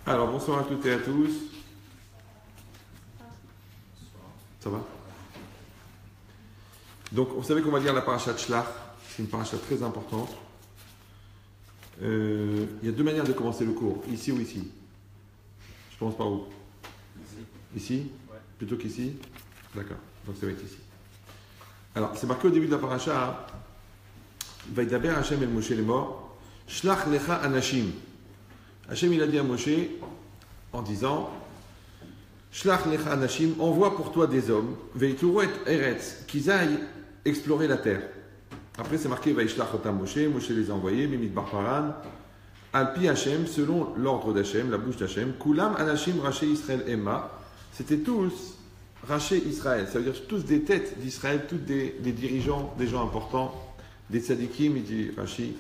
Alors, bonsoir à toutes et à tous. Ça va? Donc, vous savez qu'on va lire la paracha de Shlach. C'est une paracha très importante. Il y a deux manières de commencer le cours, ici ou ici. Je pense par où? Ici? Ouais. Plutôt qu'ici? D'accord, donc ça va être ici. Alors, c'est marqué au début de la paracha. Vaïdaber Hashem el Moshe les morts. Shlach lecha anashim. Hashem il a dit à Moshe en disant Shlach lecha anashim, envoie pour toi des hommes, veituru et eretz, qu'ils aillent explorer la terre. Après c'est marqué Vaishlach otam Moshe, Moshe les a envoyés, Mimit bar Paran, Alpi Hashem, selon l'ordre d'Hashem, la bouche d'Hashem, Kulam anashim raché Israël Emma, c'était tous raché Israël, ça veut dire tous des têtes d'Israël, tous des dirigeants, des gens importants, des tzadikim, il dit Rashi.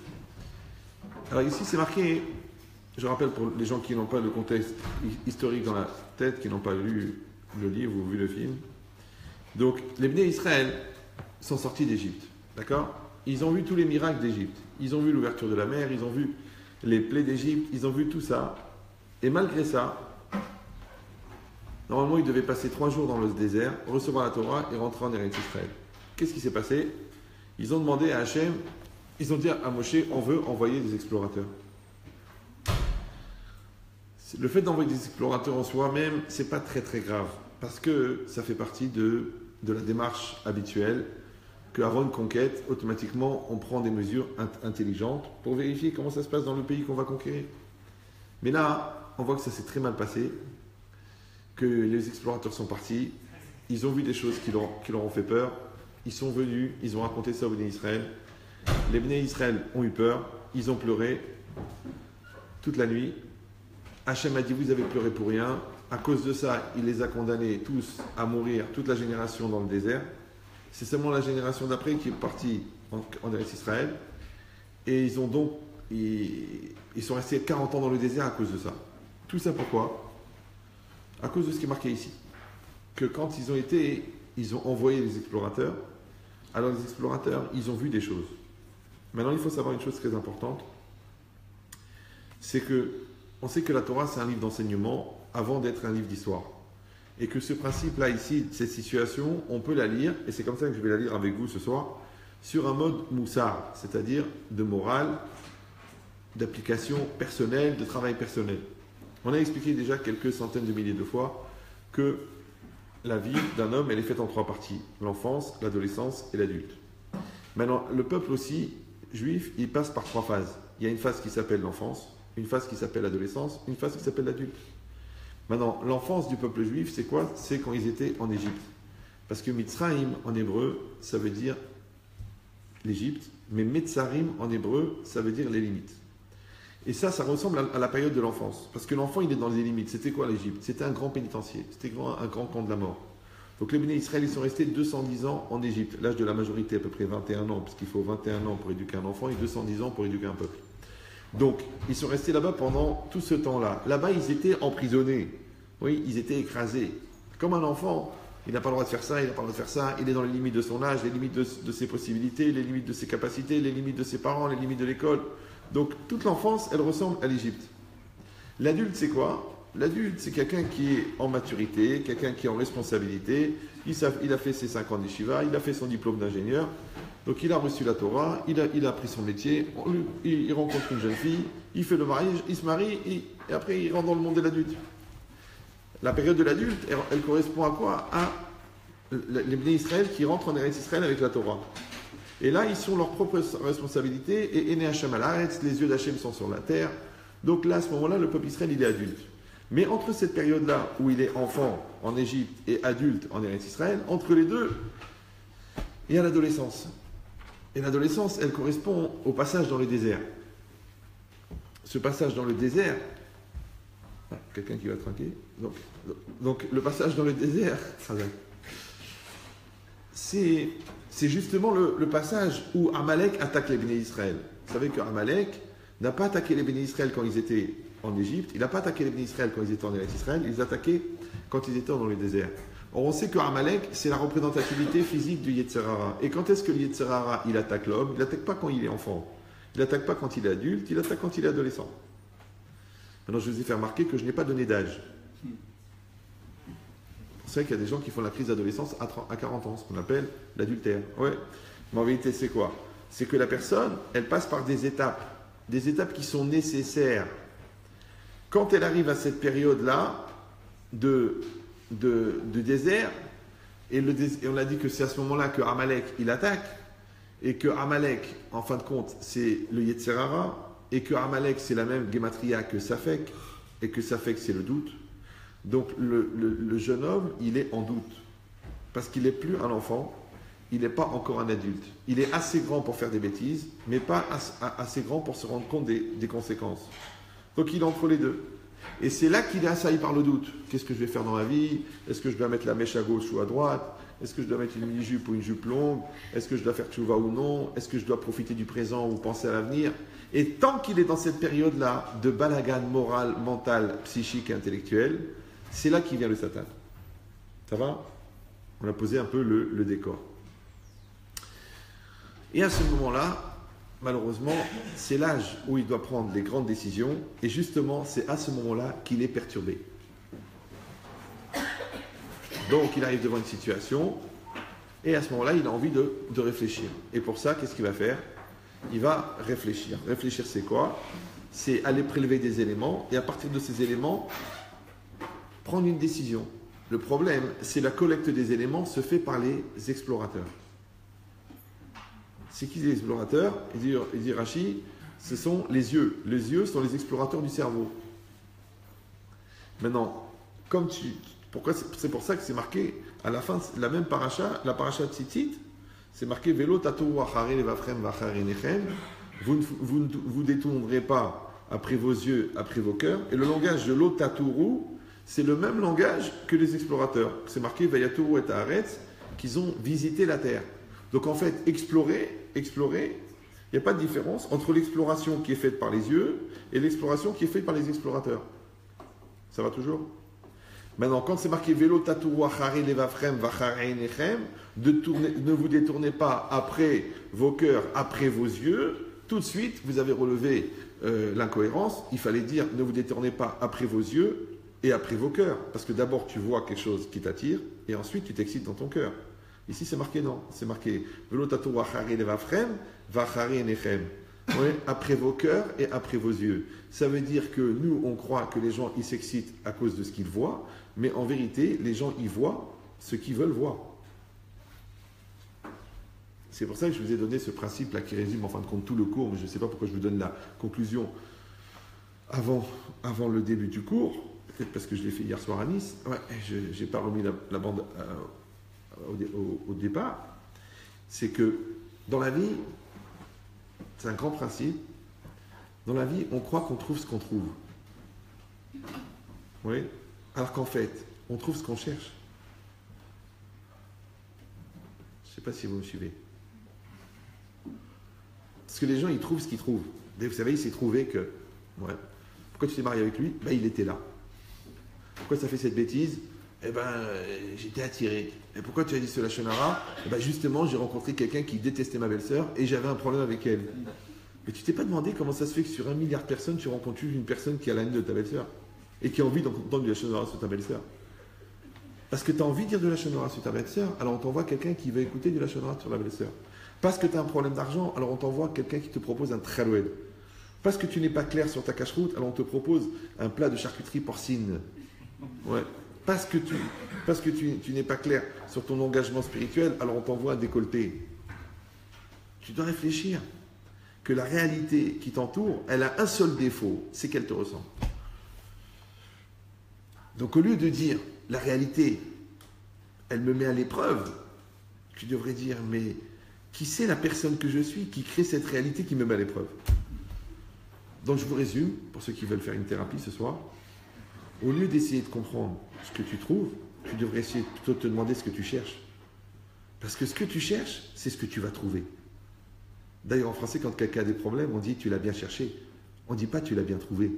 Alors ici c'est marqué. Je rappelle pour les gens qui n'ont pas le contexte historique dans la tête, qui n'ont pas lu le livre ou vu le film. Donc, les Bnei Israël sont sortis d'Égypte. D'accord? Ils ont vu tous les miracles d'Égypte. Ils ont vu l'ouverture de la mer, ils ont vu les plaies d'Égypte, ils ont vu tout ça. Et malgré ça, normalement, ils devaient passer 3 jours dans le désert, recevoir la Torah et rentrer en Eretz Israël. Qu'est-ce qui s'est passé? Ils ont demandé à Hachem, ils ont dit à Moshe, on veut envoyer des explorateurs. Le fait d'envoyer des explorateurs en soi-même, c'est pas très très grave, parce que ça fait partie de la démarche habituelle, que avant une conquête, automatiquement, on prend des mesures intelligentes pour vérifier comment ça se passe dans le pays qu'on va conquérir. Mais là, on voit que ça s'est très mal passé, que les explorateurs sont partis, ils ont vu des choses qui leur ont fait peur, ils sont venus, ils ont raconté ça aux Bnei Israël, les Bnei Israël ont eu peur, ils ont pleuré toute la nuit. Hachem a dit, vous avez pleuré pour rien. À cause de ça, il les a condamnés tous à mourir, toute la génération dans le désert. C'est seulement la génération d'après qui est partie en Eretz Israël. Et ils sont restés 40 ans dans le désert à cause de ça. Tout ça pourquoi? À cause de ce qui est marqué ici. Que quand ils ont envoyé les explorateurs, alors les explorateurs, ils ont vu des choses. Maintenant, il faut savoir une chose très importante. C'est que on sait que la Torah, c'est un livre d'enseignement avant d'être un livre d'histoire. Et que ce principe-là, ici, cette situation, on peut la lire, et c'est comme ça que je vais la lire avec vous ce soir, sur un mode moussar, c'est-à-dire de morale, d'application personnelle, de travail personnel. On a expliqué déjà quelques centaines de milliers de fois que la vie d'un homme, elle est faite en 3 parties. L'enfance, l'adolescence et l'adulte. Maintenant, le peuple aussi, juif, il passe par 3 phases. Il y a une phase qui s'appelle l'enfance, une phase qui s'appelle l'adolescence, une phase qui s'appelle l'adulte. Maintenant, l'enfance du peuple juif, c'est quoi? C'est quand ils étaient en Égypte. Parce que Mitzrayim, en hébreu, ça veut dire l'Égypte, mais Metzarim, en hébreu, ça veut dire les limites. Et ça ressemble à la période de l'enfance. Parce que l'enfant, il est dans les limites. C'était quoi l'Égypte? C'était un grand pénitencier. C'était un grand camp de la mort. Donc les Bnei Israël, ils sont restés 210 ans en Égypte. L'âge de la majorité, à peu près 21 ans, parce qu'il faut 21 ans pour éduquer un enfant et 210 ans pour éduquer un peuple. Donc, ils sont restés là-bas pendant tout ce temps-là. Là-bas, ils étaient emprisonnés. Oui, ils étaient écrasés. Comme un enfant, il n'a pas le droit de faire ça, il n'a pas le droit de faire ça. Il est dans les limites de son âge, les limites de ses possibilités, les limites de ses capacités, les limites de ses parents, les limites de l'école. Donc, toute l'enfance, elle ressemble à l'Égypte. L'adulte, c'est quoi? L'adulte, c'est quelqu'un qui est en maturité, quelqu'un qui est en responsabilité. Il a fait ses 5 ans d'Yeshiva, il a fait son diplôme d'ingénieur. Donc il a reçu la Torah, il a appris son métier, il rencontre une jeune fille, il fait le mariage, il se marie, et après il rentre dans le monde de l'adulte. La période de l'adulte, elle correspond à quoi? À les Bnei Israël qui rentrent en Eretz Israël avec la Torah. Et là, ils sont leur propre responsabilité, et Ene Hashem al Haaretz, les yeux d'Hachem sont sur la terre. Donc là, à ce moment-là, le peuple Israël, il est adulte. Mais entre cette période-là, où il est enfant en Égypte et adulte en Eretz Israël, entre les deux, il y a l'adolescence. Et l'adolescence, elle correspond au passage dans le désert. Ce passage dans le désert, quelqu'un qui va trinquer. Donc le passage dans le désert, c'est justement le passage où Amalek attaque les Béné Israël. Vous savez qu'Amalek n'a pas attaqué les Béné Israël quand ils étaient en Égypte, il n'a pas attaqué les Béné Israël quand ils étaient en Eretz Israël, il les attaquait quand ils étaient dans le désert. Or, on sait que Amalek, c'est la représentativité physique du Yetzer Hara. Et quand est-ce que le Yetzer Hara, il attaque l'homme? Il n'attaque pas quand il est enfant. Il n'attaque pas quand il est adulte, il attaque quand il est adolescent. Maintenant, je vous ai fait remarquer que je n'ai pas donné d'âge. Vous savez qu'il y a des gens qui font la crise d'adolescence à 40 ans, ce qu'on appelle l'adultère. Ouais. Mais en vérité, c'est quoi? C'est que la personne, elle passe par des étapes qui sont nécessaires. Quand elle arrive à cette période-là de désert, et on a dit que c'est à ce moment-là que Amalek, il attaque, et que Amalek, en fin de compte, c'est le Yetzer Hara, et que Amalek, c'est la même Gematria que Safek, et que Safek, c'est le doute. Donc le jeune homme, il est en doute, parce qu'il n'est plus un enfant, il n'est pas encore un adulte. Il est assez grand pour faire des bêtises, mais pas assez grand pour se rendre compte des conséquences. Donc il est entre les deux. Et c'est là qu'il est assailli par le doute. Qu'est-ce que je vais faire dans ma vie? Est-ce que je dois mettre la mèche à gauche ou à droite? Est-ce que je dois mettre une mini-jupe ou une jupe longue? Est-ce que je dois faire tchouva ou non? Est-ce que je dois profiter du présent ou penser à l'avenir? Et tant qu'il est dans cette période-là de balagan moral, mental, psychique et intellectuel, c'est là qu'il vient le Satan. Ça va? On a posé un peu le décor. Et à ce moment-là, malheureusement, c'est l'âge où il doit prendre des grandes décisions, et justement, c'est à ce moment-là qu'il est perturbé. Donc, il arrive devant une situation, et à ce moment-là, il a envie de réfléchir. Et pour ça, qu'est-ce qu'il va faire? Il va réfléchir. Réfléchir, c'est quoi? C'est aller prélever des éléments, et à partir de ces éléments, prendre une décision. Le problème, c'est la collecte des éléments se fait par les explorateurs. C'est qui les explorateurs? Il dit Rashi, ce sont les yeux. Les yeux sont les explorateurs du cerveau. Maintenant, c'est pour ça que c'est marqué à la fin, la même paracha, la paracha de Tzitzit, c'est marqué Velo tatou achare levavchem vachare nechem. Vous ne vous détournerez pas après vos yeux, après vos cœurs. Et le langage de l'otatouru, c'est le même langage que les explorateurs. C'est marqué Vayatouru et Haaretz, qu'ils ont visité la terre. Donc en fait, explorer, il n'y a pas de différence entre l'exploration qui est faite par les yeux et l'exploration qui est faite par les explorateurs. Ça va toujours? Maintenant, quand c'est marqué Vélo tatou achare levavchem vachare nechem, ne vous détournez pas après vos cœurs, après vos yeux, tout de suite, vous avez relevé l'incohérence. Il fallait dire ne vous détournez pas après vos yeux et après vos cœurs. Parce que d'abord, tu vois quelque chose qui t'attire et ensuite, tu t'excites dans ton cœur. Ici, c'est marqué non. C'est marqué Velo tatou achare levavchem vachare nechem. Oui, après vos cœurs et après vos yeux. Ça veut dire que nous, on croit que les gens, ils s'excitent à cause de ce qu'ils voient, mais en vérité, les gens, ils voient ce qu'ils veulent voir. C'est pour ça que je vous ai donné ce principe-là qui résume en fin de compte tout le cours, mais je ne sais pas pourquoi je vous donne la conclusion avant le début du cours, peut-être parce que je l'ai fait hier soir à Nice. Ouais, je n'ai pas remis la bande au départ. C'est que dans la vie, c'est un grand principe. Dans la vie, on croit qu'on trouve ce qu'on trouve. Oui. Alors qu'en fait, on trouve ce qu'on cherche. Je ne sais pas si vous me suivez. Parce que les gens, ils trouvent ce qu'ils trouvent. Vous savez, il s'est trouvé que... Ouais. Pourquoi tu t'es marié avec lui? Ben, il était là. Pourquoi ça fait cette bêtise? Eh ben, j'étais attiré. Et pourquoi tu as dit ce lashon hara? Eh ben, justement, j'ai rencontré quelqu'un qui détestait ma belle-sœur et j'avais un problème avec elle. Mais tu t'es pas demandé comment ça se fait que sur 1 milliard de personnes, tu rencontres une personne qui a la haine de ta belle-sœur et qui a envie d'entendre du lashon hara sur ta belle-sœur? Parce que tu as envie de dire du lashon hara sur ta belle-sœur, alors on t'envoie quelqu'un qui va écouter du lashon hara sur la belle-sœur. Parce que tu as un problème d'argent, alors on t'envoie quelqu'un qui te propose un traloued. Parce que tu n'es pas clair sur ta cache-route, alors on te propose un plat de charcuterie porcine. Ouais. Parce que tu n'es pas clair sur ton engagement spirituel, alors on t'envoie un décolleté. Tu dois réfléchir que la réalité qui t'entoure, elle a un seul défaut, c'est qu'elle te ressemble. Donc au lieu de dire la réalité, elle me met à l'épreuve, tu devrais dire mais qui c'est la personne que je suis qui crée cette réalité qui me met à l'épreuve? Donc je vous résume, pour ceux qui veulent faire une thérapie ce soir, au lieu d'essayer de comprendre ce que tu trouves, tu devrais essayer plutôt de te demander ce que tu cherches. Parce que ce que tu cherches, c'est ce que tu vas trouver. D'ailleurs, en français, quand quelqu'un a des problèmes, on dit tu l'as bien cherché. On ne dit pas tu l'as bien trouvé.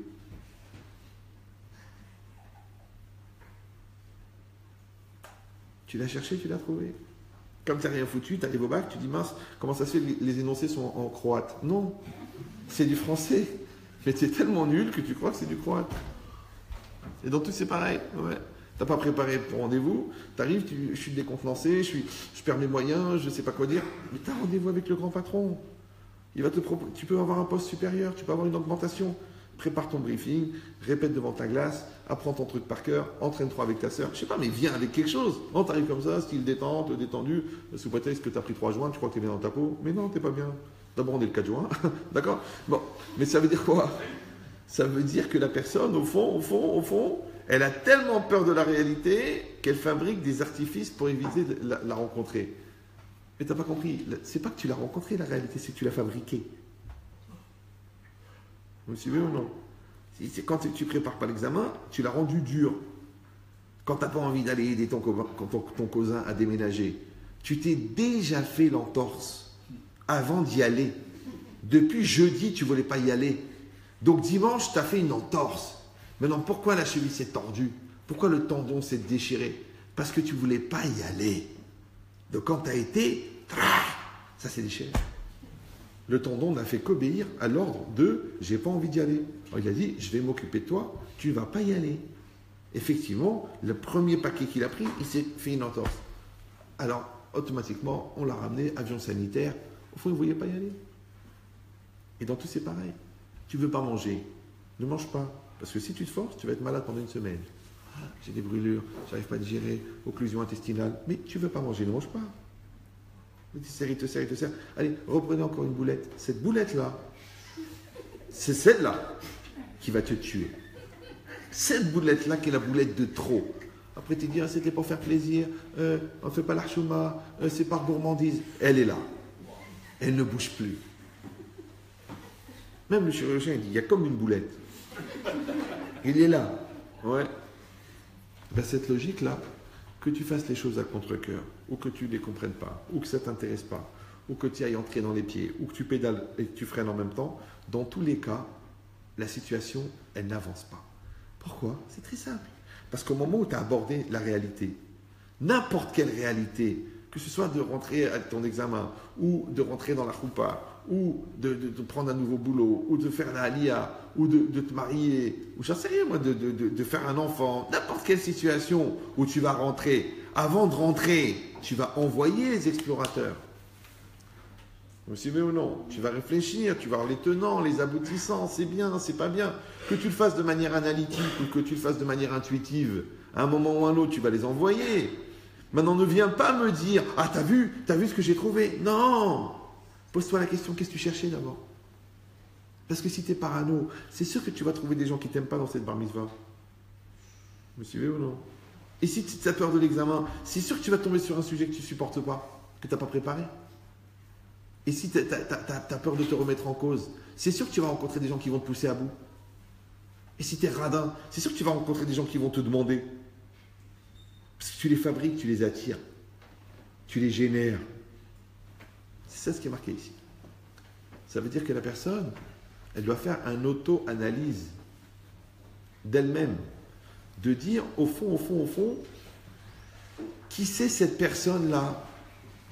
Tu l'as cherché, tu l'as trouvé. Comme tu n'as rien foutu, tu arrives au bac, tu dis mince, comment ça se fait, les énoncés sont en croate? Non, c'est du français. Mais tu es tellement nul que tu crois que c'est du croate. Et dans tout, c'est pareil. Ouais. T'as pas préparé pour rendez-vous, t'arrives, je suis décontenancé, je perds mes moyens, je sais pas quoi dire. Mais t'as rendez-vous avec le grand patron. Tu peux avoir un poste supérieur, tu peux avoir une augmentation. Prépare ton briefing, répète devant ta glace, apprends ton truc par cœur, entraîne-toi avec ta sœur. Je sais pas, mais viens avec quelque chose. Non, t'arrives comme ça, style détente, détendu, sous prétexte que t'as pris 3 joints, tu crois que t'es bien dans ta peau. Mais non, t'es pas bien. D'abord, on est le 4 juin, d'accord? Bon, mais ça veut dire quoi? Ça veut dire que la personne, au fond, elle a tellement peur de la réalité qu'elle fabrique des artifices pour éviter de la rencontrer. Mais t'as pas compris, c'est pas que tu l'as rencontrée la réalité, c'est que tu l'as fabriquée. Vous me suivez ou non? C'est quand tu prépares pas l'examen, tu l'as rendu dur. Quand t'as pas envie d'aller aider ton cousin à déménager, tu t'es déjà fait l'entorse avant d'y aller. Depuis jeudi, tu voulais pas y aller. Donc dimanche, tu as fait une entorse. Maintenant, pourquoi la cheville s'est tordue? Pourquoi le tendon s'est déchiré? Parce que tu ne voulais pas y aller. Donc quand tu as été, ça s'est déchiré. Le tendon n'a fait qu'obéir à l'ordre de « j'ai pas envie d'y aller ». Alors, il a dit « je vais m'occuper de toi, tu ne vas pas y aller ». Effectivement, le premier paquet qu'il a pris, il s'est fait une entorse. Alors, automatiquement, on l'a ramené, avion sanitaire. Au fond, il ne voulait pas y aller. Et dans tout, c'est pareil. Tu ne veux pas manger, ne mange pas. Parce que si tu te forces, tu vas être malade pendant une semaine. Ah, j'ai des brûlures, j'arrive pas à digérer, occlusion intestinale. Mais tu ne veux pas manger, ne mange pas. Il te serre. Allez, reprenez encore une boulette. Cette boulette-là, c'est celle-là qui va te tuer. Cette boulette-là qui est la boulette de trop. Après, tu dis, ah, c'était pour faire plaisir, on ne fait pas l'archouma, c'est par gourmandise. Elle est là. Elle ne bouge plus. Même le chirurgien, il dit, il y a comme une boulette. Il est là. Ouais. Ben, cette logique-là, que tu fasses les choses à contre-cœur, ou que tu ne les comprennes pas, ou que ça ne t'intéresse pas, ou que tu ailles entrer dans les pieds, ou que tu pédales et que tu freines en même temps, dans tous les cas, la situation, elle n'avance pas. Pourquoi? C'est très simple. Parce qu'au moment où tu as abordé la réalité, n'importe quelle réalité, que ce soit de rentrer à ton examen, ou de rentrer dans la choupa, ou de prendre un nouveau boulot, ou de faire la aliyah, ou de te marier, ou j'en sais rien moi, de faire un enfant, n'importe quelle situation où tu vas rentrer, avant de rentrer, tu vas envoyer les explorateurs. Vous me suivez ou non? Tu vas réfléchir, tu vas voir les tenants, les aboutissants, c'est bien, c'est pas bien. Que tu le fasses de manière analytique ou que tu le fasses de manière intuitive, à un moment ou à un autre, tu vas les envoyer. Maintenant, ne viens pas me dire « Ah, t'as vu ce que j'ai trouvé ?» Non! Pose-toi la question, qu'est-ce que tu cherchais d'abord? Parce que si tu es parano, c'est sûr que tu vas trouver des gens qui ne t'aiment pas dans cette bar mitzvah. Vous me suivez ou non? Et si tu as peur de l'examen, c'est sûr que tu vas tomber sur un sujet que tu ne supportes pas, que tu n'as pas préparé. Et si tu as peur de te remettre en cause, c'est sûr que tu vas rencontrer des gens qui vont te pousser à bout. Et si tu es radin, c'est sûr que tu vas rencontrer des gens qui vont te demander. Parce que tu les fabriques, tu les attires, tu les génères. C'est ça ce qui est marqué ici. Ça veut dire que la personne, elle doit faire une auto-analyse d'elle-même. De dire, au fond, qui c'est cette personne-là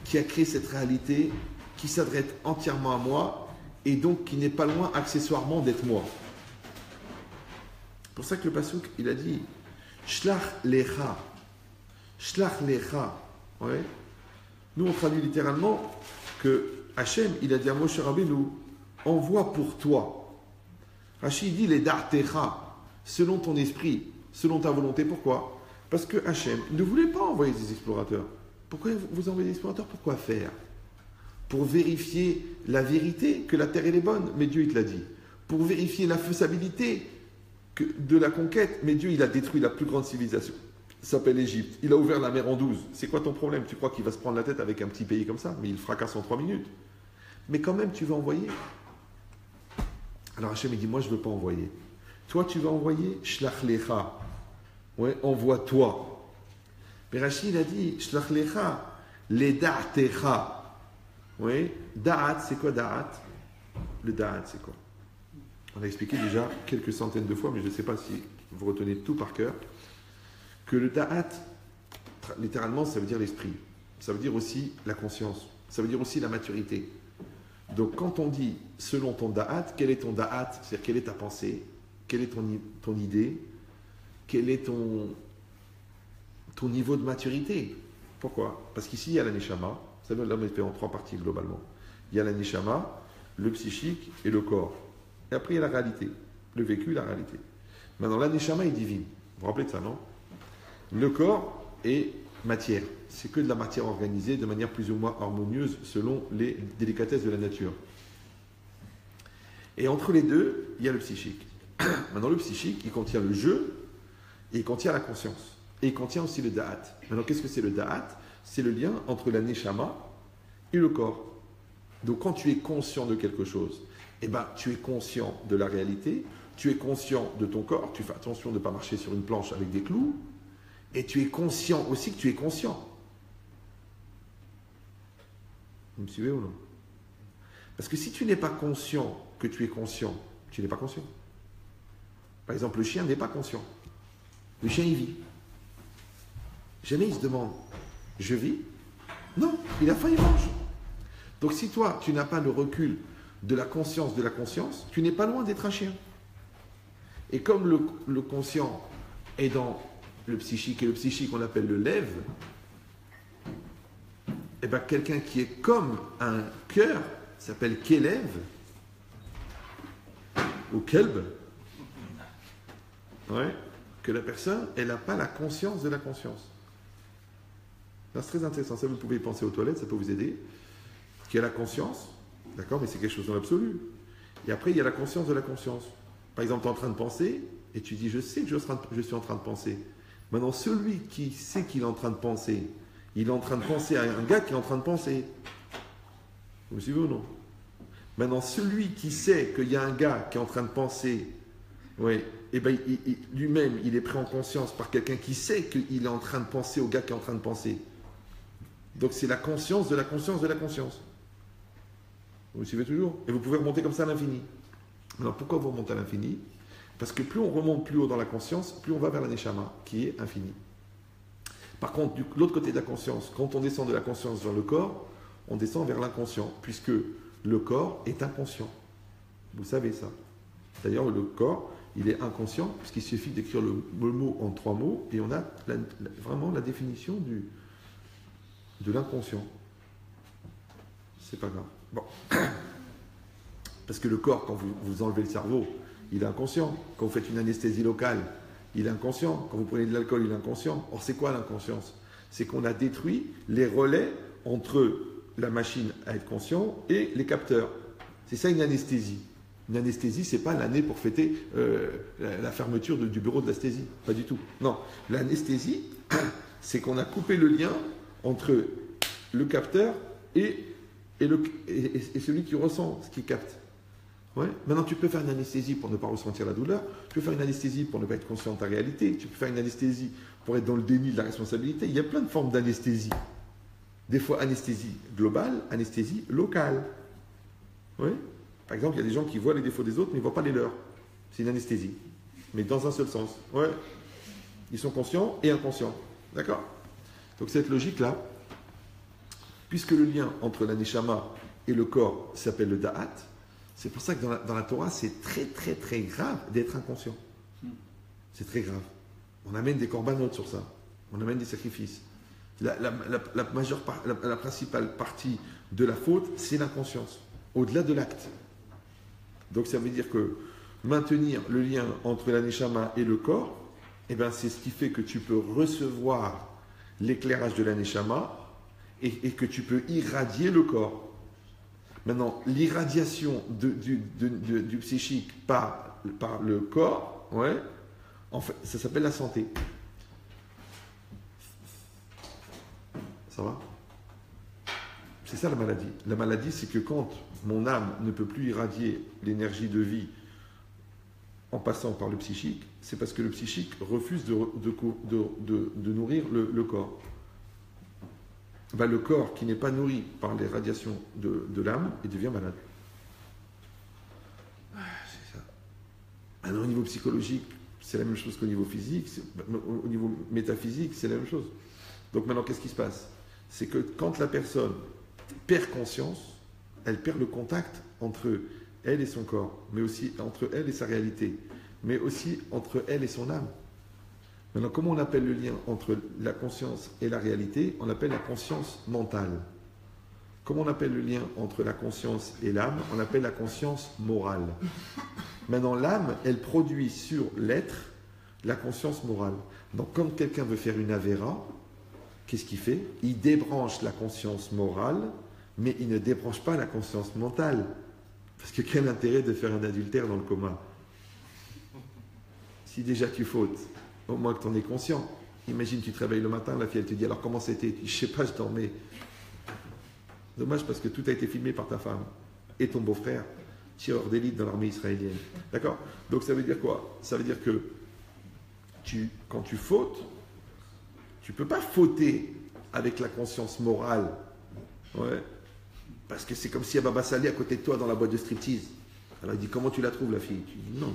qui a créé cette réalité, qui s'adresse entièrement à moi, et donc qui n'est pas loin accessoirement d'être moi. C'est pour ça que le Passouk, il a dit, Shlach lecha. Shlach lecha. Ouais. Nous, on traduit littéralement que Hachem, il a dit à Moshe Rabbeinu, envoie pour toi. Rachid dit les da'techa, selon ton esprit, selon ta volonté. Pourquoi? Parce que Hachem ne voulait pas envoyer des explorateurs. Pourquoi vous envoyez des explorateurs? Pourquoi faire? Pour vérifier la vérité que la terre elle est bonne, mais Dieu il te l'a dit. Pour vérifier la faisabilité de la conquête, mais Dieu il a détruit la plus grande civilisation. Ça s'appelle l'Égypte. Il a ouvert la mer en 12. C'est quoi ton problème? Tu crois qu'il va se prendre la tête avec un petit pays comme ça? Mais il fracasse en 3 minutes. Mais quand même, tu vas envoyer. Alors Hachem, il dit, moi, je ne veux pas envoyer. Toi, tu vas envoyer Shlach lecha. Ouais, envoie-toi. Mais Rachid, il a dit, Shlach lecha, les da'techa. Oui, da'at, c'est quoi da'at? Le da'at, c'est quoi? On a expliqué déjà quelques centaines de fois, mais je ne sais pas si vous retenez tout par cœur, que le da'at, littéralement, ça veut dire l'esprit. Ça veut dire aussi la conscience. Ça veut dire aussi la maturité. Donc quand on dit selon ton da'at, quel est ton da'at, c'est-à-dire quelle est ta pensée, quelle est ton idée, quel est ton niveau de maturité. Pourquoi? Parce qu'ici il y a la neshama, vous savez l'homme est fait en 3 parties globalement. Il y a la neshama, le psychique et le corps. Et après il y a la réalité, le vécu, la réalité. Maintenant la neshama est divine, vous vous rappelez de ça, non? Le corps est matière, c'est que de la matière organisée de manière plus ou moins harmonieuse selon les délicatesses de la nature. Et entre les deux, il y a le psychique. Maintenant le psychique, il contient le jeu et il contient la conscience. Et il contient aussi le da'at. Maintenant qu'est-ce que c'est le da'at? C'est le lien entre la neshama et le corps. Donc quand tu es conscient de quelque chose, eh ben, tu es conscient de la réalité, tu es conscient de ton corps, tu fais attention de ne pas marcher sur une planche avec des clous, et tu es conscient aussi que tu es conscient. Vous me suivez ou non? Parce que si tu n'es pas conscient que tu es conscient, tu n'es pas conscient. Par exemple, le chien n'est pas conscient. Le chien, il vit. Jamais il se demande, je vis? Non, il a faim, il mange. Donc si toi, tu n'as pas le recul de la conscience, tu n'es pas loin d'être un chien. Et comme le conscient est dans le psychique, et le psychique on appelle le lève, et bien quelqu'un qui est comme un cœur s'appelle Kélev ou Kelb. Ouais, que la personne, elle n'a pas la conscience de la conscience. C'est très intéressant, ça vous pouvez y penser aux toilettes, ça peut vous aider. Qui a la conscience, d'accord, mais c'est quelque chose dans l'absolu. Et après, il y a la conscience de la conscience. Par exemple, tu es en train de penser, et tu dis, je sais que je suis en train de penser. Maintenant, celui qui sait qu'il est en train de penser, il est en train de penser à un gars qui est en train de penser. Vous me suivez ou non? Maintenant, celui qui sait qu'il y a un gars qui est en train de penser, oui, et ben, lui-même, il est pris en conscience par quelqu'un qui sait qu'il est en train de penser au gars qui est en train de penser. Donc, c'est la conscience de la conscience de la conscience. Vous me suivez toujours? Et vous pouvez remonter comme ça à l'infini. Alors, pourquoi vous remontez à l'infini? Parce que plus on remonte plus haut dans la conscience, plus on va vers la neshama, qui est infinie. Par contre, de l'autre côté de la conscience, quand on descend de la conscience vers le corps, on descend vers l'inconscient, puisque le corps est inconscient. Vous savez ça. D'ailleurs, le corps, il est inconscient, puisqu'il suffit d'écrire le mot en 3 mots, et on a vraiment la définition de l'inconscient. C'est pas grave. Bon. Parce que le corps, quand vous enlevez le cerveau, il est inconscient. Quand vous faites une anesthésie locale, il est inconscient. Quand vous prenez de l'alcool, il est inconscient. Or, c'est quoi l'inconscience? C'est qu'on a détruit les relais entre la machine à être conscient et les capteurs. C'est ça une anesthésie. Une anesthésie, c'est pas l'année pour fêter la fermeture du bureau de l'anesthésie. Pas du tout. Non. L'anesthésie, c'est qu'on a coupé le lien entre le capteur et celui qui ressent ce qu'il capte. Ouais. Maintenant, tu peux faire une anesthésie pour ne pas ressentir la douleur, tu peux faire une anesthésie pour ne pas être conscient de ta réalité, tu peux faire une anesthésie pour être dans le déni de la responsabilité. Il y a plein de formes d'anesthésie. Des fois, anesthésie globale, anesthésie locale. Ouais. Par exemple, il y a des gens qui voient les défauts des autres, mais ils ne voient pas les leurs. C'est une anesthésie. Mais dans un seul sens. Ouais. Ils sont conscients et inconscients. D'accord? Donc, cette logique-là, puisque le lien entre la neshama et le corps s'appelle le da'at, c'est pour ça que dans la Torah, c'est très très très grave d'être inconscient. C'est très grave. On amène des corbanotes sur ça. On amène des sacrifices. La principale partie de la faute, c'est l'inconscience, au-delà de l'acte. Donc ça veut dire que maintenir le lien entre la neshama et le corps, eh ben, c'est ce qui fait que tu peux recevoir l'éclairage de la neshama et que tu peux irradier le corps. Maintenant, l'irradiation du psychique par le corps, ouais, en fait, ça s'appelle la santé. Ça va? C'est ça la maladie. La maladie, c'est que quand mon âme ne peut plus irradier l'énergie de vie en passant par le psychique, c'est parce que le psychique refuse de nourrir le corps. Ben, le corps qui n'est pas nourri par les radiations de l'âme, il devient malade. C'est ça. Alors, au niveau psychologique, c'est la même chose qu'au niveau physique, au niveau métaphysique, c'est la même chose. Donc maintenant, qu'est-ce qui se passe? C'est que quand la personne perd conscience, elle perd le contact entre elle et son corps, mais aussi entre elle et sa réalité, mais aussi entre elle et son âme. Maintenant, comment on appelle le lien entre la conscience et la réalité? On l'appelle la conscience mentale. Comment on appelle le lien entre la conscience et l'âme? On l'appelle la conscience morale. Maintenant, l'âme, elle produit sur l'être la conscience morale. Donc, quand quelqu'un veut faire une avéra, qu'est-ce qu'il fait? Il débranche la conscience morale, mais il ne débranche pas la conscience mentale. Parce que quel intérêt de faire un adultère dans le coma? Si déjà tu fautes, au moins que tu en es conscient. Imagine, tu te réveilles le matin, la fille elle te dit alors comment c'était? Tu dis je sais pas, je dormais. Dommage parce que tout a été filmé par ta femme et ton beau-frère, tireur d'élite dans l'armée israélienne. D'accord? Donc ça veut dire quoi? Ça veut dire que quand tu fautes, tu ne peux pas fauter avec la conscience morale. Ouais. Parce que c'est comme si il y a Baba Salé à côté de toi dans la boîte de striptease. Alors il dit comment tu la trouves la fille? Tu dis non,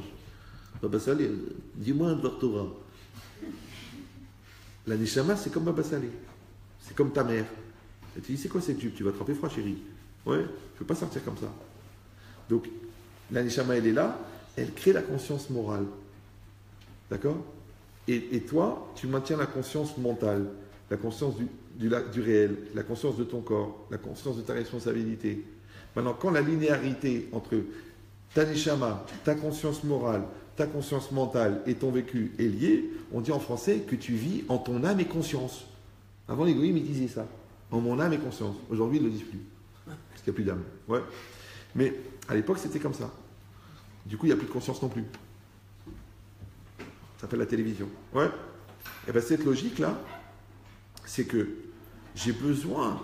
Baba Salé, dis-moi un Torah. La Neshama c'est comme Baba Salé. C'est comme ta mère. Et tu dis c'est quoi cette jupe? Tu vas attraper froid chérie. Ouais, je ne peux pas sortir comme ça. Donc la Neshama elle est là, elle crée la conscience morale. D'accord? Et toi, tu maintiens la conscience mentale, la conscience du réel, la conscience de ton corps, la conscience de ta responsabilité. Maintenant, quand la linéarité entre ta neshama, ta conscience morale, ta conscience mentale et ton vécu est liée, on dit en français que tu vis en ton âme et conscience. Avant, les goïms, ils disaient ça. En mon âme et conscience. Aujourd'hui, ils ne le disent plus. Parce qu'il n'y a plus d'âme. Ouais. Mais à l'époque, c'était comme ça. Du coup, il n'y a plus de conscience non plus. Ça s'appelle la télévision. Ouais. Et bien cette logique-là, c'est que j'ai besoin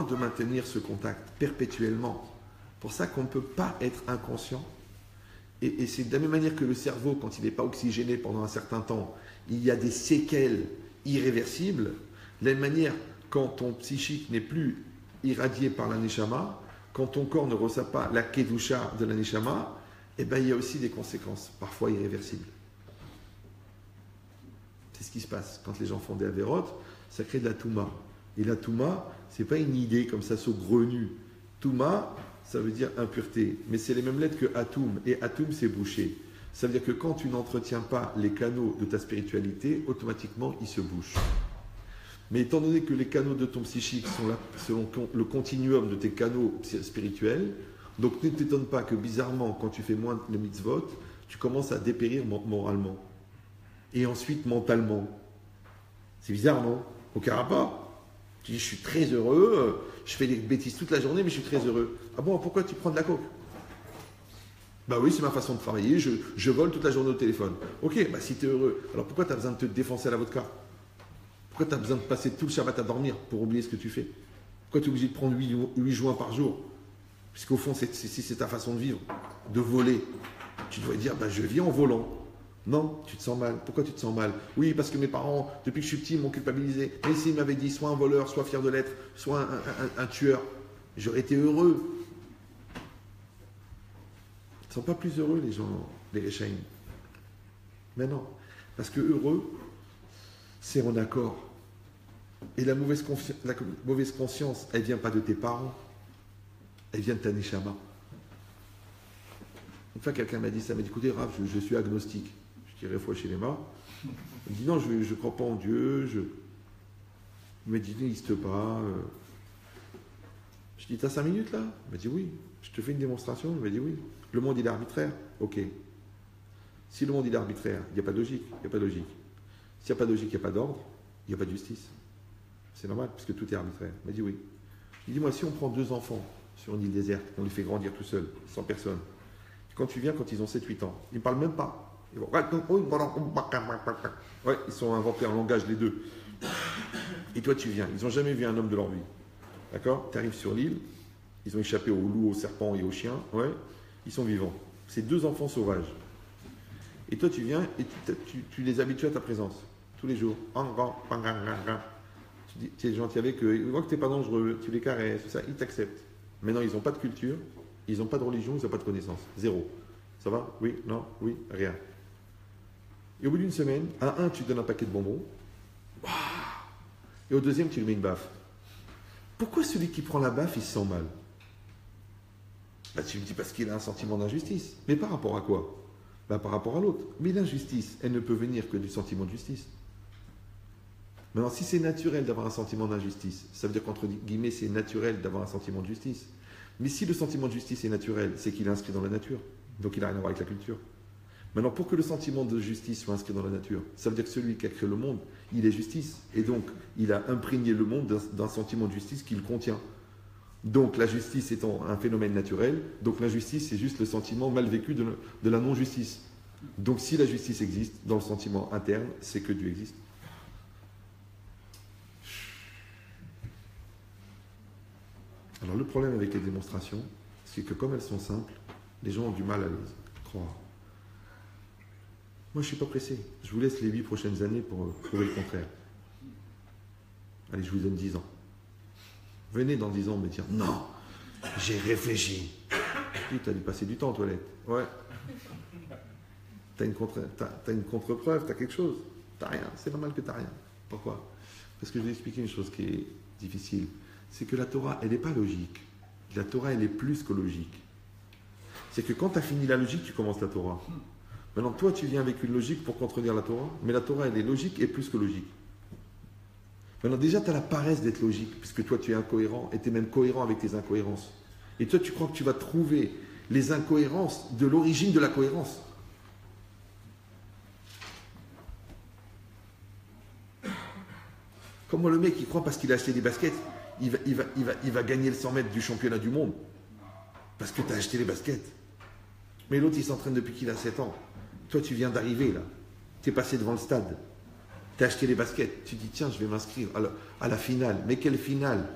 de maintenir ce contact perpétuellement. Pour ça qu'on ne peut pas être inconscient. Et c'est de la même manière que le cerveau, quand il n'est pas oxygéné pendant un certain temps, il y a des séquelles irréversibles. De la même manière, quand ton psychique n'est plus irradié par la neshama, quand ton corps ne reçoit pas la kedusha de la neshama, eh ben, il y a aussi des conséquences, parfois irréversibles. C'est ce qui se passe. Quand les gens font des avérotes, ça crée de la touma. Et la touma, ce n'est pas une idée comme ça saugrenue. Touma, ça veut dire impureté. Mais c'est les mêmes lettres que atoum. Et atoum, c'est bouché. Ça veut dire que quand tu n'entretiens pas les canaux de ta spiritualité, automatiquement, ils se bouchent. Mais étant donné que les canaux de ton psychique sont là selon le continuum de tes canaux spirituels, donc ne t'étonne pas que bizarrement, quand tu fais moins de mitzvot, tu commences à dépérir moralement. Et ensuite mentalement. C'est bizarre, non? Aucun rapport. Tu dis, je suis très heureux, je fais des bêtises toute la journée, mais je suis très heureux. Ah bon, pourquoi tu prends de la coke? Bah oui, c'est ma façon de travailler, je vole toute la journée au téléphone. Ok, bah si tu es heureux, alors pourquoi tu as besoin de te défoncer à la vodka? Pourquoi tu as besoin de passer tout le Shabbat à dormir pour oublier ce que tu fais? Pourquoi tu es obligé de prendre 8 joints par jour? Puisqu'au fond, c'est ta façon de vivre, de voler. Tu devrais dire, bah, je vis en volant. Non, tu te sens mal. Pourquoi tu te sens mal? Oui, parce que mes parents, depuis que je suis petit, m'ont culpabilisé. Mais s'ils m'avaient dit, soit un voleur, soit fier de l'être, soit un tueur, j'aurais été heureux. Ils ne sont pas plus heureux, les gens, les Réchaïm. Mais non, parce que heureux, c'est en accord. Et la mauvaise conscience, elle ne vient pas de tes parents, elle vient de ta neshama. Une fois, quelqu'un m'a dit ça, m'a dit, écoutez, Rav, je suis agnostique. Je dirais, foi chez les morts. Il me dit, non, je ne crois pas en Dieu. Il m'a dit, il n'existe pas. Je dis, t'as 5 minutes là? Il m'a dit, oui. Je te fais une démonstration? Il m'a dit, oui. Le monde, il est arbitraire? Ok. Si le monde, il est arbitraire, il n'y a pas de logique. Il n'y a pas de logique. S'il n'y a pas de logique, il n'y a pas d'ordre, il n'y a pas de justice. C'est normal, puisque tout est arbitraire. Il m'a dit, oui. Je dis, moi, si on prend 2 enfants sur une île déserte, on les fait grandir tout seuls, sans personne, quand tu viens, quand ils ont 7-8 ans, ils ne parlent même pas. Ouais, ils sont inventés un langage, les deux. Et toi, tu viens. Ils n'ont jamais vu un homme de leur vie. D'accord? Tu arrives sur l'île, ils ont échappé aux loups, aux serpents et aux chiens. Ouais, ils sont vivants. C'est 2 enfants sauvages. Et toi, tu viens et tu les habitues à ta présence. Tous les jours. Tu es gentil avec eux. Ils voient que tu n'es pas dangereux. Tu les caresses, tout ça. Ils t'acceptent. Maintenant, ils n'ont pas de culture. Ils n'ont pas de religion. Ils n'ont pas de connaissance. 0. Ça va? Oui? Non? Oui? Rien. Et au bout d'une semaine, à un, tu donnes un paquet de bonbons. Et au deuxième, tu lui mets une baffe. Pourquoi celui qui prend la baffe, il se sent mal? Bah, tu me dis parce qu'il a un sentiment d'injustice. Mais par rapport à quoi? Bah, par rapport à l'autre. Mais l'injustice, elle ne peut venir que du sentiment de justice. Maintenant, si c'est naturel d'avoir un sentiment d'injustice, ça veut dire qu'entre guillemets, c'est naturel d'avoir un sentiment de justice. Mais si le sentiment de justice est naturel, c'est qu'il est inscrit dans la nature. Donc il n'a rien à voir avec la culture. Maintenant, pour que le sentiment de justice soit inscrit dans la nature, ça veut dire que celui qui a créé le monde, il est justice. Et donc, il a imprégné le monde d'un sentiment de justice qu'il contient. Donc, la justice étant un phénomène naturel, donc l'injustice, c'est juste le sentiment mal vécu de la non-justice. Donc, si la justice existe, dans le sentiment interne, c'est que Dieu existe. Alors, le problème avec les démonstrations, c'est que comme elles sont simples, les gens ont du mal à les croire. Moi, je ne suis pas pressé. Je vous laisse les 8 prochaines années pour prouver le contraire. Allez, je vous donne 10 ans. Venez dans 10 ans me dire « Non, j'ai réfléchi. » Tu as dû passer du temps aux toilettes. Ouais. T'as une contre-preuve, t'as quelque chose. T'as rien. C'est normal que t'as rien. Pourquoi? Parce que je vais expliquer une chose qui est difficile. C'est que la Torah, elle n'est pas logique. La Torah, elle est plus que logique. C'est que quand tu as fini la logique, tu commences la Torah. Maintenant, toi, tu viens avec une logique pour contredire la Torah, mais la Torah, elle est logique et plus que logique. Maintenant, déjà, tu as la paresse d'être logique, puisque toi, tu es incohérent, et tu es même cohérent avec tes incohérences. Et toi, tu crois que tu vas trouver les incohérences de l'origine de la cohérence. Comme moi, le mec, il croit parce qu'il a acheté des baskets, il va gagner le 100 mètres du championnat du monde. Parce que tu as acheté les baskets. Mais l'autre, il s'entraîne depuis qu'il a 7 ans. Toi, tu viens d'arriver, là. Tu es passé devant le stade. Tu as acheté les baskets. Tu dis, tiens, je vais m'inscrire à la finale. Mais quelle finale?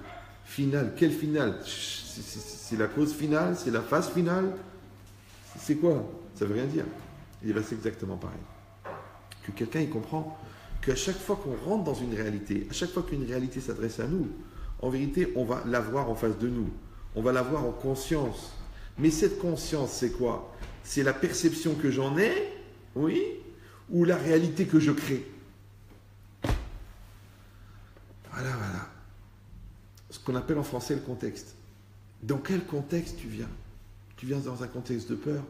Quelle finale? C'est la cause finale? C'est la phase finale? C'est quoi? Ça veut rien dire. Et bien, c'est exactement pareil. Que quelqu'un, il comprend qu'à chaque fois qu'on rentre dans une réalité, à chaque fois qu'une réalité s'adresse à nous, en vérité, on va la voir en face de nous. On va la voir en conscience. Mais cette conscience, c'est quoi? C'est la perception que j'en ai, oui, ou la réalité que je crée? Voilà. Ce qu'on appelle en français le contexte. Dans quel contexte tu viens? Tu viens dans un contexte de peur,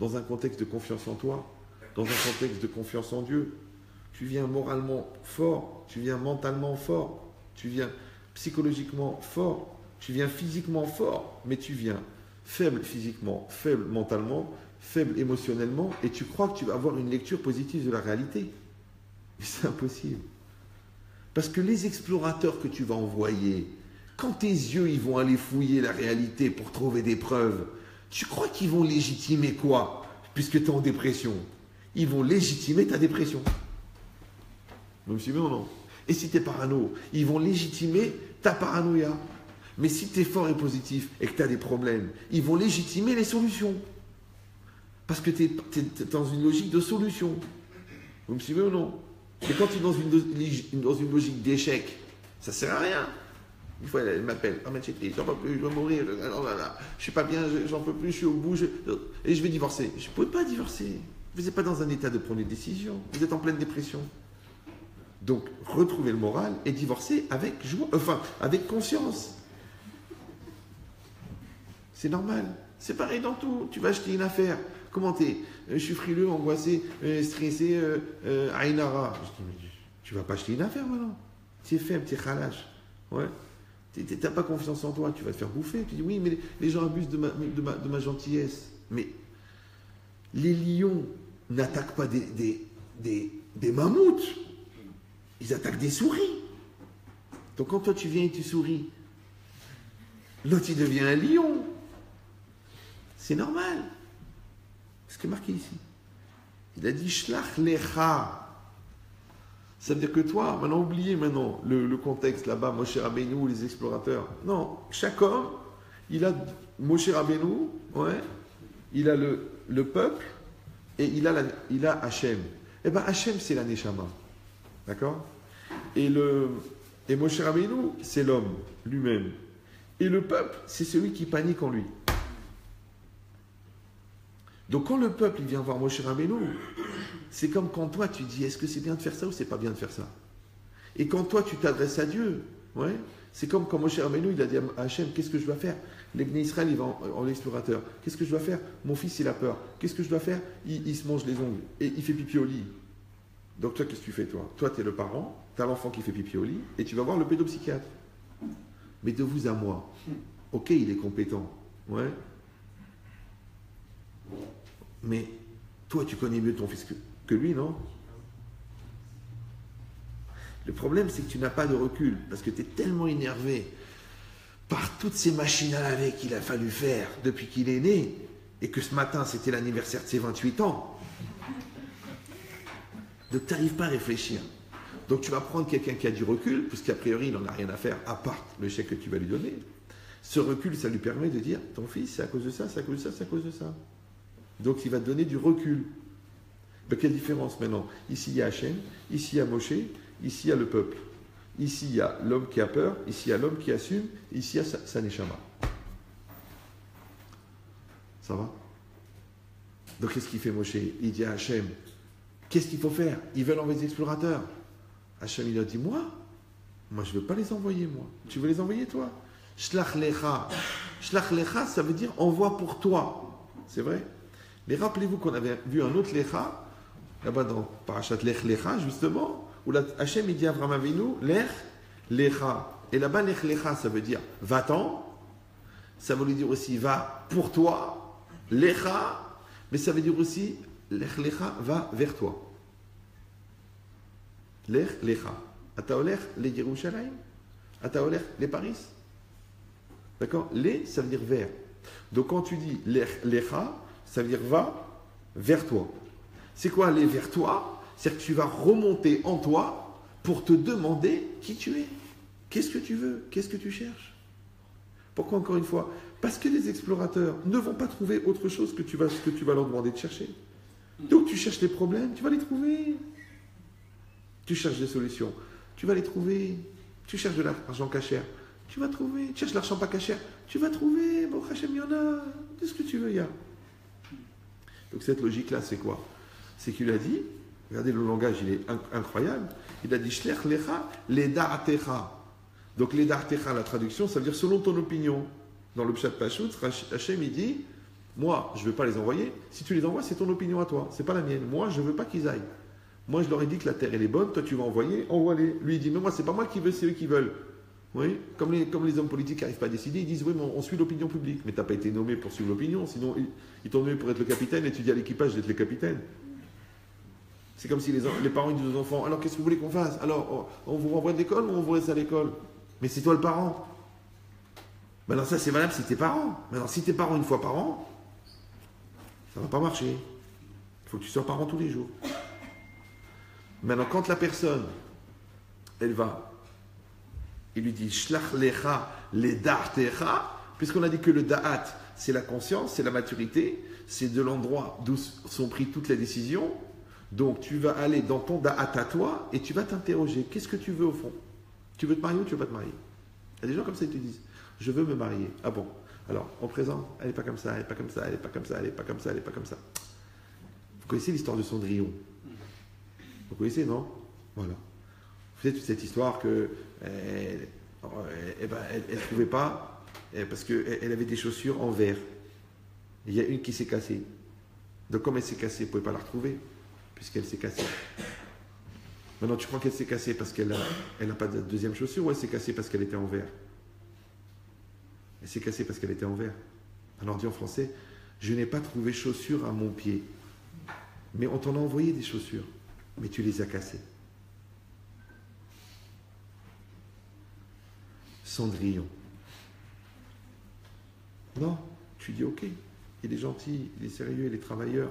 dans un contexte de confiance en toi, dans un contexte de confiance en Dieu. Tu viens moralement fort, tu viens mentalement fort, tu viens psychologiquement fort, tu viens physiquement fort, mais tu viens faible physiquement, faible mentalement, faible émotionnellement, et tu crois que tu vas avoir une lecture positive de la réalité. Mais c'est impossible. Parce que les explorateurs que tu vas envoyer, quand tes yeux ils vont aller fouiller la réalité pour trouver des preuves, tu crois qu'ils vont légitimer quoi? Puisque tu es en dépression. Ils vont légitimer ta dépression. Vous me suivez ou non? Et si tu es parano, ils vont légitimer ta paranoïa. Mais si tu es fort et positif et que tu as des problèmes, ils vont légitimer les solutions. Parce que tu es dans une logique de solution. Vous me suivez ou non? Et quand tu es dans une logique d'échec, ça ne sert à rien. Une fois, elle m'appelle, ah, Machete, j'en peux plus, je vais mourir, je suis pas bien, j'en peux plus, je suis au bout, et je vais divorcer. Je ne pouvais pas divorcer. Vous n'êtes pas dans un état de prendre une décision. Vous êtes en pleine dépression. Donc, retrouvez le moral et divorcer avec joie, avec conscience. C'est normal. C'est pareil dans tout. Tu vas acheter une affaire. Comment t'es? Je suis frileux, angoissé, stressé, Ainara. Je dis, mais tu vas pas acheter une affaire maintenant. Tu es faible, tu es khalash. Ouais. Tu n'as pas confiance en toi, tu vas te faire bouffer. Tu dis, oui, mais les gens abusent de ma gentillesse. Mais les lions n'attaquent pas des mammouths. Ils attaquent des souris. Donc quand toi tu viens et tu souris, l'autre il devient un lion. C'est normal. C'est ce qui est marqué ici. Il a dit Shlach lecha. Ça veut dire que toi, maintenant oubliez maintenant le contexte là-bas, Moshe Rabbeinu, les explorateurs. Non, chaque homme, il a Moshe Rabbeinu, ouais, il a le peuple et il a Hachem. Eh bien Hachem c'est la Neshama. D'accord? Et Moshe Rabbeinu, c'est l'homme lui-même. Et le peuple, c'est celui qui panique en lui. Donc quand le peuple il vient voir Moshe Rabbeinu, c'est comme quand toi tu dis est-ce que c'est bien de faire ça ou c'est pas bien de faire ça? Et quand toi tu t'adresses à Dieu, Ouais. C'est comme quand Moshe Rabbeinu, il a dit à Hachem, qu'est-ce que je dois faire? Les Bnei Israël, ils vont en explorateur. Qu'est-ce que je dois faire? Mon fils, il a peur. Qu'est-ce que je dois faire? Il se mange les ongles et il fait pipi au lit. Donc toi, qu'est-ce que tu fais, toi? Toi, tu es le parent, tu as l'enfant qui fait pipi au lit et tu vas voir le pédopsychiatre. Mais de vous à moi, ok, il est compétent. Ouais. Mais toi, tu connais mieux ton fils que lui, non? Le problème, c'est que tu n'as pas de recul, parce que tu es tellement énervé par toutes ces machines à laver qu'il a fallu faire depuis qu'il est né, et que ce matin, c'était l'anniversaire de ses 28 ans. Donc, tu n'arrives pas à réfléchir. Donc, tu vas prendre quelqu'un qui a du recul, puisqu'a priori, il n'en a rien à faire, à part le chèque que tu vas lui donner. Ce recul, ça lui permet de dire, ton fils, c'est à cause de ça, c'est à cause de ça, c'est à cause de ça. Donc, il va te donner du recul. Mais quelle différence maintenant? Ici, il y a Hachem, ici, il y a Moshe, ici, il y a le peuple. Ici, il y a l'homme qui a peur, ici, il y a l'homme qui assume, ici, il y a sa neshama. Ça va? Donc, qu'est-ce qu'il fait Moshe? Il dit à Hachem, qu'est-ce qu'il faut faire? Ils veulent envoyer des explorateurs. Hachem, il a dit, moi, je ne veux pas les envoyer, moi. Tu veux les envoyer, toi? Shlach lecha. Shlach lecha, ça veut dire envoie pour toi. C'est vrai? Mais rappelez-vous qu'on avait vu un autre lecha, là-bas dans Parashat Lech Lecha, justement, où Hachem, il dit à Avraham Avinu, Lech Lecha. Et là-bas, Lech Lecha, ça veut dire va-t'en. Ça veut lui dire aussi va pour toi. Lecha. Mais ça veut dire aussi Lech Lecha, va vers toi. Lech Lecha. Ata olech le Yerushalayim. Ata olech le Paris. D'accord? Le, ça veut dire vers. Donc quand tu dis Lech Lecha, ça veut dire va vers toi. C'est quoi aller vers toi? C'est-à-dire que tu vas remonter en toi pour te demander qui tu es. Qu'est-ce que tu veux? Qu'est-ce que tu cherches? Pourquoi encore une fois? Parce que les explorateurs ne vont pas trouver autre chose que tu vas leur demander de chercher. Donc tu cherches les problèmes, tu vas les trouver. Tu cherches des solutions, tu vas les trouver. Tu cherches de l'argent cachère, tu vas trouver. Tu cherches l'argent pas cachère, tu vas trouver. Bon, Hachem, il y en a. Tout ce que tu veux, il y a. Donc cette logique-là, c'est quoi? C'est qu'il a dit, regardez le langage, il est incroyable, il a dit Shlech lecha le da'atecha. Donc le da'atecha, la traduction, ça veut dire selon ton opinion. Dans le Pshat Pashut, Hachem il dit, moi je ne veux pas les envoyer, si tu les envoies, c'est ton opinion à toi, c'est pas la mienne. Moi je ne veux pas qu'ils aillent. Moi je leur ai dit que la terre elle est bonne, toi tu vas envoyer, envoie-les. Lui il dit, mais moi c'est pas moi qui veux, c'est eux qui veulent. Oui, comme les hommes politiques n'arrivent pas à décider, ils disent oui, mais on suit l'opinion publique. Mais tu n'as pas été nommé pour suivre l'opinion, sinon ils t'ont nommé pour être le capitaine et tu dis à l'équipage d'être le capitaine. C'est comme si les parents disent aux enfants, alors qu'est-ce que vous voulez qu'on fasse? Alors on vous renvoie de l'école ou on vous laisse à l'école? Mais c'est toi le parent. Maintenant ça c'est valable si t'es parent. Maintenant si t'es parent une fois par an, ça ne va pas marcher. Il faut que tu sois parent tous les jours. Maintenant quand la personne, elle va, il lui dit Shlach lecha le da'atecha, puisqu'on a dit que le da'at, c'est la conscience, c'est la maturité, c'est de l'endroit d'où sont prises toutes les décisions. Donc tu vas aller dans ton da'at à toi et tu vas t'interroger. Qu'est-ce que tu veux au fond? Tu veux te marier ou tu veux pas te marier? Il y a des gens comme ça, ils te disent je veux me marier. Ah bon? Alors, en présent, elle n'est pas comme ça, elle n'est pas comme ça, elle n'est pas comme ça, elle n'est pas comme ça, elle n'est pas comme ça. Vous connaissez l'histoire de Cendrillon? Vous connaissez, non? Voilà. Vous savez toute cette histoire que elle ne trouvait pas parce qu'elle avait des chaussures en verre. Il y a une qui s'est cassée. Donc comme elle s'est cassée, vous ne pouvez pas la retrouver puisqu'elle s'est cassée. Maintenant, tu crois qu'elle s'est cassée parce qu'elle n'a pas de deuxième chaussure ou elle s'est cassée parce qu'elle était en verre? Elle s'est cassée parce qu'elle était en verre. Alors dit en français, je n'ai pas trouvé chaussures à mon pied. Mais on t'en a envoyé des chaussures, mais tu les as cassées. Cendrillon. Non, tu dis ok, il est gentil, il est sérieux, il est travailleur.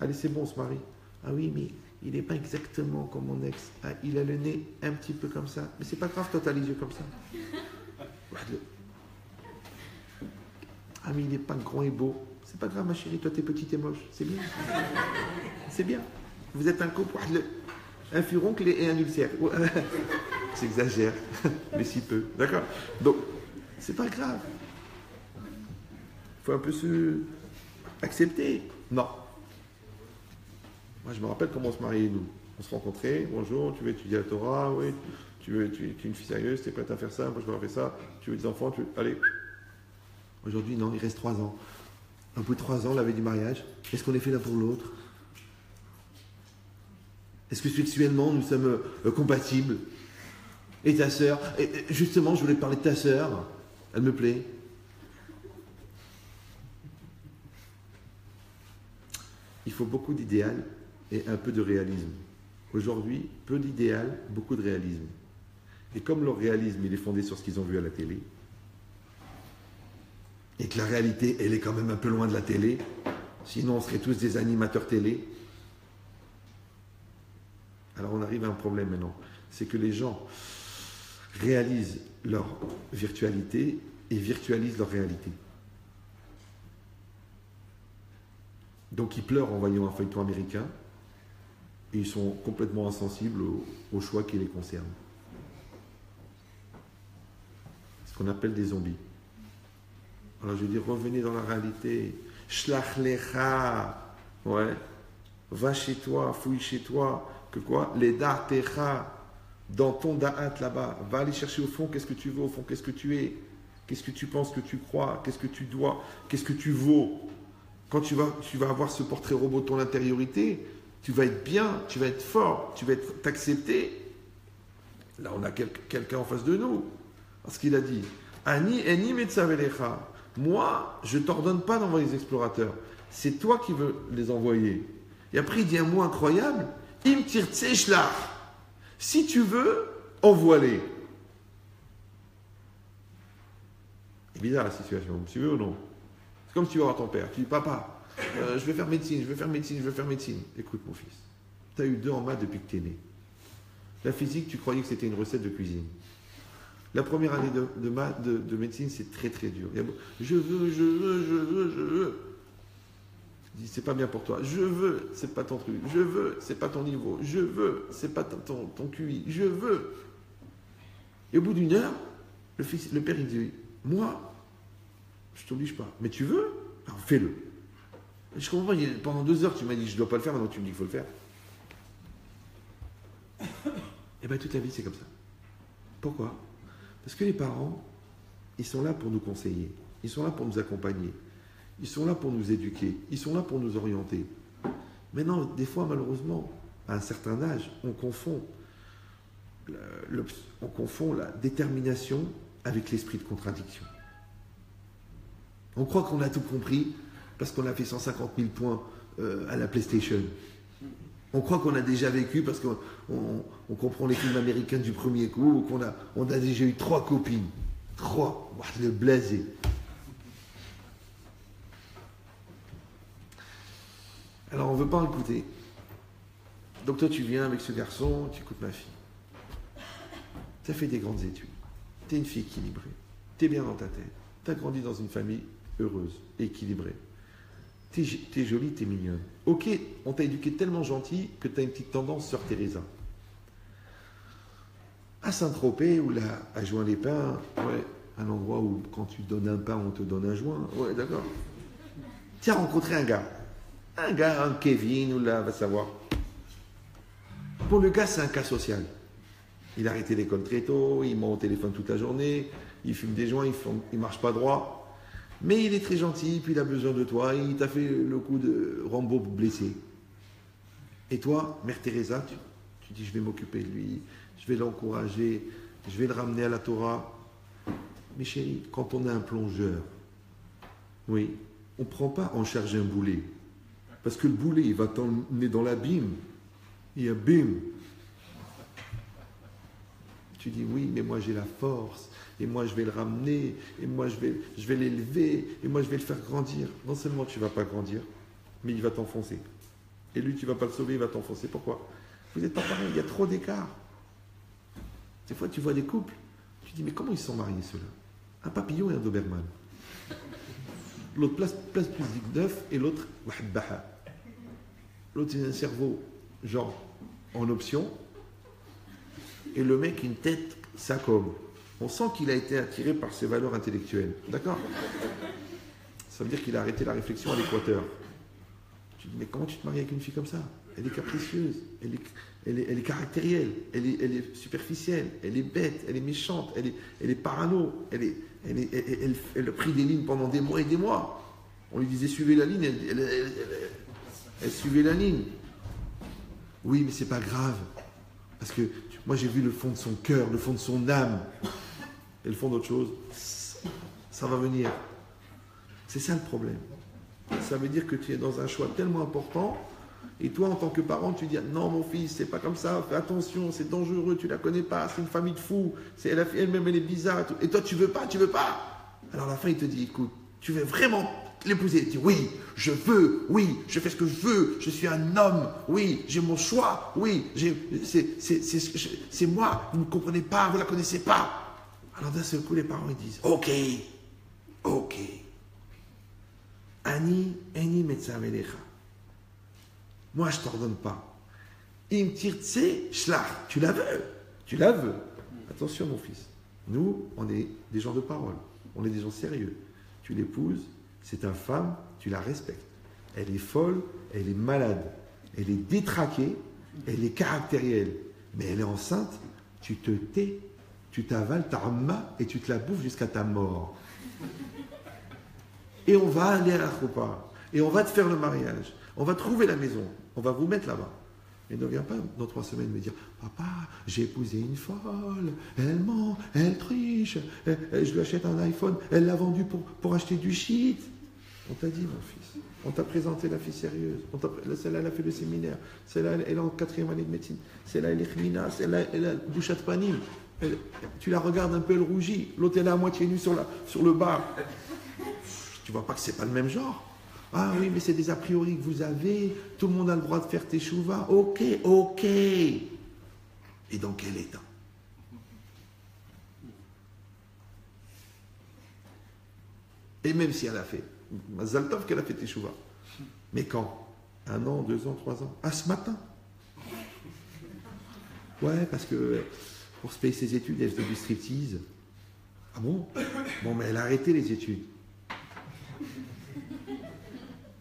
Allez, c'est bon, on se marie. Ah oui, mais il n'est pas exactement comme mon ex. Ah, il a le nez un petit peu comme ça. Mais c'est pas grave, toi, tu as les yeux comme ça. Ah, mais il n'est pas grand et beau. C'est pas grave, ma chérie, toi, t'es petite et moche. C'est bien. C'est bien. Vous êtes un couple. Un furoncle et un ulcère. J'exagère, mais si peu. D'accord? Donc, c'est pas grave. Il faut un peu se accepter. Non. Moi, je me rappelle comment on se mariait, nous. On se rencontrait. Bonjour, tu veux étudier la Torah? Oui. tu es une fille sérieuse, tu es prête à faire ça, moi je vais faire ça, tu veux des enfants, allez. Aujourd'hui, non, il reste 3 ans. Au bout de 3 ans, la veille du mariage, est-ce qu'on est fait l'un pour l'autre? Est-ce que sexuellement, nous sommes compatibles? Et ta sœur? Justement, je voulais te parler de ta sœur. Elle me plaît. Il faut beaucoup d'idéal et un peu de réalisme. Aujourd'hui, peu d'idéal, beaucoup de réalisme. Et comme leur réalisme, il est fondé sur ce qu'ils ont vu à la télé, et que la réalité, elle est quand même un peu loin de la télé, sinon on serait tous des animateurs télé. Alors on arrive à un problème maintenant, c'est que les gens réalisent leur virtualité et virtualisent leur réalité. Donc ils pleurent en voyant un feuilleton américain et ils sont complètement insensibles aux choix qui les concernent. Ce qu'on appelle des zombies. Alors je veux dire, revenez dans la réalité. Shlach lecha. Ouais. Va chez toi, fouille chez toi. Que quoi? Les da'atecha. Dans ton da'at là-bas. Va aller chercher au fond, qu'est-ce que tu veux au fond, qu'est-ce que tu es, qu'est-ce que tu penses que tu crois, qu'est-ce que tu dois, qu'est-ce que tu vaux. Quand tu vas avoir ce portrait robot de ton intériorité, tu vas être bien, tu vas être fort, tu vas t'accepter. Là, on a quelqu'un en face de nous. Parce qu'il a dit, Ani eni metzavelecha. Moi, je ne t'ordonne pas d'envoyer les explorateurs. C'est toi qui veux les envoyer. Et après, il dit un mot incroyable. Im tirtse shlach. Si tu veux, envoie-les. C'est bizarre la situation. Tu veux ou non? C'est comme si tu vas voir ton père. Tu dis, papa, je vais faire médecine, je vais faire médecine, je vais faire médecine. Écoute, mon fils, tu as eu 2 en maths depuis que tu es né. La physique, tu croyais que c'était une recette de cuisine. La première année de médecine, c'est très très dur. Je veux. Je dis, c'est pas bien pour toi. Je veux, c'est pas ton truc. Je veux, c'est pas ton niveau. Je veux, c'est pas ton QI. Je veux. Et au bout d'1 heure, le père, il dit, moi, je t'oblige pas. Mais tu veux? Alors fais-le. Et je comprends pas, pendant 2 heures, tu m'as dit, je dois pas le faire, maintenant tu me dis qu'il faut le faire. Et bien, toute la vie, c'est comme ça. Pourquoi? Parce que les parents, ils sont là pour nous conseiller, ils sont là pour nous accompagner, ils sont là pour nous éduquer, ils sont là pour nous orienter. Maintenant, des fois, malheureusement, à un certain âge, on confond la détermination avec l'esprit de contradiction. On croit qu'on a tout compris parce qu'on a fait 150 000 points à la PlayStation. On croit qu'on a déjà vécu parce qu'on comprend les films américains du premier coup, ou qu'on a déjà eu 3 copines. 3. Le blasé. Alors on ne veut pas écouter. Donc toi tu viens avec ce garçon, tu écoutes ma fille. Tu as fait des grandes études. Tu es une fille équilibrée. Tu es bien dans ta tête. Tu as grandi dans une famille heureuse, équilibrée. T'es jolie, t'es mignonne. Ok, on t'a éduqué tellement gentil que t'as une petite tendance, sœur Teresa. À Saint-Tropez ou là, à Juin-les-Pins, ouais, un endroit où quand tu donnes un pain, on te donne un joint. Ouais, d'accord. Tu as rencontré un gars, un Kevin ou là, va savoir. Pour le gars, c'est un cas social. Il a arrêté l'école très tôt, il ment au téléphone toute la journée, il fume des joints, il marche pas droit. Mais il est très gentil, puis il a besoin de toi, il t'a fait le coup de Rambo blessé. Et toi, Mère Teresa, tu dis, je vais m'occuper de lui, je vais l'encourager, je vais le ramener à la Torah. Mais chérie, quand on a un plongeur, oui, on ne prend pas en charge un boulet. Parce que le boulet, il va t'emmener dans l'abîme. Et bim. Tu dis, oui, mais moi j'ai la force. Et moi je vais le ramener, et moi je vais l'élever, et moi je vais le faire grandir. Non seulement tu ne vas pas grandir, mais il va t'enfoncer. Et lui, tu ne vas pas le sauver, il va t'enfoncer. Pourquoi? Vous n'êtes pas pareil, il y a trop d'écart. Des fois, tu vois des couples, tu dis, mais comment ils se sont mariés ceux-là? Un papillon et un Doberman. L'autre place plus d'œuf, et l'autre, l'autre, c'est un cerveau, genre, en option, et le mec, une tête, ça comme. On sent qu'il a été attiré par ses valeurs intellectuelles. D'accord? Ça veut dire qu'il a arrêté la réflexion à l'équateur. Tu dis, mais comment tu te maries avec une fille comme ça? elle est capricieuse, elle est caractérielle, elle est superficielle, elle est bête, elle est méchante, elle est parano, elle a pris des lignes pendant des mois et des mois. On lui disait suivez la ligne, elle suivait la ligne. Oui, mais c'est pas grave. Parce que moi j'ai vu le fond de son cœur, le fond de son âme. Et le fond d'autre chose, ça va venir. C'est ça le problème. Ça veut dire que tu es dans un choix tellement important. Et toi, en tant que parent, tu dis non, mon fils, c'est pas comme ça, fais attention, c'est dangereux, tu la connais pas, c'est une famille de fous, elle-même, elle est bizarre. Et toi, tu veux pas. Alors à la fin, il te dit écoute, tu veux vraiment l'épouser? Il dit oui, je veux, oui, je fais ce que je veux, je suis un homme, oui, j'ai mon choix, oui, c'est moi, vous ne comprenez pas, vous ne la connaissez pas. Alors d'un seul coup, les parents ils disent ok. Ani metzamelecha. Moi, je ne t'ordonne pas. Im tirtse shlach. Tu la veux. Attention, mon fils. Nous, on est des gens de parole. On est des gens sérieux. Tu l'épouses, c'est ta femme, tu la respectes. Elle est folle, elle est malade, elle est détraquée, elle est caractérielle. Mais elle est enceinte, tu te tais, tu t'avales ta amma et tu te la bouffes jusqu'à ta mort. Et on va aller à la choupa. Et on va te faire le mariage. On va trouver la maison. On va vous mettre là-bas. Et ne viens pas dans 3 semaines me dire papa, j'ai épousé une folle, elle ment, elle triche, je lui achète un iPhone, elle l'a vendu pour acheter du shit. On t'a dit, mon fils, on t'a présenté la fille sérieuse, celle-là, elle a fait le séminaire, celle-là, elle est en 4e année de médecine, celle-là, elle est khmina, celle-là, elle a bouchat de panim. Tu la regardes un peu, elle rougit, l'autre, elle est à moitié nue sur le bar. Tu vois pas que c'est pas le même genre? Ah oui, mais c'est des a priori que vous avez. Tout le monde a le droit de faire teshuva. Ok. Et dans quel état? Et même si elle a fait, Mazal Tov qu'elle a fait teshuva. Mais quand? 1 an, 2 ans, 3 ans? Ah, ce matin? Ouais, parce que pour se payer ses études, elle faisait du striptease. Ah bon? Bon, mais elle a arrêté les études.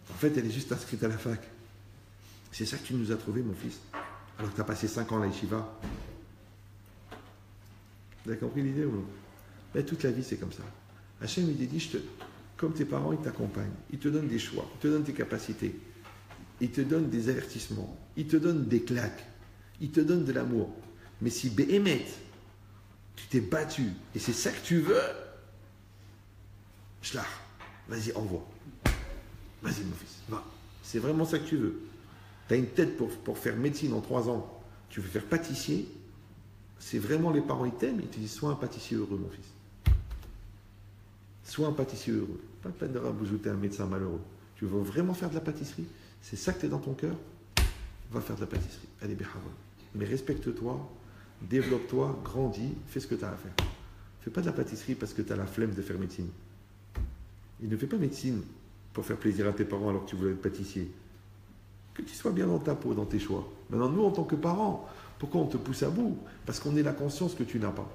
En fait, elle est juste inscrite à la fac. C'est ça que tu nous as trouvé, mon fils. Alors que tu as passé 5 ans à la yeshiva. Vous avez compris l'idée ou non? Ben, toute la vie, c'est comme ça. Hachem, il dit, comme tes parents, ils t'accompagnent. Ils te donnent des choix. Ils te donnent tes capacités. Ils te donnent des avertissements. Ils te donnent des claques. Ils te donnent de l'amour. Mais si Béhémet, tu t'es battu, et c'est ça que tu veux, Shlach, vas-y, envoie. Vas-y, mon fils, va. C'est vraiment ça que tu veux. Tu as une tête pour faire médecine en 3 ans. Tu veux faire pâtissier. C'est vraiment les parents, ils t'aiment. Ils te disent, sois un pâtissier heureux, mon fils. Sois un pâtissier heureux. Pas de peine de raboujoter un médecin malheureux. Tu veux vraiment faire de la pâtisserie? C'est ça que tu es dans ton cœur? Va faire de la pâtisserie. Allez, béhavon. Mais respecte-toi, développe-toi, grandis, fais ce que tu as à faire. Fais pas de la pâtisserie parce que tu as la flemme de faire médecine. Il ne fait pas médecine pour faire plaisir à tes parents alors que tu voulais être pâtissier. Que tu sois bien dans ta peau, dans tes choix. Maintenant, nous, en tant que parents, pourquoi on te pousse à bout? Parce qu'on ait la conscience que tu n'as pas.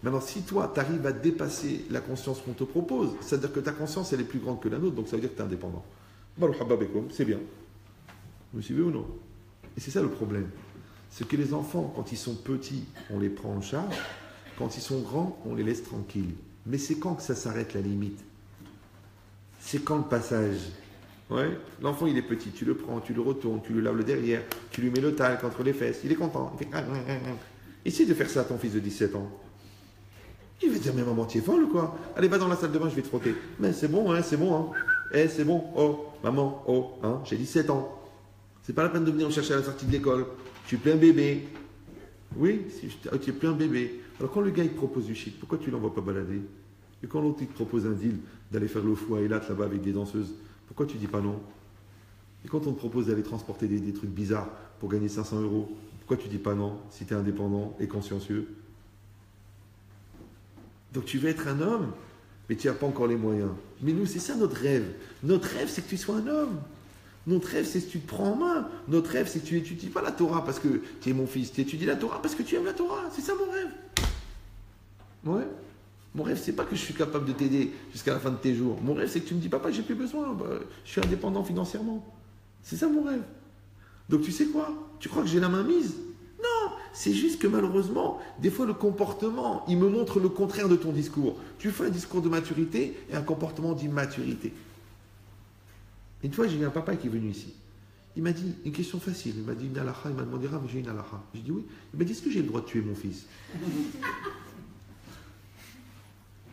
Maintenant, si toi, tu arrives à dépasser la conscience qu'on te propose, c'est-à-dire que ta conscience, elle est plus grande que la nôtre, donc ça veut dire que tu es indépendant. C'est bien. Vous me suivez ou non? Et c'est ça le problème. C'est que les enfants, quand ils sont petits, on les prend en charge. Quand ils sont grands, on les laisse tranquilles. Mais c'est quand que ça s'arrête la limite? C'est quand le passage? Ouais. L'enfant, il est petit, tu le prends, tu le retournes, tu lui laves le derrière, tu lui mets le talc entre les fesses, il est content. Il fait... Essaye de faire ça à ton fils de 17 ans. Il va dire, mais maman, tu es folle ou quoi? Allez, va dans la salle de bain, je vais te frotter. Mais c'est bon, hein, c'est bon. Hein. C'est bon. Oh, maman, oh, hein, j'ai 17 ans. C'est pas la peine de venir me chercher à la sortie de l'école. Je suis plein bébé. Oui, tu es plein bébé. Alors quand le gars, il te propose du shit, pourquoi tu l'envoies pas balader? Et quand l'autre, il te propose un deal, d'aller faire le fou à Eilat là-bas avec des danseuses, pourquoi tu dis pas non? Et quand on te propose d'aller transporter des trucs bizarres pour gagner 500 €, pourquoi tu dis pas non si tu es indépendant et consciencieux? Donc tu veux être un homme, mais tu n'as pas encore les moyens. Mais nous, c'est ça notre rêve. Notre rêve, c'est que tu sois un homme. Notre rêve, c'est que tu te prends en main. Notre rêve, c'est que tu n'étudies pas la Torah parce que tu es mon fils. Tu étudies la Torah parce que tu aimes la Torah. C'est ça mon rêve. Ouais. Mon rêve, c'est pas que je suis capable de t'aider jusqu'à la fin de tes jours. Mon rêve, c'est que tu me dis, papa, j'ai plus besoin. Je suis indépendant financièrement. C'est ça mon rêve. Donc tu sais quoi? Tu crois que j'ai la main mise? Non, c'est juste que malheureusement, des fois le comportement, il me montre le contraire de ton discours. Tu fais un discours de maturité et un comportement d'immaturité. Une fois, j'ai eu un papa qui est venu ici. Il m'a dit une question facile. Il m'a dit une halakha. Il m'a demandé, mais j'ai une halakha. J'ai dit oui. Il m'a dit, est-ce que j'ai le droit de tuer mon fils?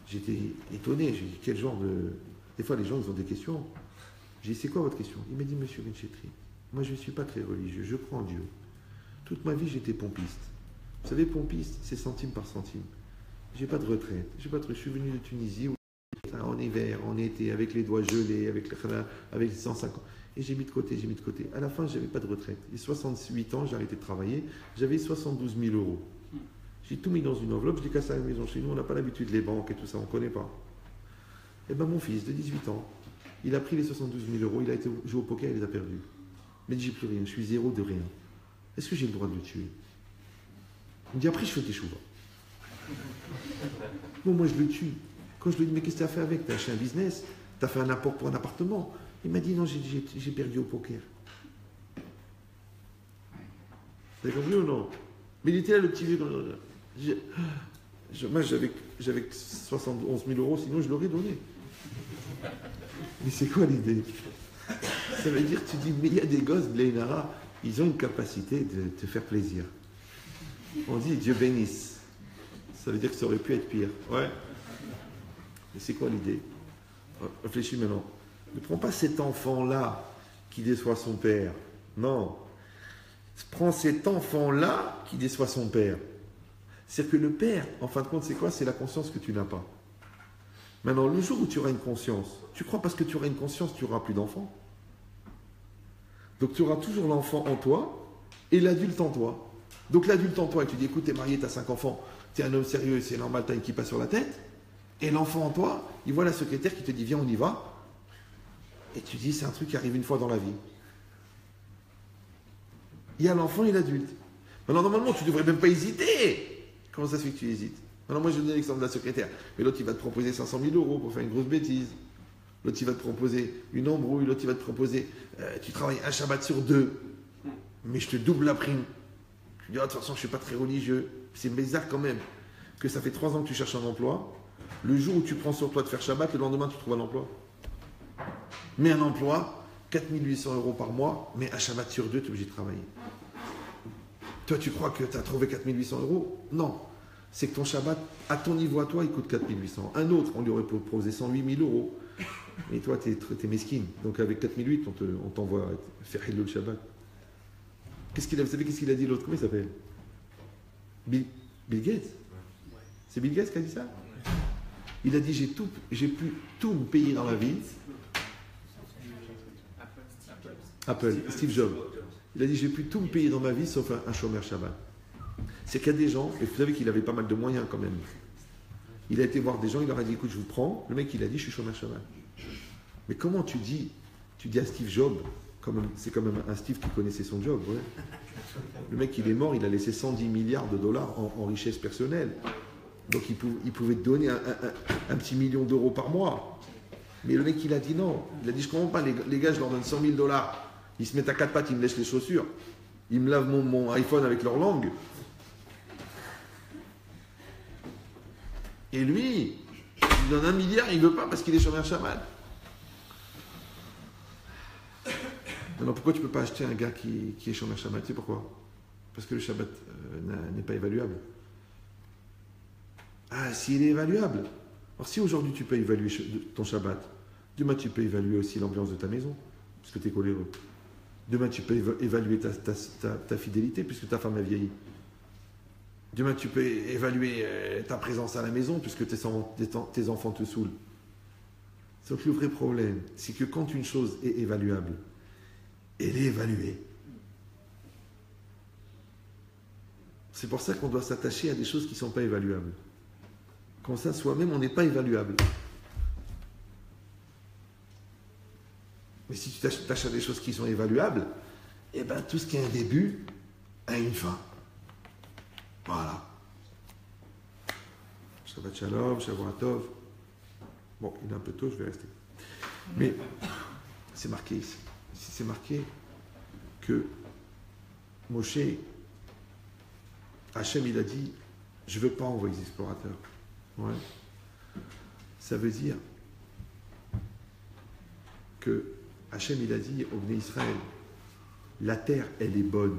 J'étais étonné. J'ai dit, quel genre de... Des fois, les gens, ils ont des questions. J'ai dit, c'est quoi votre question? Il m'a dit, monsieur Benchetri, moi, je ne suis pas très religieux. Je crois en Dieu. Toute ma vie, j'étais pompiste. Vous savez, pompiste, c'est centime par centime. J'ai pas de retraite. Je suis venu de Tunisie, en hiver, en été, avec les doigts gelés, avec les 150. Et j'ai mis de côté. À la fin, je n'avais pas de retraite. Et 68 ans, j'ai arrêté de travailler. J'avais 72 000 euros. J'ai tout mis dans une enveloppe, je l'ai cassé à la maison. Chez nous, on n'a pas l'habitude, les banques et tout ça, on ne connaît pas. Et bien, mon fils de 18 ans, il a pris les 72 000 euros, il a été jouer au poker, il les a perdus. Mais j'ai plus rien, je suis zéro de rien. Est-ce que j'ai le droit de le tuer? Il me dit, après, je fais tes choux. Bon, moi, je le tue. Quand je lui dis, mais qu'est-ce que tu as fait avec? Tu as acheté un business? Tu as fait un apport pour un appartement? Il m'a dit, non, j'ai perdu au poker. Vous avez compris ou non? Mais il était là, le petit vieux. Moi, j'avais 71 000 euros, sinon je l'aurais donné. Mais c'est quoi l'idée? Ça veut dire, tu dis, mais il y a des gosses, Blainara, ils ont une capacité de te faire plaisir. On dit, Dieu bénisse. Ça veut dire que ça aurait pu être pire. Ouais. Mais c'est quoi l'idée? Réfléchis maintenant. Ne prends pas cet enfant-là qui déçoit son père. Non. Prends cet enfant-là qui déçoit son père. C'est-à-dire que le père, en fin de compte, c'est quoi? C'est la conscience que tu n'as pas. Maintenant, le jour où tu auras une conscience, tu crois parce que tu auras une conscience, tu n'auras plus d'enfant. Donc tu auras toujours l'enfant en toi et l'adulte en toi. Donc l'adulte en toi, et tu dis, écoute, t'es marié, t'as 5 enfants, t'es un homme sérieux, c'est normal, t'as une kippa sur la tête. Et l'enfant en toi, il voit la secrétaire qui te dit, viens, on y va. Et tu dis, c'est un truc qui arrive une fois dans la vie. Il y a l'enfant et l'adulte. Maintenant, normalement, tu ne devrais même pas hésiter. Comment ça se fait que tu hésites? Maintenant, moi, je donne l'exemple de la secrétaire. Mais l'autre, il va te proposer 500 000 euros pour faire une grosse bêtise. L'autre, il va te proposer une embrouille. L'autre, il va te proposer, tu travailles un Shabbat sur 2, mais je te double la prime. Tu dis, de toute façon, je ne suis pas très religieux. C'est bizarre quand même que ça fait 3 ans que tu cherches un emploi. Le jour où tu prends sur toi de faire Shabbat, le lendemain, tu trouves un emploi. Mais un emploi, 4 800 euros par mois, mais un Shabbat sur 2, tu es obligé de travailler. Toi, tu crois que tu as trouvé 4 800 euros? Non. C'est que ton Shabbat, à ton niveau à toi, il coûte 4 800. Un autre, on lui aurait proposé 108 000 euros. Et toi, tu es mesquine. Donc avec 4 800, on t'envoie faire le Shabbat. Vous savez qu'est-ce qu'il a dit l'autre? Comment il s'appelle? Bill Gates. C'est Bill Gates qui a dit ça? Il a dit, j'ai pu tout me payer dans la vie. Apple, Steve Jobs. Il a dit, j'ai pu tout me payer dans ma vie sauf un chômeur Shabbat. C'est qu'il y a des gens, et vous savez qu'il avait pas mal de moyens quand même. Il a été voir des gens, il leur a dit, écoute, je vous prends. Le mec, il a dit, je suis chômeur Shabbat. Mais comment tu dis à Steve Jobs, c'est quand même un Steve qui connaissait son job, ouais. Le mec, il est mort, il a laissé 110 milliards de dollars en richesse personnelle. Donc il pouvait te donner un petit million d'euros par mois. Mais le mec, il a dit non. Il a dit, je comprends pas, les gars, je leur donne 100 000 dollars. Ils se mettent à 4 pattes, ils me laissent les chaussures. Ils me lavent mon iPhone avec leur langue. Et lui, il donne 1 milliard, il ne veut pas parce qu'il est chômeur Shabbat. Alors pourquoi tu ne peux pas acheter un gars qui est chômeur Shabbat? Tu sais pourquoi? Parce que le Shabbat n'est pas évaluable. Ah, s'il est évaluable. Alors si aujourd'hui tu peux évaluer ton Shabbat, demain tu peux évaluer aussi l'ambiance de ta maison, puisque tu es coléreux. Demain tu peux évaluer ta fidélité, puisque ta femme a vieilli. Demain tu peux évaluer ta présence à la maison, puisque tes enfants te saoulent. Sauf le vrai problème, c'est que quand une chose est évaluable, elle est évaluée. C'est pour ça qu'on doit s'attacher à des choses qui ne sont pas évaluables. Comme ça, soi-même, on n'est pas évaluable. Mais si tu t'attaches à des choses qui sont évaluables, eh bien, tout ce qui a un début a une fin. Voilà. Shabbat Shalom, Shavua Tov. Bon, il est un peu tôt, je vais rester. Mais c'est marqué ici. Ici, c'est marqué que Moshe, Hachem, il a dit, je ne veux pas envoyer des explorateurs. Ouais. Ça veut dire que Hachem, il a dit au Bnei Israël, la terre, elle est bonne.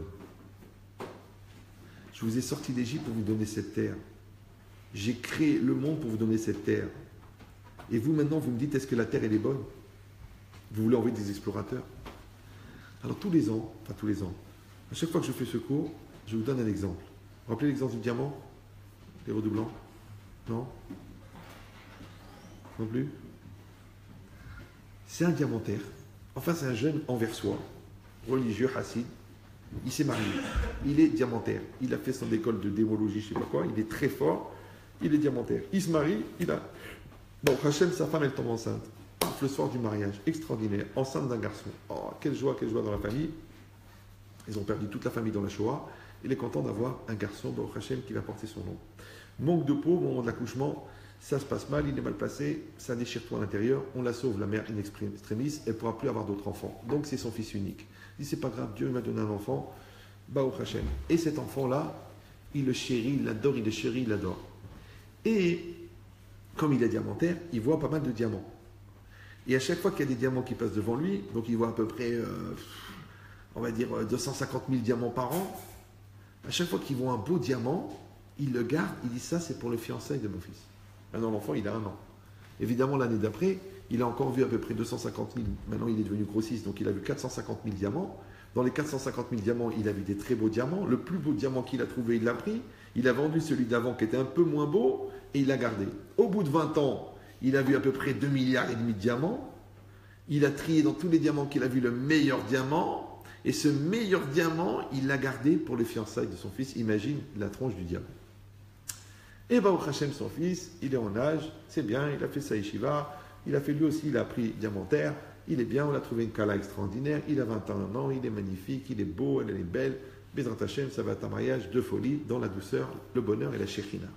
Je vous ai sorti d'Égypte pour vous donner cette terre. J'ai créé le monde pour vous donner cette terre. Et vous, maintenant, vous me dites, est-ce que la terre, elle est bonne? Vous voulez envoyer des explorateurs? Alors, tous les ans, à chaque fois que je fais ce cours, je vous donne un exemple. Vous vous rappelez l'exemple du diamant? Les redoublants? Non? Non plus? C'est un diamantaire. Enfin, c'est un jeune anversois, religieux, hassid. Il s'est marié. Il est diamantaire. Il a fait son école de démologie, je ne sais pas quoi. Il est très fort. Il est diamantaire. Il se marie. Bon, Hachem, sa femme, elle tombe enceinte. Le soir du mariage. Extraordinaire. Enceinte d'un garçon. Oh, quelle joie dans la famille. Ils ont perdu toute la famille dans la Shoah. Il est content d'avoir un garçon, Baruch Hachem, qui va porter son nom. Manque de peau au moment de l'accouchement. Ça se passe mal, il est mal placé, ça déchire tout à l'intérieur, on la sauve, la mère in extremis, elle ne pourra plus avoir d'autres enfants. Donc c'est son fils unique. Il dit, c'est pas grave, Dieu m'a donné un enfant, Baruch Hashem. Et cet enfant-là, il le chérit, il l'adore, il le chérit, il l'adore. Et comme il est diamantaire, il voit pas mal de diamants. Et à chaque fois qu'il y a des diamants qui passent devant lui, donc il voit à peu près, on va dire, 250 000 diamants par an, à chaque fois qu'il voit un beau diamant, il le garde, il dit, ça c'est pour le fiançailles de mon fils. Maintenant, l'enfant, il a 1 an. Évidemment, l'année d'après, il a encore vu à peu près 250 000. Maintenant, il est devenu grossiste, donc il a vu 450 000 diamants. Dans les 450 000 diamants, il a vu des très beaux diamants. Le plus beau diamant qu'il a trouvé, il l'a pris. Il a vendu celui d'avant qui était un peu moins beau et il l'a gardé. Au bout de 20 ans, il a vu à peu près 2,5 milliards de diamants. Il a trié dans tous les diamants qu'il a vu le meilleur diamant. Et ce meilleur diamant, il l'a gardé pour les fiançailles de son fils. Imagine la tronche du diamant. Et Baruch Hashem, son fils, il est en âge, c'est bien, il a fait sa yeshiva, il a fait lui aussi, il a appris diamantaire, il est bien, on a trouvé une kala extraordinaire, il a 21 ans, il est magnifique, il est beau, elle est belle. Bezrat Hashem, ça va être un mariage de folie, dans la douceur, le bonheur et la shekhinah.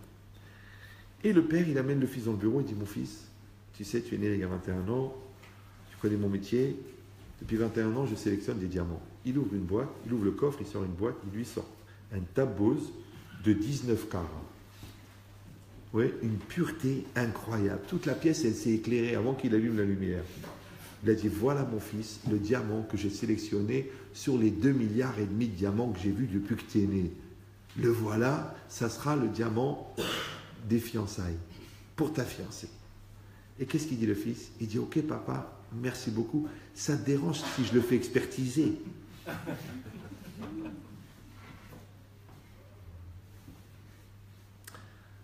Et le père, il amène le fils dans le bureau, il dit, mon fils, tu sais, tu es né il y a 21 ans, tu connais mon métier, depuis 21 ans, je sélectionne des diamants. Il ouvre une boîte, il ouvre le coffre, il sort une boîte, il lui sort une tabose de 19 carats. Oui, une pureté incroyable. Toute la pièce, elle s'est éclairée avant qu'il allume la lumière. Il a dit, voilà mon fils, le diamant que j'ai sélectionné sur les 2,5 milliards de diamants que j'ai vus depuis que tu es né. Le voilà, ça sera le diamant des fiançailles, pour ta fiancée. Et qu'est-ce qu'il dit le fils? Il dit, ok papa, merci beaucoup, ça te dérange si je le fais expertiser?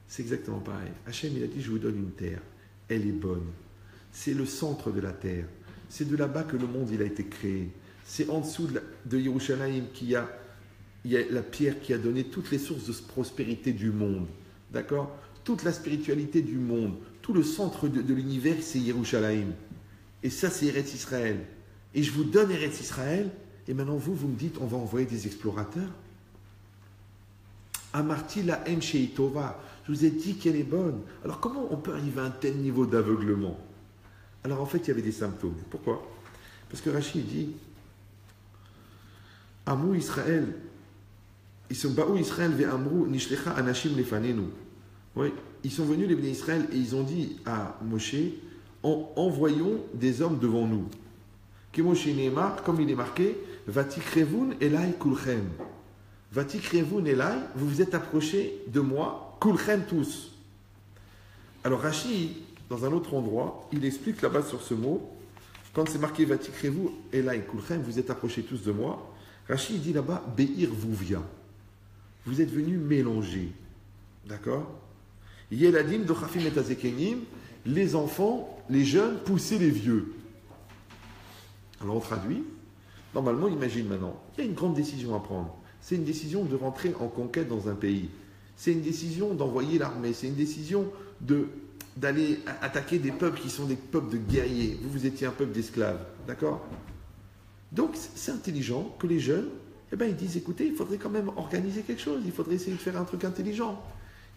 C'est exactement pareil. Hachem, il a dit, je vous donne une terre. Elle est bonne. C'est le centre de la terre. C'est de là-bas que le monde il a été créé. C'est en dessous de Yerushalayim qu'il y a la pierre qui a donné toutes les sources de prospérité du monde. D'accord? Toute la spiritualité du monde. Tout le centre de l'univers, c'est Yerushalayim. Et ça, c'est Eretz Israël. Et je vous donne Eretz Israël. Et maintenant, vous me dites, on va envoyer des explorateurs. Amarti la em sheitova. Je vous ai dit qu'elle est bonne. Alors comment on peut arriver à un tel niveau d'aveuglement? Alors en fait, il y avait des symptômes. Pourquoi? Parce que Rachid dit, Amou Israël, ils sont Baou Israël ve Amrou nishlecha anashim lefanenu. Oui, ils sont venus les bénis Israël et ils ont dit à Moshe, envoyons des hommes devant nous. Que Moshe Neymar, comme il est marqué, Vatikrevun elai kulchem. Vatikrevun elai, vous vous êtes approchés de moi, kulchem tous. Alors Rachid, dans un autre endroit, il explique là-bas sur ce mot, quand c'est marqué Vatikrevun elai kulchem, vous êtes approchés tous de moi. Rachid dit là-bas, Be'ir vuvia. Vous êtes venus mélanger. D'accord? Yeladim dochafim et azekenim, les enfants, les jeunes, pousser les vieux. Alors on traduit. Normalement, imagine maintenant, il y a une grande décision à prendre. C'est une décision de rentrer en conquête dans un pays. C'est une décision d'envoyer l'armée. C'est une décision d'aller attaquer des peuples qui sont des peuples de guerriers. Vous étiez un peuple d'esclaves. D'accord? Donc, c'est intelligent que les jeunes, ils disent, écoutez, il faudrait quand même organiser quelque chose. Il faudrait essayer de faire un truc intelligent.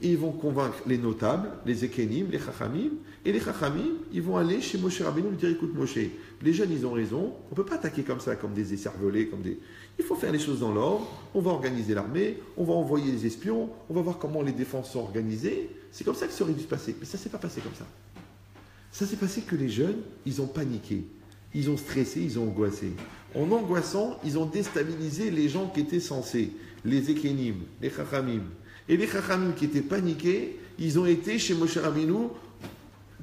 et ils vont convaincre les notables, les Ekenim, les Chachamim, et les Chachamim, ils vont aller chez Moshe Rabbeinu lui dire, écoute Moshe, les jeunes ils ont raison, on ne peut pas attaquer comme ça, comme des écervelés, il faut faire les choses dans l'ordre, on va organiser l'armée, on va envoyer les espions, on va voir comment les défenses sont organisées, c'est comme ça que ça aurait dû se passer, mais ça ne s'est pas passé comme ça. Ça s'est passé que les jeunes, ils ont paniqué, ils ont stressé, ils ont angoissé. En angoissant, ils ont déstabilisé les gens qui étaient censés, les Ekenim, les Chachamim. Et les Chachamim qui étaient paniqués, ils ont été chez Moshe Rabbeinu,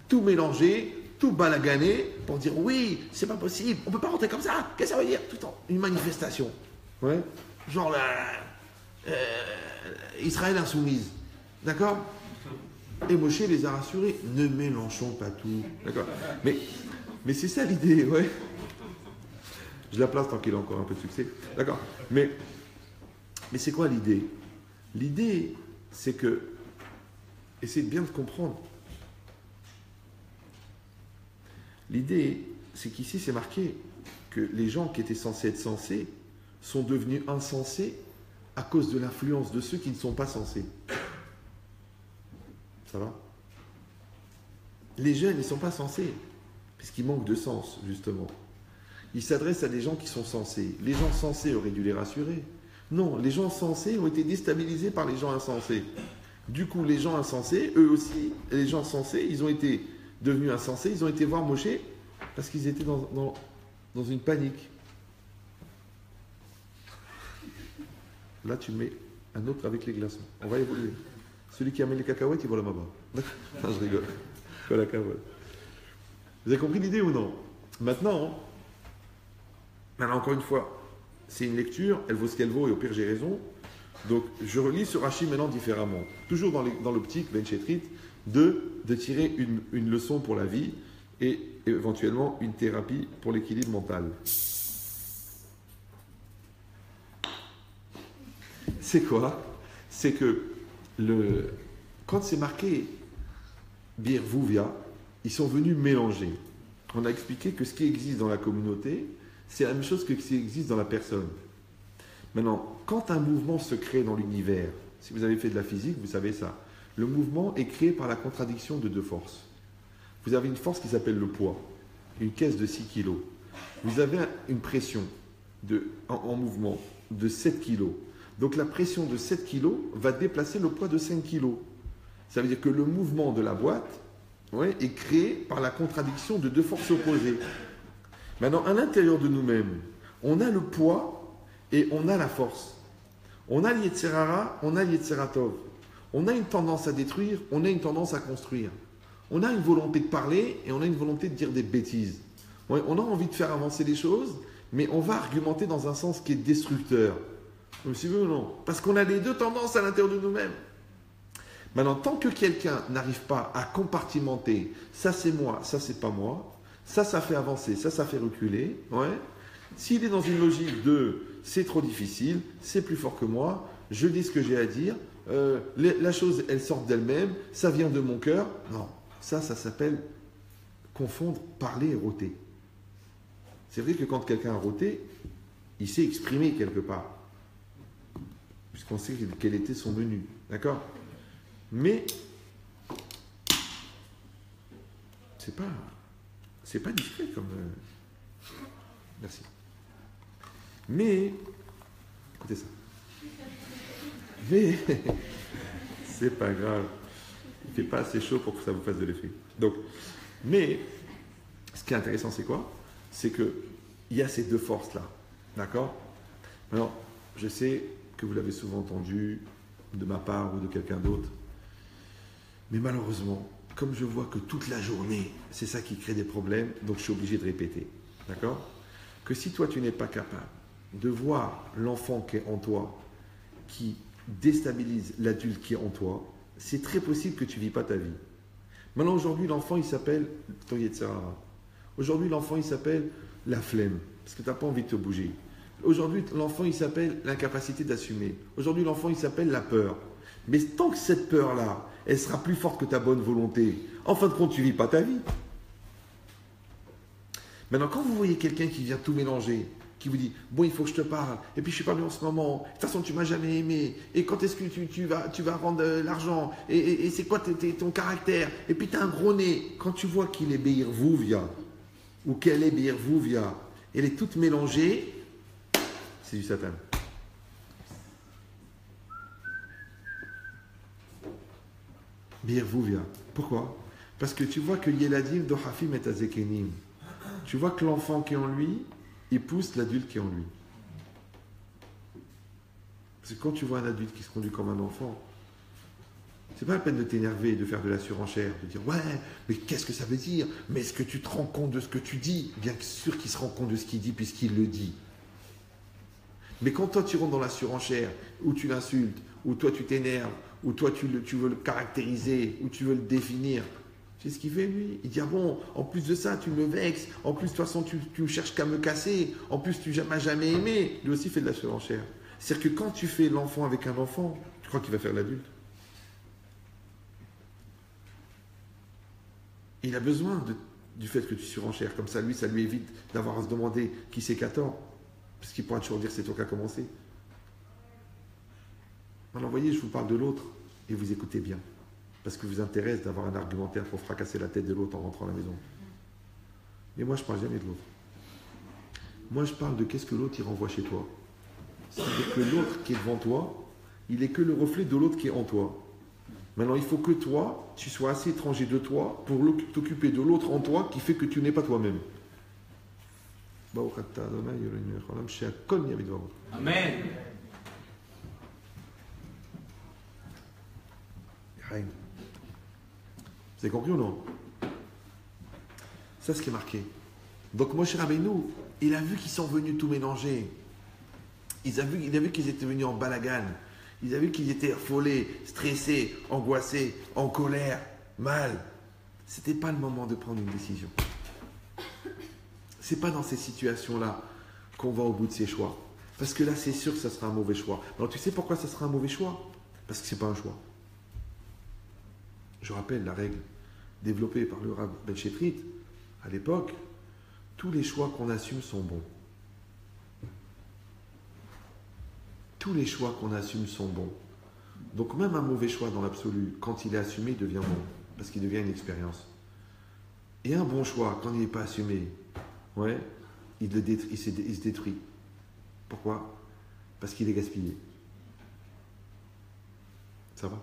tout mélangé, tout balagané, pour dire oui, c'est pas possible, on peut pas rentrer comme ça, qu'est-ce que ça veut dire? Tout le temps, une manifestation. Ouais. Genre Israël insoumise. D'accord? Et Moshe les a rassurés, ne mélangeons pas tout. D'accord? Mais c'est ça l'idée, ouais. Je la place tant qu'il a encore un peu de succès. D'accord? Mais c'est quoi l'idée? L'idée, c'est que, essayez bien de comprendre. L'idée, c'est qu'ici, c'est marqué que les gens qui étaient censés être sensés sont devenus insensés à cause de l'influence de ceux qui ne sont pas censés. Ça va? Les jeunes, ils ne sont pas censés, puisqu'ils manquent de sens, justement. Ils s'adressent à des gens qui sont censés. Les gens censés auraient dû les rassurer. Non, les gens sensés ont été déstabilisés par les gens insensés. Du coup, les gens insensés, eux aussi, les gens sensés, ils ont été devenus insensés, ils ont été voir Moshe parce qu'ils étaient dans une panique. Là, tu mets un autre avec les glaçons. On va évoluer. Celui qui amène les cacahuètes, il voit la maba. Non, je rigole. Quoi la cacahuète. Vous avez compris l'idée ou non? Maintenant, encore une fois, c'est une lecture, elle vaut ce qu'elle vaut et au pire j'ai raison. Donc je relis ce Rashi maintenant différemment. Toujours dans l'optique, Ben Chetrit, de tirer une leçon pour la vie et éventuellement une thérapie pour l'équilibre mental. C'est quoi? C'est que quand c'est marqué Bir Vuvia, ils sont venus mélanger. On a expliqué que ce qui existe dans la communauté, c'est la même chose que ce qui existe dans la personne. Maintenant, quand un mouvement se crée dans l'univers, si vous avez fait de la physique, vous savez ça. Le mouvement est créé par la contradiction de deux forces. Vous avez une force qui s'appelle le poids, une caisse de 6 kg. Vous avez une pression en mouvement de 7 kg. Donc la pression de 7 kg va déplacer le poids de 5 kg. Ça veut dire que le mouvement de la boîte est créé par la contradiction de deux forces opposées. Maintenant, à l'intérieur de nous-mêmes, on a le poids et on a la force. On a l'Yetzerara, on a l'Yetzeratov. On a une tendance à détruire, on a une tendance à construire. On a une volonté de parler et on a une volonté de dire des bêtises. On a envie de faire avancer les choses, mais on va argumenter dans un sens qui est destructeur. Vous suivez ou non? Parce qu'on a les deux tendances à l'intérieur de nous-mêmes. Maintenant, tant que quelqu'un n'arrive pas à compartimenter, ça c'est moi, ça c'est pas moi, ça fait avancer, ça fait reculer, s'il est dans une logique de c'est trop difficile, c'est plus fort que moi, je dis ce que j'ai à dire, la chose elle sort d'elle-même, ça vient de mon cœur, non, ça s'appelle confondre parler et rôter. C'est vrai que quand quelqu'un a rôté, il s'est exprimé quelque part, puisqu'on sait quel était son menu, d'accord? Mais c'est pas discret comme. Merci. Mais écoutez ça. Mais c'est pas grave. Il fait pas assez chaud pour que ça vous fasse de l'effet. Donc, mais ce qui est intéressant, c'est quoi? C'est que il y a ces deux forces là, d'accord? Alors, je sais que vous l'avez souvent entendu de ma part ou de quelqu'un d'autre. Mais malheureusement, comme je vois que toute la journée, c'est ça qui crée des problèmes, donc je suis obligé de répéter. D'accord? Que si toi, tu n'es pas capable de voir l'enfant qui est en toi, qui déstabilise l'adulte qui est en toi, c'est très possible que tu ne vis pas ta vie. Maintenant, aujourd'hui, l'enfant, il s'appelle ton Yetzirara. Aujourd'hui, l'enfant, il s'appelle la flemme, parce que tu n'as pas envie de te bouger. Aujourd'hui, l'enfant, il s'appelle l'incapacité d'assumer. Aujourd'hui, l'enfant, il s'appelle la peur. Mais tant que cette peur-là, elle sera plus forte que ta bonne volonté, en fin de compte, tu ne vis pas ta vie. Maintenant, quand vous voyez quelqu'un qui vient tout mélanger, qui vous dit bon, il faut que je te parle, et puis je suis pas bien en ce moment, de toute façon tu m'as jamais aimé, et quand est-ce que tu vas rendre l'argent, et c'est quoi ton caractère, et puis tu as un gros nez. Quand tu vois qu'il est Beirvouvia, ou qu'elle est Beirvouvia, elle est toute mélangée, c'est du Satan. Beirvouvia. Pourquoi? Parce que tu vois que Yeladim Dohafim et Azekenim. Tu vois que l'enfant qui est en lui, il pousse l'adulte qui est en lui. Parce que quand tu vois un adulte qui se conduit comme un enfant, c'est pas la peine de t'énerver, de faire de la surenchère, de dire ouais, mais qu'est-ce que ça veut dire? Mais est-ce que tu te rends compte de ce que tu dis? Bien sûr qu'il se rend compte de ce qu'il dit puisqu'il le dit. Mais quand toi tu rentres dans la surenchère, ou tu l'insultes, ou toi tu t'énerves, ou toi tu veux le caractériser, ou tu veux le définir, c'est ce qu'il fait lui. Il dit ah bon, en plus de ça tu me vexes, en plus de toute façon tu cherches qu'à me casser, en plus tu m'as jamais aimé. Lui aussi fait de la surenchère. C'est-à-dire que quand tu fais l'enfant avec un enfant, tu crois qu'il va faire l'adulte? Il a besoin du fait que tu surenchères. Comme ça, ça lui évite d'avoir à se demander qui c'est qui a tort. Parce qu'il pourra toujours dire c'est toi qui as commencé. Alors, voyez, je vous parle de l'autre et vous écoutez bien. Parce que vous intéresse d'avoir un argumentaire pour fracasser la tête de l'autre en rentrant à la maison. Mais moi, je ne parle jamais de l'autre. Moi, je parle de qu'est-ce que l'autre il renvoie chez toi. C'est-à-dire que l'autre qui est devant toi, il n'est que le reflet de l'autre qui est en toi. Maintenant, il faut que toi, tu sois assez étranger de toi pour t'occuper de l'autre en toi qui fait que tu n'es pas toi-même. Amen. Vous avez compris ou non? Ça, c'est ce qui est marqué. Donc, Moshe Rabbeinu, il a vu qu'ils sont venus tout mélanger. Il a vu qu'ils étaient venus en balagan. Il a vu qu'ils étaient affolés, stressés, angoissés, en colère, mal. C'était pas le moment de prendre une décision. C'est pas dans ces situations-là qu'on va au bout de ses choix. Parce que là, c'est sûr que ça sera un mauvais choix. Alors, tu sais pourquoi ça sera un mauvais choix? Parce que c'est pas un choix. Je rappelle la règle développée par le Rav Ben Shetrit. À l'époque, tous les choix qu'on assume sont bons. Tous les choix qu'on assume sont bons. Donc même un mauvais choix dans l'absolu, quand il est assumé, il devient bon. Parce qu'il devient une expérience. Et un bon choix, quand il n'est pas assumé, ouais, il se détruit. Pourquoi? Parce qu'il est gaspillé. Ça va?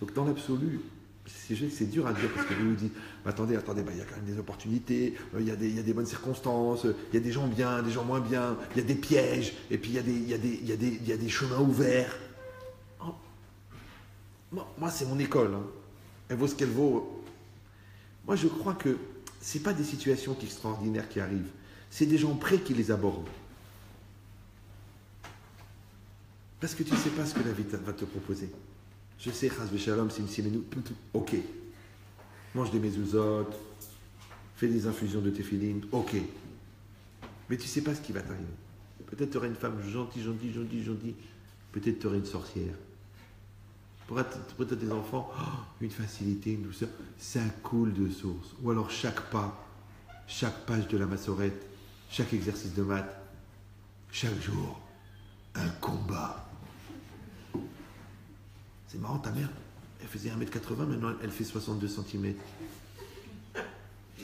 Donc dans l'absolu, c'est dur à dire parce que vous nous dites attendez, il y a quand même des opportunités, il y a des bonnes circonstances, il y a des gens bien, des gens moins bien, il y a des pièges, et puis il y a des chemins ouverts. Oh. Moi, c'est mon école. Hein. Elle vaut ce qu'elle vaut. Moi, je crois que ce n'est pas des situations extraordinaires qui arrivent. C'est des gens prêts qui les abordent. Parce que tu ne sais pas ce que la vie va te proposer. Je sais, Chas Veshalom, c'est une siménou. Ok. Mange des mezuzot, fais des infusions de téphilines. Ok. Mais tu ne sais pas ce qui va t'arriver. Peut-être tu auras une femme gentille. Peut-être tu auras une sorcière. Peut-être des enfants, une facilité, une douceur. Ça coule de source. Ou alors chaque pas, chaque page de la massorette, chaque exercice de maths, chaque jour, un combat. C'est marrant, ta mère, elle faisait 1m80, maintenant elle fait 62 cm.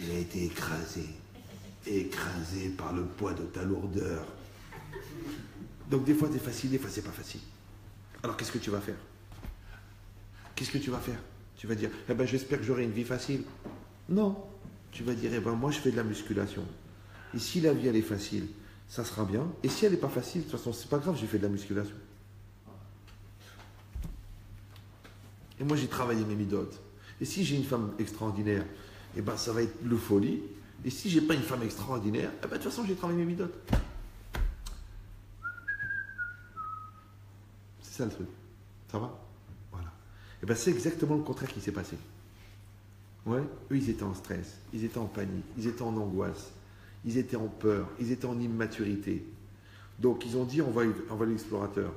Il a été écrasé par le poids de ta lourdeur. Donc des fois c'est facile, des fois c'est pas facile. Alors qu'est-ce que tu vas faire? Tu vas dire, j'espère que j'aurai une vie facile. Non. Tu vas dire, moi je fais de la musculation. Et si la vie elle est facile, ça sera bien. Et si elle n'est pas facile, de toute façon c'est pas grave, j'ai fait de la musculation. Et moi, j'ai travaillé mes midotes. Et si j'ai une femme extraordinaire, ça va être le folie. Et si j'ai pas une femme extraordinaire, de toute façon, j'ai travaillé mes midotes. C'est ça le truc. Ça va? Voilà. C'est exactement le contraire qui s'est passé. Ouais. Eux, ils étaient en stress, ils étaient en panique, ils étaient en angoisse, ils étaient en peur, ils étaient en immaturité. Donc, ils ont dit, on va l'explorateur.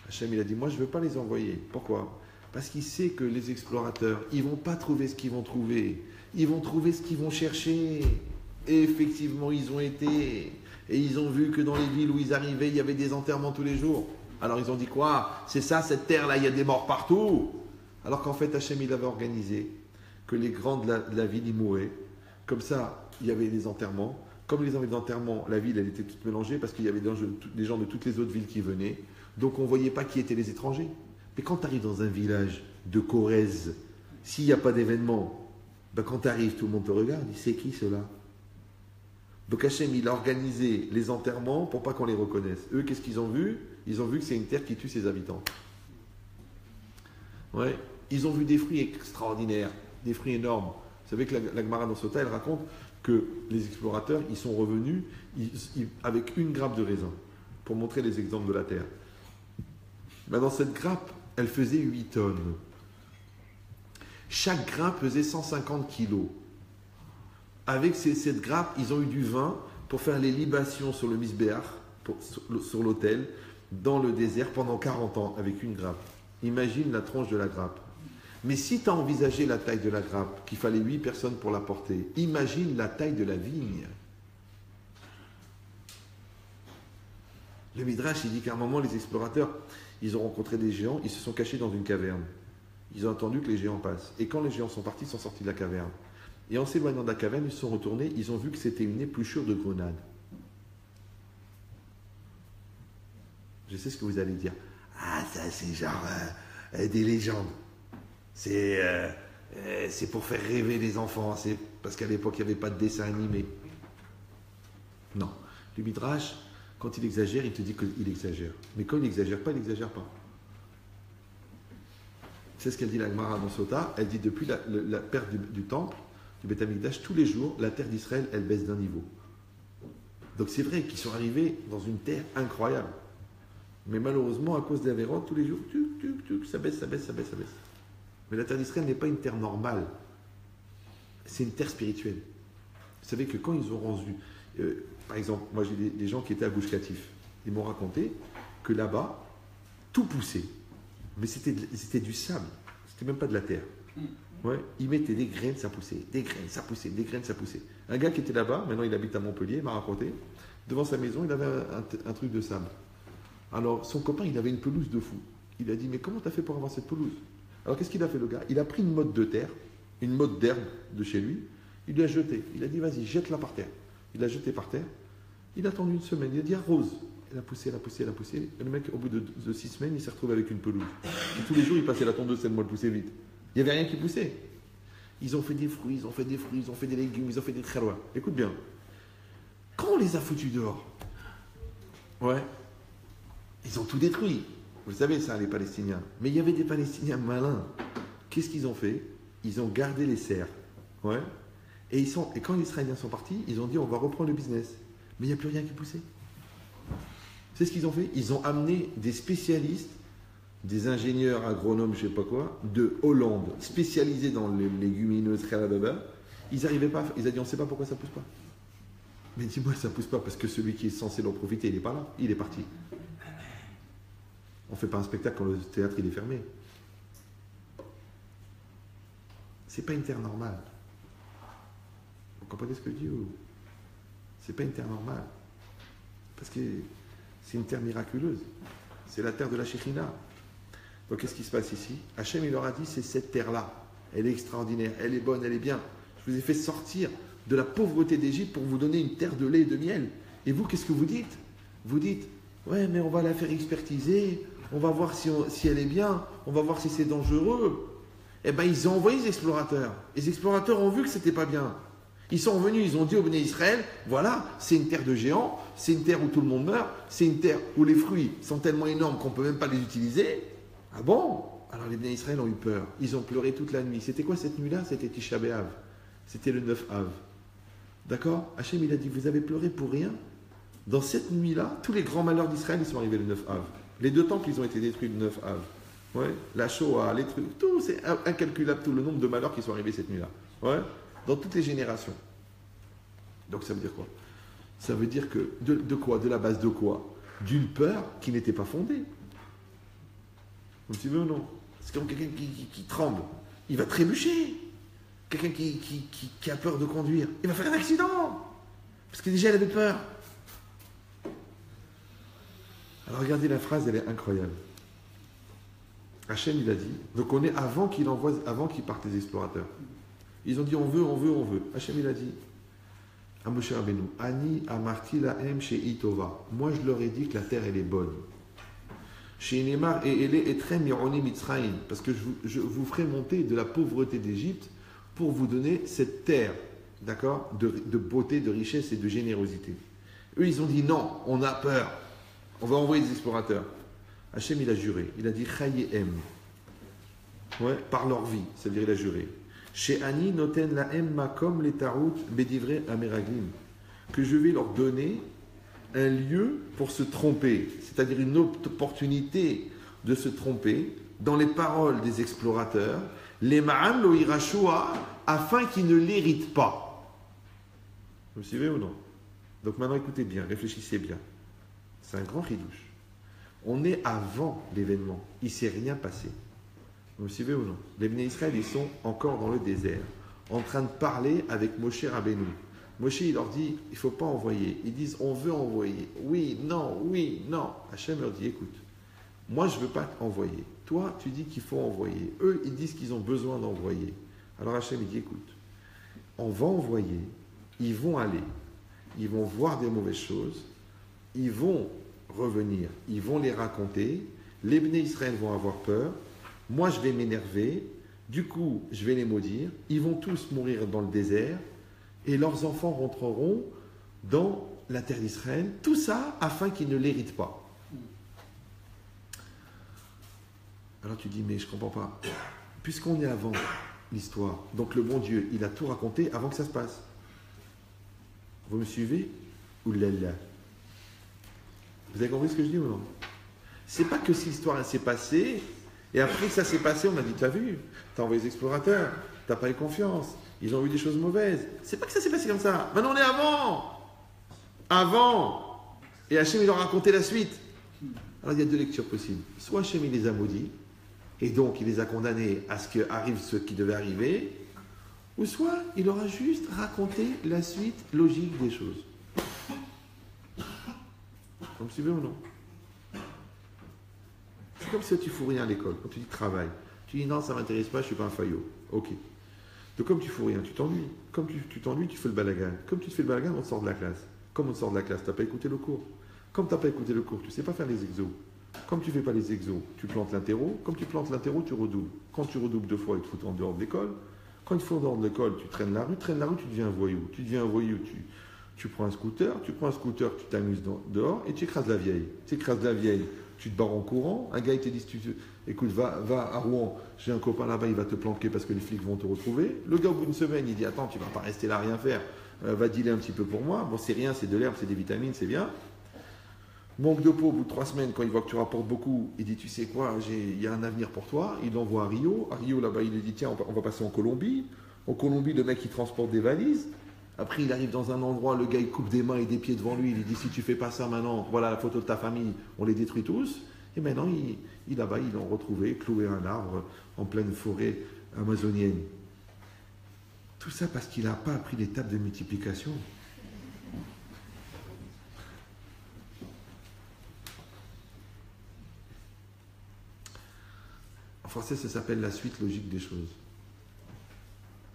Hachem, il a dit, moi, je ne veux pas les envoyer. Pourquoi? Parce qu'il sait que les explorateurs, ils ne vont pas trouver ce qu'ils vont trouver. Ils vont trouver ce qu'ils vont chercher. Et effectivement, ils ont été. Et ils ont vu que dans les villes où ils arrivaient, il y avait des enterrements tous les jours. Alors ils ont dit quoi? C'est ça, cette terre-là, il y a des morts partout. Alors qu'en fait, Hachem, il avait organisé que les grands de la ville, ils mouraient. Comme ça, il y avait des enterrements. Comme les enterrements, la ville, elle était toute mélangée parce qu'il y avait des gens de toutes les autres villes qui venaient. Donc on ne voyait pas qui étaient les étrangers. Mais quand tu arrives dans un village de Corrèze, s'il n'y a pas d'événement, ben quand tu arrives, tout le monde te regarde. Il sait qui ceux-là? Donc Hachem, il a organisé les enterrements pour pas qu'on les reconnaisse. Eux, qu'est-ce qu'ils ont vu? Ils ont vu que c'est une terre qui tue ses habitants. Ouais. Ils ont vu des fruits extraordinaires, des fruits énormes. Vous savez que la Gemara dans Sota, elle raconte que les explorateurs, ils sont revenus avec une grappe de raisin pour montrer les exemples de la terre. Maintenant, cette grappe, elle faisait 8 tonnes. Chaque grappe pesait 150 kilos. Avec cette grappe, ils ont eu du vin pour faire les libations sur le misbéach, sur l'autel, dans le désert pendant 40 ans, avec une grappe. Imagine la tronche de la grappe. Mais si tu as envisagé la taille de la grappe, qu'il fallait 8 personnes pour la porter, imagine la taille de la vigne. Le Midrash, il dit qu'à un moment, les explorateurs, ils ont rencontré des géants, ils se sont cachés dans une caverne. Ils ont attendu que les géants passent. Et quand les géants sont partis, ils sont sortis de la caverne. Et en s'éloignant de la caverne, ils se sont retournés, ils ont vu que c'était une épluchure de grenade. Je sais ce que vous allez dire. Ah, ça, c'est genre des légendes. C'est pour faire rêver les enfants. C'est parce qu'à l'époque, il n'y avait pas de dessin animé. Non. Le Midrash, quand il exagère, il te dit qu'il exagère. Mais quand il n'exagère pas, il n'exagère pas. C'est ce qu'elle dit la Gemara dans Sota. Elle dit depuis la perte du temple, du Beth Amikdash, tous les jours, la terre d'Israël, elle baisse d'un niveau. Donc c'est vrai qu'ils sont arrivés dans une terre incroyable. Mais malheureusement, à cause des Avérotes, tous les jours, ça baisse, ça baisse, ça baisse, ça baisse. Mais la terre d'Israël n'est pas une terre normale. C'est une terre spirituelle. Vous savez que quand ils ont rendu... par exemple, moi j'ai des gens qui étaient à Gush Katif. Ils m'ont raconté que là-bas, tout poussait. Mais c'était du sable. C'était même pas de la terre. Ouais, ils mettaient des graines, ça poussait. Des graines, ça poussait. Des graines, ça poussait. Un gars qui était là-bas, maintenant il habite à Montpellier, m'a raconté, devant sa maison, il avait un truc de sable. Alors, son copain, il avait une pelouse de fou. Il a dit, mais comment tu as fait pour avoir cette pelouse? Alors, qu'est-ce qu'il a fait, le gars? Il a pris une motte de terre, une motte d'herbe de chez lui, il l'a jetée. Il a dit, vas-y, jette-la par terre. Il l'a jetée par terre. Il a attendu une semaine. Il a dit, arrose. Elle a poussé, elle a poussé, elle a poussé. Et le mec, au bout de 6 semaines, il s'est retrouvé avec une pelouse. Et tous les jours, il passait la tondeuse tellement elle poussait vite. Il n'y avait rien qui poussait. Ils ont fait des fruits, ils ont fait des fruits, ils ont fait des légumes, ils ont fait des trélois. Écoute bien. Quand on les a foutus dehors, ouais, ils ont tout détruit. Vous le savez ça, les Palestiniens. Mais il y avait des Palestiniens malins. Qu'est-ce qu'ils ont fait? Ils ont gardé les serres. Ouais. Et quand les Israéliens sont partis, ils ont dit on va reprendre le business. Mais il n'y a plus rien qui poussait. C'est ce qu'ils ont fait. Ils ont amené des spécialistes, des ingénieurs agronomes, je ne sais pas quoi, de Hollande, spécialisés dans les légumineuses, ils n'arrivaient pas. Ils ont dit on ne sait pas pourquoi ça ne pousse pas. Mais dis-moi, ça ne pousse pas parce que celui qui est censé en profiter, il n'est pas là. Il est parti. On ne fait pas un spectacle quand le théâtre il est fermé. C'est pas une terre normale. Vous comprenez ce que je dis ou... C'est pas une terre normale. Parce que c'est une terre miraculeuse. C'est la terre de la Shekhinah. Donc qu'est-ce qui se passe ici? Hachem, il leur a dit, c'est cette terre-là. Elle est extraordinaire, elle est bonne, elle est bien. Je vous ai fait sortir de la pauvreté d'Égypte pour vous donner une terre de lait et de miel. Et vous, qu'est-ce que vous dites? Vous dites, ouais, mais on va la faire expertiser, on va voir si elle est bien, on va voir si c'est dangereux. Eh bien, ils ont envoyé les explorateurs. Les explorateurs ont vu que c'était pas bien. Ils sont venus, ils ont dit au Béné Israël, voilà, c'est une terre de géants, c'est une terre où tout le monde meurt, c'est une terre où les fruits sont tellement énormes qu'on ne peut même pas les utiliser. Ah bon? Alors les Béné Israël ont eu peur. Ils ont pleuré toute la nuit. C'était quoi cette nuit-là? C'était Tisha B'Av. C'était le 9 Av. D'accord? Hachem, il a dit, vous avez pleuré pour rien? Dans cette nuit-là, tous les grands malheurs d'Israël, ils sont arrivés le 9 Av. Les 2 temples, ils ont été détruits le 9 Av. Ouais, la Shoah, les trucs, tout, c'est incalculable, tout le nombre de malheurs qui sont arrivés cette nuit-là. Ouais, dans toutes les générations. Donc ça veut dire quoi? Ça veut dire que, de quoi? De la base de quoi? D'une peur qui n'était pas fondée. Vous me suivez ou non? C'est comme quelqu'un qui tremble. Il va trébucher. Quelqu'un qui a peur de conduire. Il va faire un accident. Parce que déjà, il avait peur. Alors regardez la phrase, elle est incroyable. Hachem, il a dit, donc on est avant qu'il partent les explorateurs. Ils ont dit on veut. Hachem, il a dit à Moshe Rabbeinu, Ani amarti lahem she'itova. Moi, je leur ai dit que la terre, elle est bonne. Chez Neymar et elle est très mironi mitzraïm, parce que je vous ferai monter de la pauvreté d'Égypte pour vous donner cette terre, d'accord, de beauté, de richesse et de générosité. Eux, ils ont dit non, on a peur, on va envoyer des explorateurs. Hachem, il a juré, il a dit Chayéhem, ouais, par leur vie, ça veut dire il a juré. Chez Ani noten lahem makom letarout bedivre ameraglim, que je vais leur donner un lieu pour se tromper, c'est-à-dire une opportunité de se tromper dans les paroles des explorateurs, les ma'an lo irashua, afin qu'ils ne l'héritent pas. Vous me suivez ou non? Donc maintenant écoutez bien, réfléchissez bien. C'est un grand ridouche. On est avant l'événement, il ne s'est rien passé. Vous me suivez ou non? Les Bnei Israël, ils sont encore dans le désert, en train de parler avec Moshe Rabbeinu. Moshe, il leur dit, il ne faut pas envoyer. Ils disent, on veut envoyer. Oui, non. Hachem leur dit, écoute, moi, je ne veux pas envoyer. Toi, tu dis qu'il faut envoyer. Eux, ils disent qu'ils ont besoin d'envoyer. Alors Hachem, il dit, écoute, on va envoyer, ils vont aller, ils vont voir des mauvaises choses, ils vont revenir, ils vont les raconter, les Bnei Israël vont avoir peur, moi, je vais m'énerver, du coup, je vais les maudire, ils vont tous mourir dans le désert, et leurs enfants rentreront dans la terre d'Israël, tout ça afin qu'ils ne l'héritent pas. Alors tu dis, mais je ne comprends pas. Puisqu'on est avant l'histoire, donc le bon Dieu, il a tout raconté avant que ça se passe. Vous me suivez? Oulala. Vous avez compris ce que je dis ou non? C'est pas que si l'histoire s'est passée, et après que ça s'est passé, on a dit, t'as vu, t'as envoyé les explorateurs, t'as pas eu confiance. Ils ont eu des choses mauvaises. C'est pas que ça s'est passé comme ça. Maintenant, on est avant. Et Hachem, il leur a raconté la suite. Alors, il y a deux lectures possibles. Soit Hachem, il les a maudits, et donc il les a condamnés à ce qu'arrive ce qui devait arriver, ou soit il leur a juste raconté la suite logique des choses. Vous me suivez ou non? C'est comme si tu fous rien à l'école. Quand tu dis travail, tu dis non, ça ne m'intéresse pas, je ne suis pas un faillot. Ok. Donc comme tu fous rien, tu t'ennuies. Comme tu t'ennuies, tu fais le balagan. Comme tu te fais le balagan, on te sort de la classe. Comme on te sort de la classe, tu n'as pas écouté le cours. Comme tu n'as pas écouté le cours, tu ne sais pas faire les exos. Comme tu ne fais pas les exos, tu plantes l'interro. Comme tu plantes l'interro, tu redoubles. Quand tu redoubles 2 fois, ils te foutent en dehors de l'école. Quand ils te foutent en dehors de l'école, tu traînes la rue, tu deviens un voyou. Tu deviens un voyou, tu prends un scooter, tu t'amuses dehors et tu écrases la vieille. Tu écrases la vieille, tu te barres en courant. Un gars, il te dit, écoute, va à Rouen, j'ai un copain là-bas, il va te planquer parce que les flics vont te retrouver. Le gars, au bout d'une semaine, il dit, attends, tu ne vas pas rester là à rien faire, va dealer un petit peu pour moi. Bon, c'est rien, c'est de l'herbe, c'est des vitamines, c'est bien. Manque de peau, au bout de 3 semaines, quand il voit que tu rapportes beaucoup, il dit, tu sais quoi, il y a un avenir pour toi. Il l'envoie à Rio. À Rio, là-bas, il lui dit, tiens, on va passer en Colombie. En Colombie, le mec, il transporte des valises. Après, il arrive dans un endroit, le gars, il coupe des mains et des pieds devant lui. Il lui dit, si tu fais pas ça maintenant, voilà la photo de ta famille, on les détruit tous. Et maintenant, là-bas, ils l'ont retrouvé, cloué à un arbre en pleine forêt amazonienne. Tout ça parce qu'il n'a pas appris l'étape de multiplication. En français, ça s'appelle la suite logique des choses.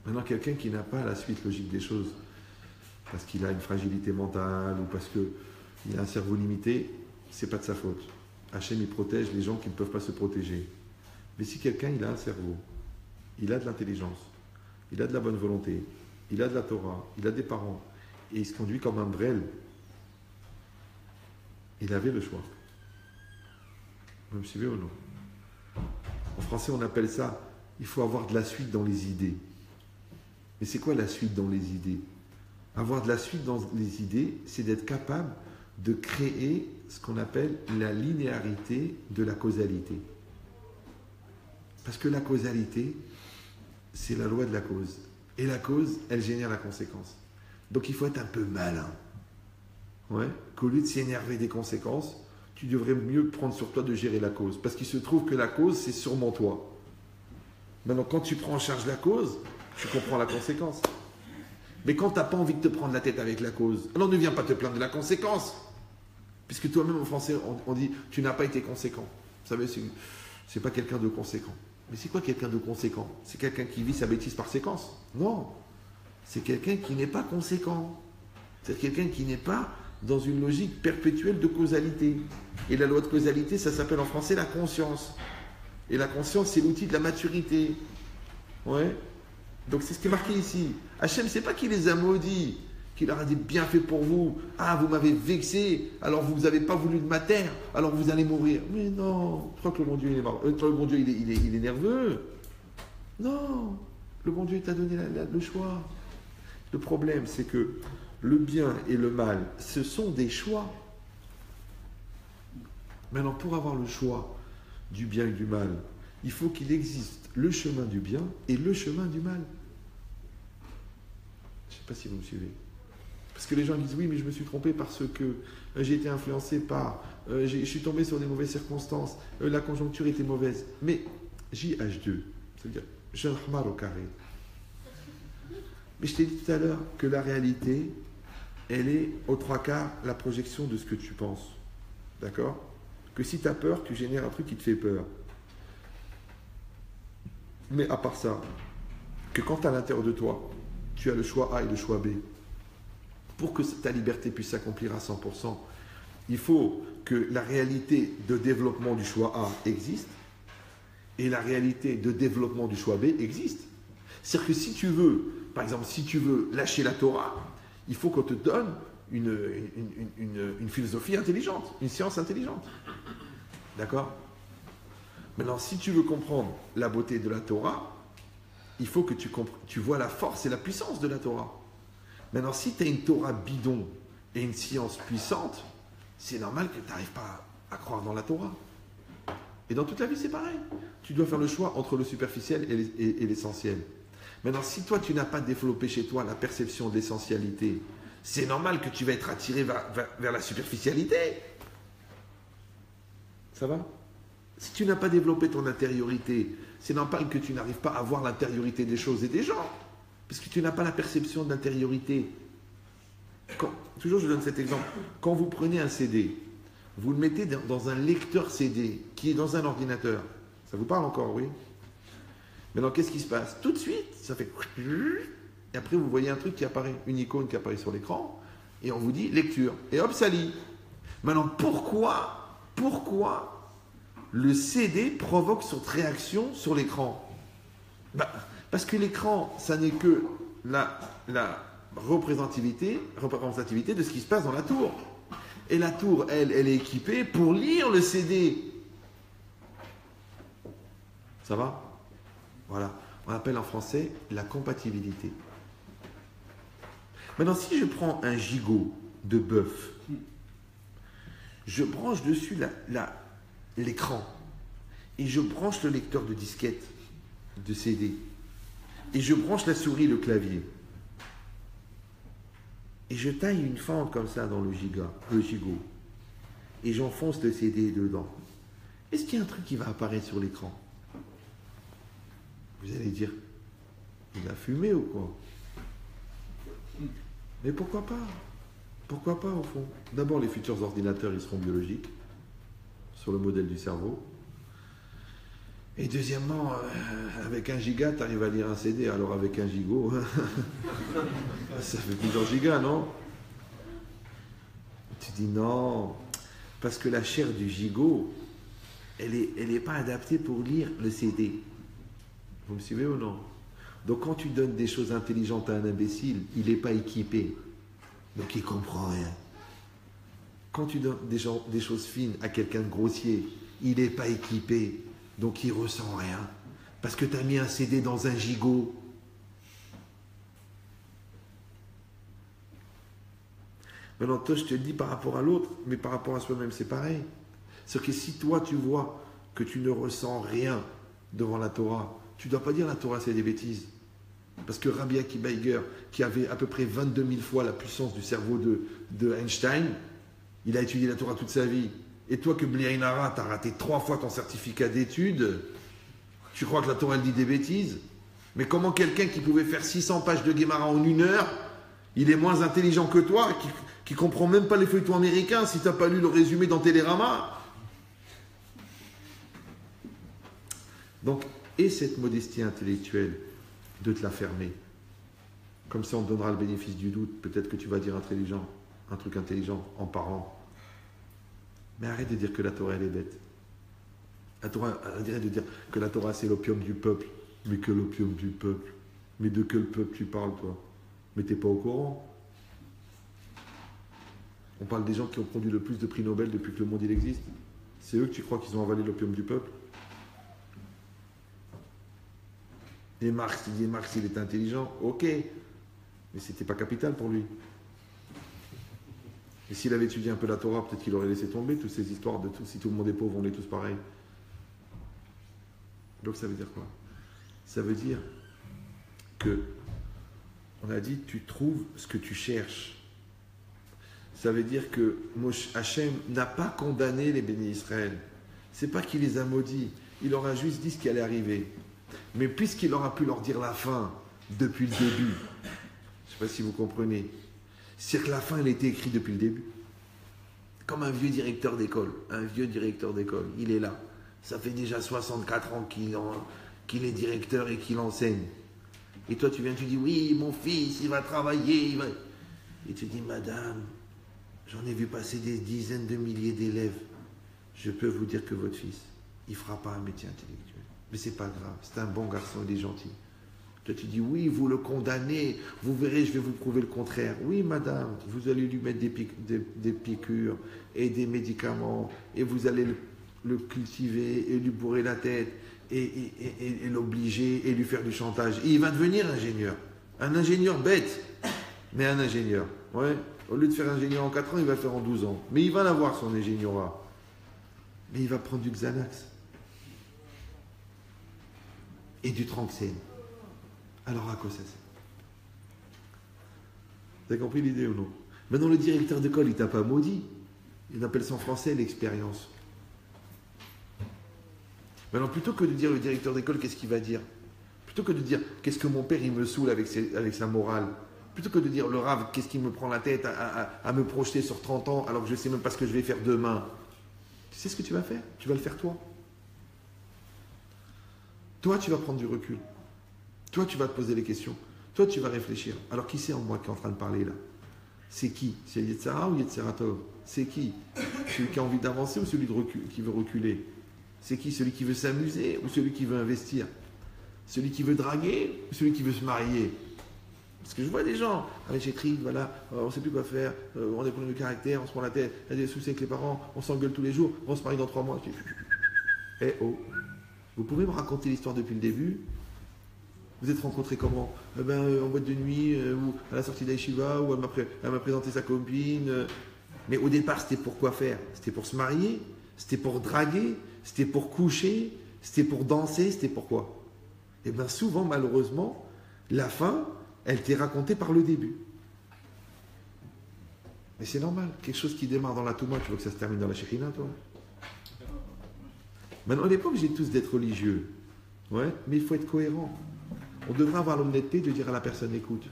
Maintenant, quelqu'un qui n'a pas la suite logique des choses, parce qu'il a une fragilité mentale ou parce qu'il a un cerveau limité, c'est pas de sa faute. Hachem, il protège les gens qui ne peuvent pas se protéger. Mais si quelqu'un, il a un cerveau, il a de l'intelligence, il a de la bonne volonté, il a de la Torah, il a des parents, et il se conduit comme un brel, il avait le choix. Vous me suivez ou non? En français, on appelle ça, il faut avoir de la suite dans les idées. Mais c'est quoi la suite dans les idées? Avoir de la suite dans les idées, c'est d'être capable de créer ce qu'on appelle la linéarité de la causalité. Parce que la causalité, c'est la loi de la cause. Et la cause, elle génère la conséquence. Donc il faut être un peu malin. Ouais, qu'au lieu de s'énerver des conséquences, tu devrais mieux prendre sur toi de gérer la cause. Parce qu'il se trouve que la cause, c'est sûrement toi. Maintenant, quand tu prends en charge la cause, tu comprends la conséquence. Mais quand tu n'as pas envie de te prendre la tête avec la cause, alors ne viens pas te plaindre de la conséquence. Puisque toi-même, en français, on dit tu n'as pas été conséquent. Vous savez, c'est pas quelqu'un de conséquent. Mais c'est quoi quelqu'un de conséquent? C'est quelqu'un qui vit sa bêtise par séquence? Non. C'est quelqu'un qui n'est pas conséquent. C'est quelqu'un qui n'est pas dans une logique perpétuelle de causalité. Et la loi de causalité, ça s'appelle en français la conscience. Et la conscience, c'est l'outil de la maturité. Ouais. Donc c'est ce qui est marqué ici. Hachem, c'est pas qu'il les a maudits, qu'il leur a dit bien fait pour vous. Ah, vous m'avez vexé, alors vous n'avez pas voulu de ma terre, alors vous allez mourir. Mais non, je crois que le bon Dieu, il est mort. Le bon Dieu, il est nerveux. Non, le bon Dieu t'a donné le choix. Le problème, c'est que le bien et le mal, ce sont des choix. Maintenant, pour avoir le choix du bien et du mal, il faut qu'il existe le chemin du bien et le chemin du mal. Je ne sais pas si vous me suivez. Parce que les gens disent oui, mais je me suis trompé parce que j'ai été influencé par, je suis tombé sur des mauvaises circonstances, la conjoncture était mauvaise. Mais JH2, c'est-à-dire j'ai un hamar au carré. Mais je t'ai dit tout à l'heure que la réalité, elle est aux trois quarts la projection de ce que tu penses. D'accord? Que si tu as peur, tu génères un truc qui te fait peur. Mais à part ça, que quand à l'intérieur de toi, tu as le choix A et le choix B, pour que ta liberté puisse s'accomplir à 100%, il faut que la réalité de développement du choix A existe et la réalité de développement du choix B existe. C'est-à-dire que si tu veux, par exemple, si tu veux lâcher la Torah, il faut qu'on te donne une philosophie intelligente, une science intelligente. D'accord? Maintenant, si tu veux comprendre la beauté de la Torah, il faut que tu vois la force et la puissance de la Torah. Maintenant, si tu as une Torah bidon et une science puissante, c'est normal que tu n'arrives pas à croire dans la Torah. Et dans toute la vie, c'est pareil. Tu dois faire le choix entre le superficiel et l'essentiel. Maintenant, si toi, tu n'as pas développé chez toi la perception de l'essentialité, c'est normal que tu vas être attiré vers la superficialité. Ça va? Si tu n'as pas développé ton intériorité, c'est normal que tu n'arrives pas à voir l'intériorité des choses et des gens. Parce que tu n'as pas la perception de l'intériorité. Toujours je donne cet exemple. Quand vous prenez un CD, vous le mettez dans un lecteur CD qui est dans un ordinateur. Ça vous parle encore, oui? Maintenant, qu'est-ce qui se passe? Tout de suite, ça fait... Et après, vous voyez un truc qui apparaît, une icône qui apparaît sur l'écran, et on vous dit lecture. Et hop, ça lit. Maintenant, pourquoi le CD provoque cette réaction sur l'écran? Parce que l'écran, ça n'est que la représentativité de ce qui se passe dans la tour. Et la tour, elle est équipée pour lire le CD. Ça va? Voilà. On appelle en français la compatibilité. Maintenant, si je prends un gigot de bœuf, je branche dessus l'écran et je branche le lecteur de disquette, de CD, et je branche la souris et le clavier. Et je taille une fente comme ça dans le gigot. Et j'enfonce le CD dedans. Est-ce qu'il y a un truc qui va apparaître sur l'écran? Vous allez dire, il a fumé ou quoi? Mais pourquoi pas? Pourquoi pas au fond? D'abord, les futurs ordinateurs, ils seront biologiques, sur le modèle du cerveau. Et deuxièmement, avec 1 giga, tu arrives à lire un CD, alors avec 1 gigot, ça fait plusieurs gigas, non? Tu dis non, parce que la chair du gigot, elle est pas adaptée pour lire le CD. Vous me suivez ou non? Donc quand tu donnes des choses intelligentes à un imbécile, il n'est pas équipé, donc il ne comprend rien. Quand tu donnes des choses fines à quelqu'un de grossier, il n'est pas équipé, donc il ne ressent rien. Parce que tu as mis un CD dans un gigot. Maintenant, toi, je te le dis par rapport à l'autre, mais par rapport à soi-même, c'est pareil. C'est que si toi, tu vois que tu ne ressens rien devant la Torah, tu ne dois pas dire la Torah, c'est des bêtises. Parce que Rabbi Akiva Eiger, qui avait à peu près 22 000 fois la puissance du cerveau de Einstein, il a étudié la Torah toute sa vie. Et toi, que Bliainara, tu as raté 3 fois ton certificat d'études, tu crois que la Torah, elle dit des bêtises? Mais comment quelqu'un qui pouvait faire 600 pages de Gemara en 1 heure, Il est moins intelligent que toi, qui comprend même pas les feuilletons américains si tu n'as pas lu le résumé dans Télérama. Donc, et cette modestie intellectuelle de te la fermer. Comme ça, on te donnera le bénéfice du doute. Peut-être que tu vas dire un truc intelligent en parlant. Mais arrête de dire que la Torah, elle est bête. La Torah, arrête de dire que la Torah, c'est l'opium du peuple. Mais que l'opium du peuple. Mais de quel peuple tu parles, toi? Mais t'es pas au courant. On parle des gens qui ont produit le plus de prix Nobel depuis que le monde il existe. C'est eux que tu crois qu'ils ont avalé l'opium du peuple? Et Marx, il était intelligent, ok. Mais c'était pas capital pour lui. Et s'il avait étudié un peu la Torah, peut-être qu'il aurait laissé tomber toutes ces histoires de tout, si tout le monde est pauvre, on est tous pareils. Donc ça veut dire quoi? Ça veut dire que, on a dit, tu trouves ce que tu cherches. Ça veut dire que Hachem n'a pas condamné les bénis Israël. C'est pas qu'il les a maudits. Il leur a juste dit ce qui allait arriver. Mais puisqu'il aura pu leur dire la fin depuis le début, je ne sais pas si vous comprenez, c'est que la fin, elle était écrite depuis le début. Comme un vieux directeur d'école. Un vieux directeur d'école, il est là. Ça fait déjà 64 ans qu'il est directeur et qu'il enseigne. Et toi, tu viens, tu dis, oui, mon fils, il va travailler. Et tu dis, madame, j'en ai vu passer des dizaines de milliers d'élèves. Je peux vous dire que votre fils, il ne fera pas un métier intellectuel. Mais c'est pas grave, c'est un bon garçon, il est gentil. Toi, tu dis, oui, vous le condamnez, vous verrez, je vais vous prouver le contraire. Oui, madame, vous allez lui mettre des piqûres et des médicaments, et vous allez le cultiver et lui bourrer la tête, et l'obliger, et lui faire du chantage. Et il va devenir ingénieur. Un ingénieur bête, mais un ingénieur. Ouais. Au lieu de faire ingénieur en 4 ans, il va le faire en 12 ans. Mais il va l'avoir, son ingénieur. Mais il va prendre du Xanax. Et du Tranxène. Alors à quoi ça sert? Vous avez compris l'idée ou non? Maintenant, le directeur d'école, il t'a pas maudit. Il appelle ça en français l'expérience. Maintenant, plutôt que de dire le directeur d'école, qu'est-ce qu'il va dire? Plutôt que de dire qu'est-ce que mon père, il me saoule avec sa morale. Plutôt que de dire le rave, qu'est-ce qui me prend la tête à me projeter sur 30 ans alors que je ne sais même pas ce que je vais faire demain. Tu sais ce que tu vas faire? Tu vas le faire toi. Toi, tu vas prendre du recul. Toi, tu vas te poser les questions. Toi, tu vas réfléchir. Alors, qui c'est en moi qui est en train de parler là? C'est qui? C'est Yetzara ou Yetzeratov? C'est qui? Celui qui a envie d'avancer ou celui qui veut reculer? C'est qui? Celui qui veut s'amuser ou celui qui veut investir? Celui qui veut draguer ou celui qui veut se marier? Parce que je vois des gens, avec chétrie, voilà, on ne sait plus quoi faire, on a des problèmes de caractère, on se prend la tête, il y a des soucis avec les parents, on s'engueule tous les jours, on se marie dans 3 mois. Eh oh, vous pouvez me raconter l'histoire depuis le début? Vous êtes rencontrés comment? En boîte de nuit, ou à la sortie d'Aïshiva, ou elle m'a présenté sa copine. Mais au départ, c'était pour quoi faire? C'était pour se marier? C'était pour draguer? C'était pour coucher? C'était pour danser? C'était pour quoi? Et bien souvent, malheureusement, la fin, elle t'est racontée par le début. Mais c'est normal. Quelque chose qui démarre dans la Touma, tu veux que ça se termine dans la Shekhinah, toi? Maintenant, on n'est pas obligé tous d'être religieux. Ouais, mais il faut être cohérent. On devrait avoir l'honnêteté de dire à la personne, écoute,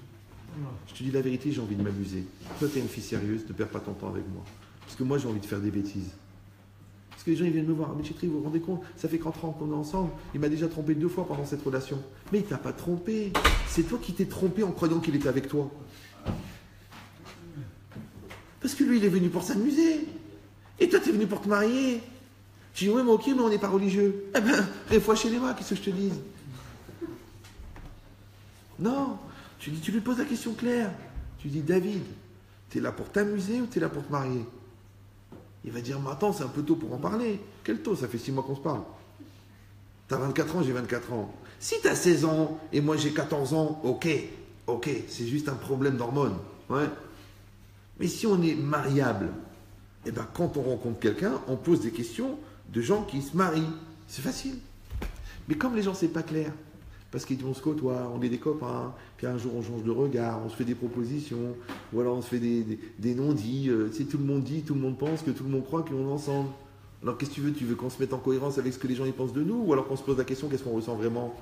je te dis la vérité, j'ai envie de m'amuser. Toi, tu es une fille sérieuse, ne perds pas ton temps avec moi. Parce que moi, j'ai envie de faire des bêtises. Parce que les gens, ils viennent me voir, mais Chétri, vous vous rendez compte, ça fait 4 ans qu'on est ensemble, il m'a déjà trompé 2 fois pendant cette relation. Mais il t'a pas trompé. C'est toi qui t'es trompé en croyant qu'il était avec toi. Parce que lui, il est venu pour s'amuser. Et toi, tu es venu pour te marier. Je dis, ouais, mais ok, mais on n'est pas religieux. Eh ben, réfois chez les mains, qu'est-ce que je te dis? Non, tu lui poses la question claire. Tu dis, David, t'es là pour t'amuser ou t'es là pour te marier? Il va dire, mais attends, c'est un peu tôt pour en parler. Quel tôt? Ça fait 6 mois qu'on se parle. T'as 24 ans, j'ai 24 ans. Si t'as 16 ans et moi j'ai 14 ans, ok, c'est juste un problème d'hormones. Ouais. Mais si on est mariable, eh ben, quand on rencontre quelqu'un, on pose des questions de gens qui se marient. C'est facile. Mais comme les gens, c'est pas clair, parce qu'on se côtoie, on est des copains, puis un jour on change de regard, on se fait des propositions, ou alors on se fait des non-dits, tout le monde dit, tout le monde pense, que tout le monde croit qu'on est ensemble. Alors qu'est-ce que tu veux? Tu veux qu'on se mette en cohérence avec ce que les gens y pensent de nous, ou alors qu'on se pose la question, qu'est-ce qu'on ressent vraiment?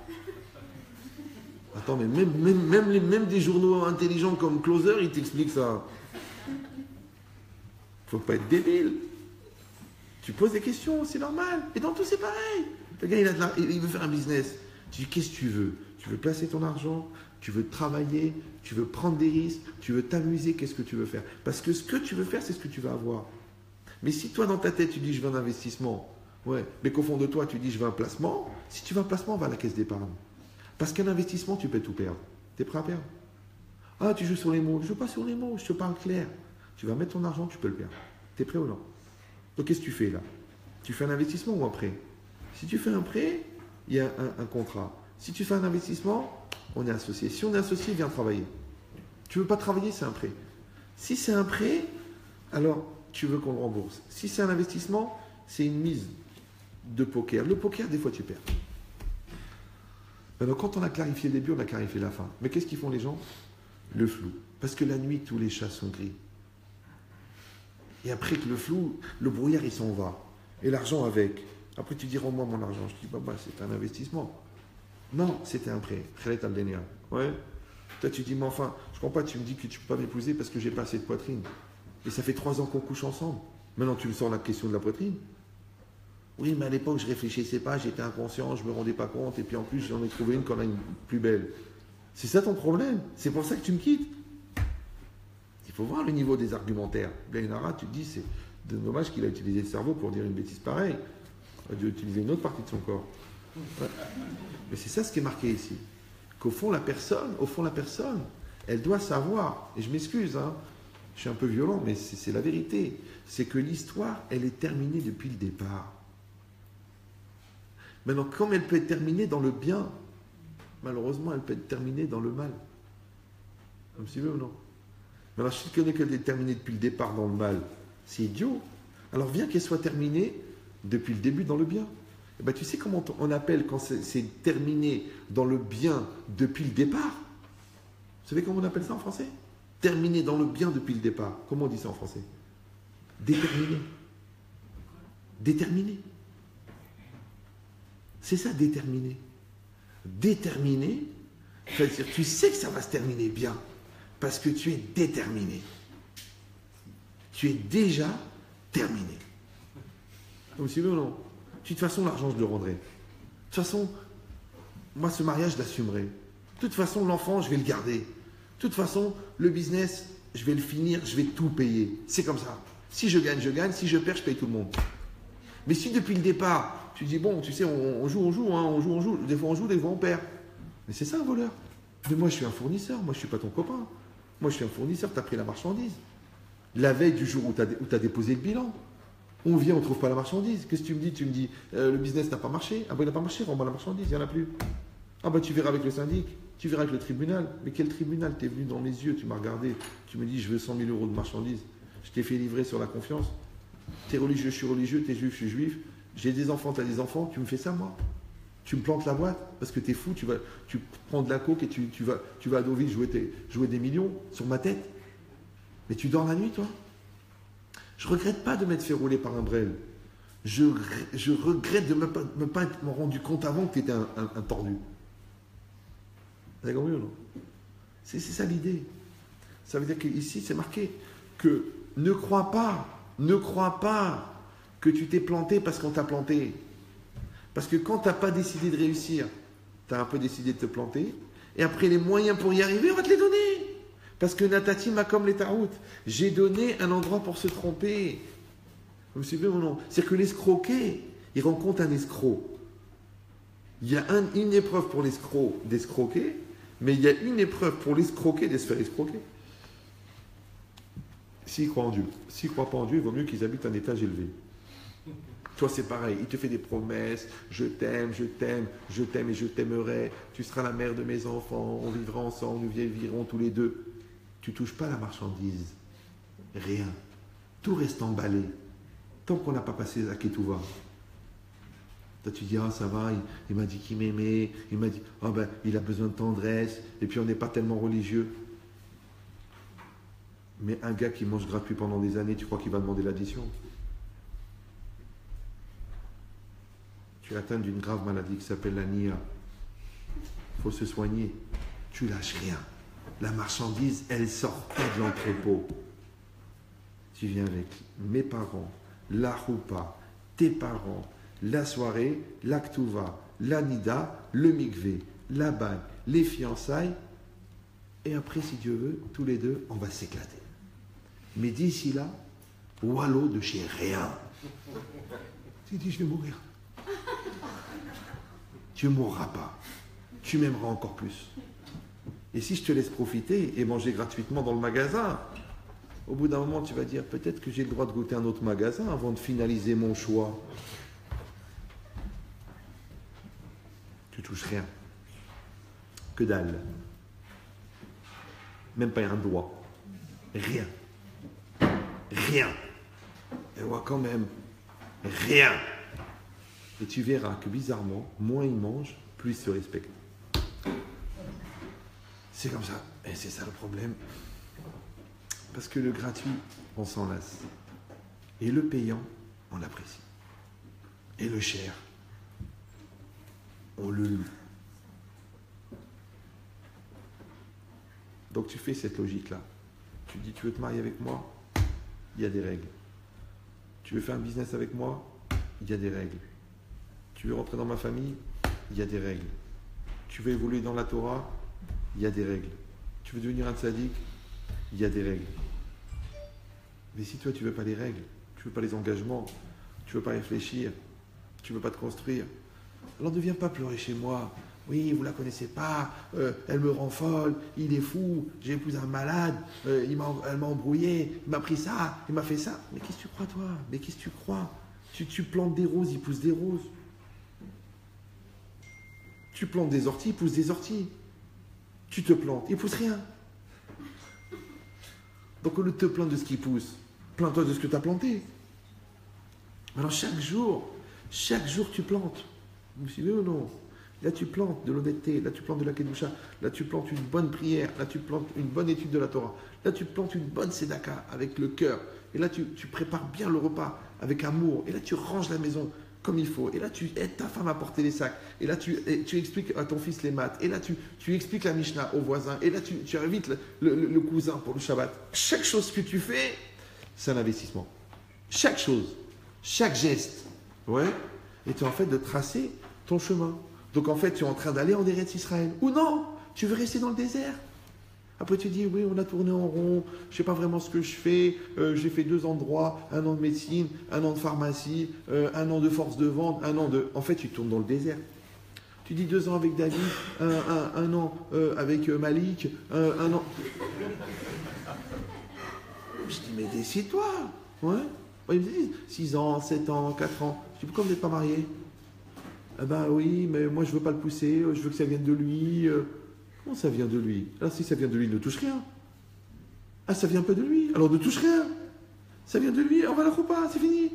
Attends, mais même des journaux intelligents comme Closer, ils t'expliquent ça. Faut pas être débile. Tu poses des questions, c'est normal. Et dans tout, c'est pareil. Le gars, il veut faire un business. Tu dis, qu'est-ce que tu veux? Tu veux placer ton argent? Tu veux travailler? Tu veux prendre des risques? Tu veux t'amuser? Qu'est-ce que tu veux faire? Parce que ce que tu veux faire, c'est ce que tu vas avoir. Mais si toi, dans ta tête, tu dis, je veux un investissement, ouais, mais qu'au fond de toi, tu dis, je veux un placement, si tu veux un placement, va à la caisse d'épargne. Parce qu'un investissement, tu peux tout perdre. Tu es prêt à perdre? Ah, tu joues sur les mots. Je ne joue pas sur les mots, je te parle clair. Tu vas mettre ton argent, tu peux le perdre. Tu es prêt ou non? Donc, qu'est-ce que tu fais là? Tu fais un investissement ou un prêt? Si tu fais un prêt, il y a un contrat. Si tu fais un investissement, on est associé. Si on est associé, viens travailler. Tu ne veux pas travailler, c'est un prêt. Si c'est un prêt, alors tu veux qu'on le rembourse. Si c'est un investissement, c'est une mise de poker. Le poker, des fois, tu perds. Alors, quand on a clarifié le début, on a clarifié la fin. Mais qu'est-ce qu'ils font les gens? Le flou. Parce que la nuit, tous les chats sont gris. Et après que le flou, le brouillard, il s'en va. Et l'argent avec. Après, tu dis, rends-moi mon argent. Je dis, bah, c'est un investissement. Non, c'était un prêt. Khalet al-Denia. Ouais. Toi, tu dis, mais enfin, je comprends pas, tu me dis que tu ne peux pas m'épouser parce que j'ai pas assez de poitrine. Et ça fait 3 ans qu'on couche ensemble. Maintenant, tu me sors la question de la poitrine. Oui, mais à l'époque, je réfléchissais pas, j'étais inconscient, je me rendais pas compte, et puis en plus, j'en ai trouvé une qu'on a une plus belle. C'est ça ton problème. C'est pour ça que tu me quittes. Il faut voir le niveau des argumentaires. Benara, tu te dis, c'est dommage qu'il a utilisé le cerveau pour dire une bêtise pareille. Il a dû utiliser une autre partie de son corps. Ouais. Mais c'est ça ce qui est marqué ici. Qu'au fond, la personne, elle doit savoir, et je m'excuse, hein, je suis un peu violent, mais c'est la vérité, c'est que l'histoire, elle est terminée depuis le départ. Maintenant, comme elle peut être terminée dans le bien, malheureusement, elle peut être terminée dans le mal. Vous me suivez ou non? Maintenant, si tu connais qu'elle est terminée depuis le départ dans le mal, c'est idiot. Alors, viens qu'elle soit terminée depuis le début dans le bien. Et ben, tu sais comment on appelle quand c'est terminé dans le bien depuis le départ? Vous savez comment on appelle ça en français? Terminé dans le bien depuis le départ. Comment on dit ça en français? Déterminé. Déterminé. C'est ça, déterminé. Déterminé, c'est-à-dire tu sais que ça va se terminer bien, parce que tu es déterminé. Tu es déjà terminé. Vous me suivez ou non? De toute façon, l'argent, je le rendrai. De toute façon, moi, ce mariage, je l'assumerai. De toute façon, l'enfant, je vais le garder. De toute façon, le business, je vais le finir, je vais tout payer. C'est comme ça. Si je gagne, je gagne. Si je perds, je paye tout le monde. Mais si depuis le départ, tu dis, bon, tu sais, on joue. Des fois, on joue, des fois, on perd. Mais c'est ça, un voleur. Mais moi, je suis un fournisseur. Moi, je ne suis pas ton copain. Moi, je suis un fournisseur. Tu as pris la marchandise. La veille du jour où tu as déposé le bilan, on vient, on ne trouve pas la marchandise. Qu'est-ce que tu me dis? Tu me dis, le business n'a pas marché. Ah ben, il n'a pas marché, rends-moi la marchandise, il n'y en a plus. Ah ben, tu verras avec le syndic. Tu verras avec le tribunal. Mais quel tribunal? Tu es venu dans mes yeux, tu m'as regardé. Tu me dis, je veux 100 000 euros de marchandise. Je t'ai fait livrer sur la confiance. Tu es religieux, je suis religieux. Tu es juif, je suis juif. J'ai des enfants, tu as des enfants. Tu me fais ça, moi? Tu me plantes la boîte parce que tu es fou. Tu prends de la coke et tu vas à Deauville jouer des millions sur ma tête. Mais tu dors la nuit, toi? Je ne regrette pas de m'être fait rouler par un brel. Je regrette de ne pas être rendu compte avant que tu étais un tordu. Vous avez compris ou non? C'est ça l'idée. Ça veut dire qu'ici, c'est marqué que ne crois pas que tu t'es planté parce qu'on t'a planté. Parce que quand tu n'as pas décidé de réussir, tu as un peu décidé de te planter, et après les moyens pour y arriver, on va te les donner. Parce que Natati m'a comme les taroutes. J'ai donné un endroit pour se tromper. Vous me suivez ou non? C'est que l'escroqué, il rencontre un escroc. Il y a une épreuve pour l'escroc d'escroquer, mais il y a une épreuve pour l'escroqué de se faire escroquer. S'il croit en Dieu. S'il ne croit pas en Dieu, il vaut mieux qu'ils habitent un étage élevé. Toi, c'est pareil. Il te fait des promesses. Je t'aime et je t'aimerai. Tu seras la mère de mes enfants. On vivra ensemble. Nous vivrons tous les deux. Tu ne touches pas la marchandise. Rien. Tout reste emballé. Tant qu'on n'a pas passé à Ketouva. Toi, tu dis, ah, ça va, il m'a dit qu'il m'aimait. Il m'a dit, ah, ben, il a besoin de tendresse. Et puis, on n'est pas tellement religieux. Mais un gars qui mange gratuit pendant des années, tu crois qu'il va demander l'addition? Tu es atteint d'une grave maladie qui s'appelle la NIA. faut se soigner. Tu lâches rien. La marchandise, elle sort pas de l'entrepôt. Tu viens avec mes parents, la roupa, tes parents, la soirée, l'actuva, la nida, le mikvé, la bague, les fiançailles. Et après, si Dieu veut, tous les deux, on va s'éclater. Mais d'ici là, wallo de chez rien. Tu dis, je vais mourir. Tu ne mourras pas. Tu m'aimeras encore plus. Et si je te laisse profiter et manger gratuitement dans le magasin, au bout d'un moment, tu vas dire, peut-être que j'ai le droit de goûter un autre magasin avant de finaliser mon choix. Tu touches rien. Que dalle. Même pas un doigt. Rien. Rien. Et ouais, quand même, rien. Et tu verras que bizarrement, moins il mange, plus il se respecte. C'est comme ça. Et c'est ça le problème. Parce que le gratuit, on s'en lasse. Et le payant, on l'apprécie. Et le cher, on le loue. Donc tu fais cette logique-là. Tu dis, tu veux te marier avec moi? Il y a des règles. Tu veux faire un business avec moi? Il y a des règles. Tu veux rentrer dans ma famille? Il y a des règles. Tu veux évoluer dans la Torah? Il y a des règles. Tu veux devenir un tzaddik? Il y a des règles. Mais si toi tu veux pas les règles, tu veux pas les engagements, tu veux pas réfléchir, tu veux pas te construire, alors ne viens pas pleurer chez moi. Oui, vous la connaissez pas, elle me rend folle, il est fou, j'ai épousé un malade, elle m'a embrouillé, il m'a pris ça, il m'a fait ça. Mais qu'est-ce que tu crois toi? Mais qu'est-ce que tu crois? Tu plantes des roses, il pousse des roses. Tu plantes des orties, il pousse des orties. Tu te plantes, il pousse rien. Donc au lieu de te plaindre de ce qui pousse, plains-toi de ce que tu as planté. Alors chaque jour tu plantes. Vous me suivez ou non? Là tu plantes de l'honnêteté, là tu plantes de la kedusha, là tu plantes une bonne prière, là tu plantes une bonne étude de la Torah, là tu plantes une bonne sédaka avec le cœur, et là tu prépares bien le repas avec amour, et là tu ranges la maison comme il faut, et là tu aides ta femme à porter les sacs, et là tu expliques à ton fils les maths, et là tu expliques la Mishnah aux voisins, et là tu invites le cousin pour le Shabbat. Chaque chose que tu fais, c'est un investissement. Chaque chose, chaque geste, ouais, et tu es en fait de tracer ton chemin. Donc en fait, tu es en train d'aller en Eretz Israël. Ou non, tu veux rester dans le désert. Après tu dis, oui, on a tourné en rond, je ne sais pas vraiment ce que je fais, j'ai fait 2 ans de droit, 1 an de médecine, 1 an de pharmacie, 1 an de force de vente, 1 an de... En fait, tu tournes dans le désert. Tu dis 2 ans avec David, 1 an avec Malik, 1 an... Je dis, mais décide-toi. Ouais. Ils me disent 6 ans, 7 ans, 4 ans. Je dis, pourquoi vous n'êtes pas mariés? Ah ben oui, mais moi je ne veux pas le pousser, je veux que ça vienne de lui. Comment ça vient de lui? Alors si ça vient de lui, ne touche rien. Ah, ça vient pas de lui, alors ne touche rien. Ça vient de lui, on va la pas, c'est fini.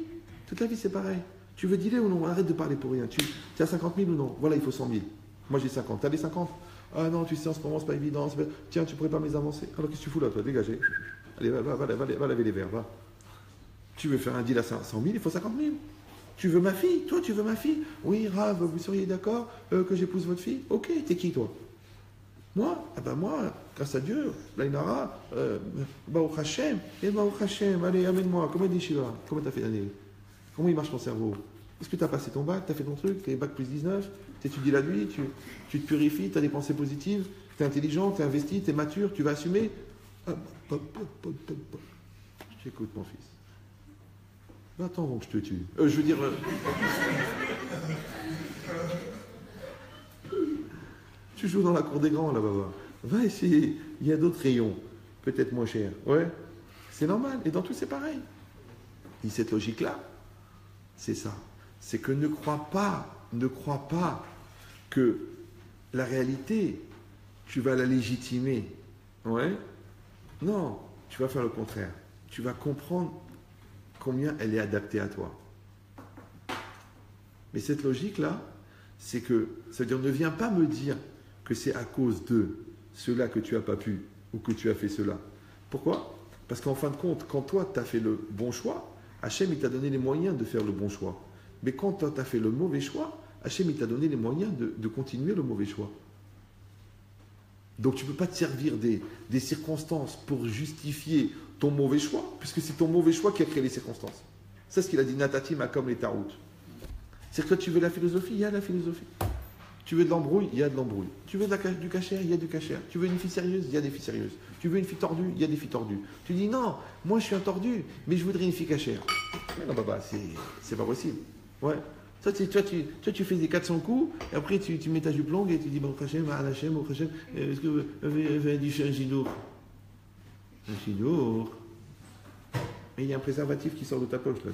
Toute la vie c'est pareil. Tu veux dealer ou non? Arrête de parler pour rien. Tu as 50 000 ou non? Voilà, il faut 100 000. Moi j'ai 50. T'as les 50? Ah non, tu sais, en ce moment c'est pas évident. Tiens, tu pourrais pas me les avancer. Alors qu'est-ce que tu fous là, toi? Dégagez. Allez, va laver les verres, va. Tu veux faire un deal à 100 000, il faut 50 000. Tu veux ma fille? Toi, tu veux ma fille? Oui, Rav, vous seriez d'accord que j'épouse votre fille? Ok, t'es qui, toi? Moi? Ah ben moi, grâce à Dieu, l'Ainara, Baruch Hashem, et Baruch Hashem, allez, amène-moi. Comment dit Shiva? Comment t'as fait l'année? Comment il marche ton cerveau? Est-ce que t'as passé ton bac? T'as fait ton truc? T'es bac plus 19? T'étudies la nuit? Tu te purifies? T'as des pensées positives? T'es intelligent? T'es investi? T'es mature? Tu vas assumer? Je t'écoute, mon fils. Attends avant que je te tue. Je veux dire... Tu joues dans la cour des grands, là-bas. Va essayer. Il y a d'autres rayons, peut-être moins chers. Ouais, c'est normal. Et dans tout, c'est pareil. Et cette logique-là, c'est ça. C'est que ne crois pas que la réalité, tu vas la légitimer. Ouais. Non, tu vas faire le contraire. Tu vas comprendre combien elle est adaptée à toi. Mais cette logique-là, c'est que, ça veut dire, ne viens pas me dire que c'est à cause de cela que tu n'as pas pu ou que tu as fait cela. Pourquoi? Parce qu'en fin de compte, quand toi, tu as fait le bon choix, Hachem, il t'a donné les moyens de faire le bon choix. Mais quand toi, tu as fait le mauvais choix, Hachem, il t'a donné les moyens de continuer le mauvais choix. Donc tu ne peux pas te servir des circonstances pour justifier ton mauvais choix, puisque c'est ton mauvais choix qui a créé les circonstances. C'est ce qu'il a dit, Natati Makom les Tarout. C'est que toi tu veux la philosophie, il y a la philosophie. Tu veux de l'embrouille, il y a de l'embrouille. Tu veux du cachère, il y a du cachère. Tu veux une fille sérieuse, il y a des filles sérieuses. Tu veux une fille tordue, il y a des filles tordues. Tu dis non, moi je suis un tordu, mais je voudrais une fille cachère. Non, c'est pas possible. Ouais. Toi, tu fais des 400 coups, et après tu mets ta jupe longue et tu dis bon, Hachem, Hachem, Hachem, est-ce que vous avez dit un gidour? Un gidour. Mais il y a un préservatif qui sort de ta poche là.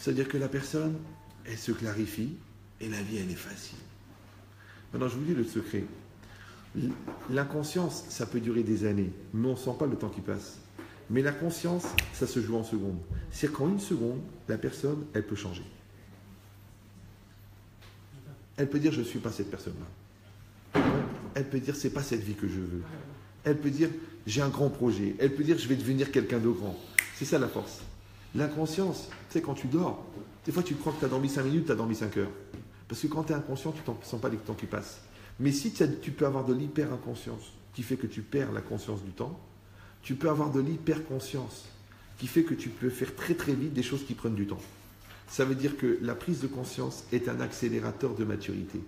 C'est-à-dire que la personne, elle se clarifie et la vie, elle est facile. Maintenant, je vous dis le secret. L'inconscience, ça peut durer des années, mais on ne sent pas le temps qui passe. Mais la conscience, ça se joue en secondes. C'est-à-dire qu'en une seconde, la personne, elle peut changer. Elle peut dire, je ne suis pas cette personne-là. Elle peut dire, ce n'est pas cette vie que je veux. Elle peut dire, j'ai un grand projet. Elle peut dire, je vais devenir quelqu'un de grand. C'est ça la force. L'inconscience, tu sais, quand tu dors, des fois tu crois que tu as dormi 5 minutes, tu as dormi 5 heures. Parce que quand tu es inconscient, tu ne sens pas les temps qui passent. Mais si tu peux avoir de l'hyper-inconscience, qui fait que tu perds la conscience du temps, tu peux avoir de l'hyper-conscience, qui fait que tu peux faire très très vite des choses qui prennent du temps. Ça veut dire que la prise de conscience est un accélérateur de maturité.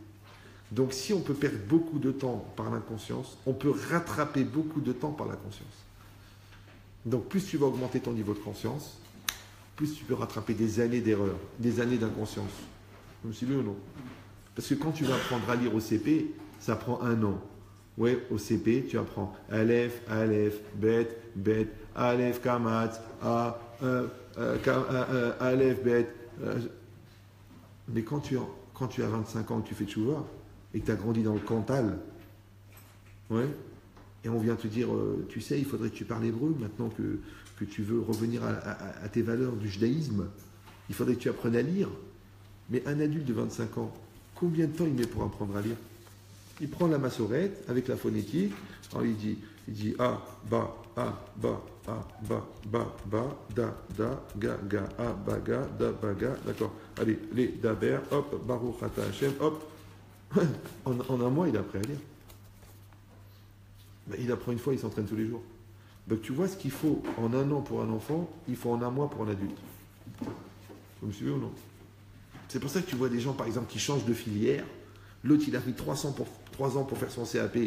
Donc si on peut perdre beaucoup de temps par l'inconscience, on peut rattraper beaucoup de temps par la conscience. Donc plus tu vas augmenter ton niveau de conscience, plus tu peux rattraper des années d'erreur, des années d'inconscience. Vous me suivez ou non? Parce que quand tu vas apprendre à lire au CP, ça prend 1 an. Ouais, au CP, tu apprends Aleph, Aleph, Bet, Bet, Aleph, Kamat, A, Aleph, Bet. Mais quand tu as 25 ans que tu fais tchouva et que tu as grandi dans le Cantal, ouais, et on vient te dire, tu sais, il faudrait que tu parles hébreu maintenant que tu veux revenir à tes valeurs du judaïsme, il faudrait que tu apprennes à lire. Mais un adulte de 25 ans, combien de temps il met pour apprendre à lire? Il prend la massorette avec la phonétique, alors il dit A, ba, da, ga, a, ba, ga, da, ba, ga, d'accord. Allez, les, daber, hop, baruch ata Hashem, hop. En un mois, il a appris à lire. Ben, il apprend une fois, il s'entraîne tous les jours. Donc tu vois ce qu'il faut en 1 an pour un enfant, il faut en 1 mois pour un adulte. Vous me suivez ou non? C'est pour ça que tu vois des gens, par exemple, qui changent de filière. L'autre, il a pris 3 ans pour faire son CAP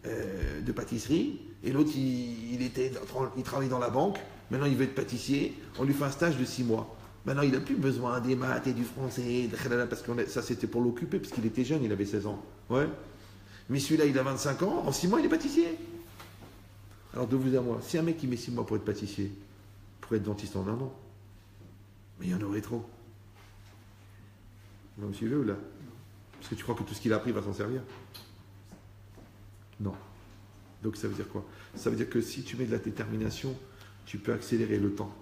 de pâtisserie. Et l'autre, il travaille dans la banque. Maintenant, il veut être pâtissier. On lui fait un stage de 6 mois. Maintenant, il n'a plus besoin des maths et du français. Parce que ça, c'était pour l'occuper, parce qu'il était jeune, il avait 16 ans. Ouais. Mais celui-là, il a 25 ans. En 6 mois, il est pâtissier. Alors, de vous à moi, si un mec qui met 6 mois pour être pâtissier, pour être dentiste en 1 an, mais il y en aurait trop. Vous me suivez ou là? Parce que tu crois que tout ce qu'il a appris va s'en servir? Non. Donc ça veut dire quoi? Ça veut dire que si tu mets de la détermination, tu peux accélérer le temps.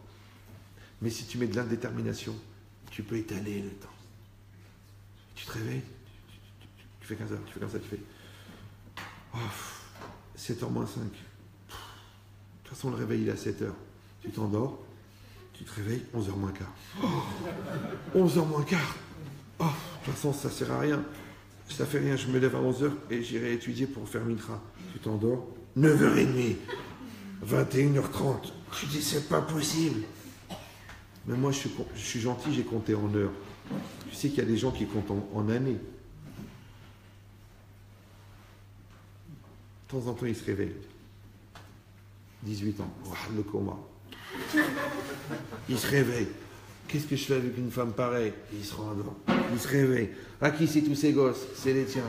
Mais si tu mets de l'indétermination, tu peux étaler le temps. Tu te réveilles, tu fais comme ça, tu fais 7h moins 5. De toute façon, le réveil il est à 7h. Tu t'endors, tu te réveilles, 11h moins quart. 11h moins quart. Oh, de toute façon, ça ne sert à rien. Ça fait rien, je me lève à 11h et j'irai étudier pour faire Mincha. Tu t'endors, 9h30, 21h30. Tu dis, c'est pas possible. Mais moi, je suis gentil, j'ai compté en heures. Tu sais qu'il y a des gens qui comptent en années. De temps en temps, ils se réveillent. 18 ans, le coma. Ils se réveillent. Qu'est-ce que je fais avec une femme pareille? Il se rendort. Il se réveille. À qui c'est tous ces gosses? C'est les tiens.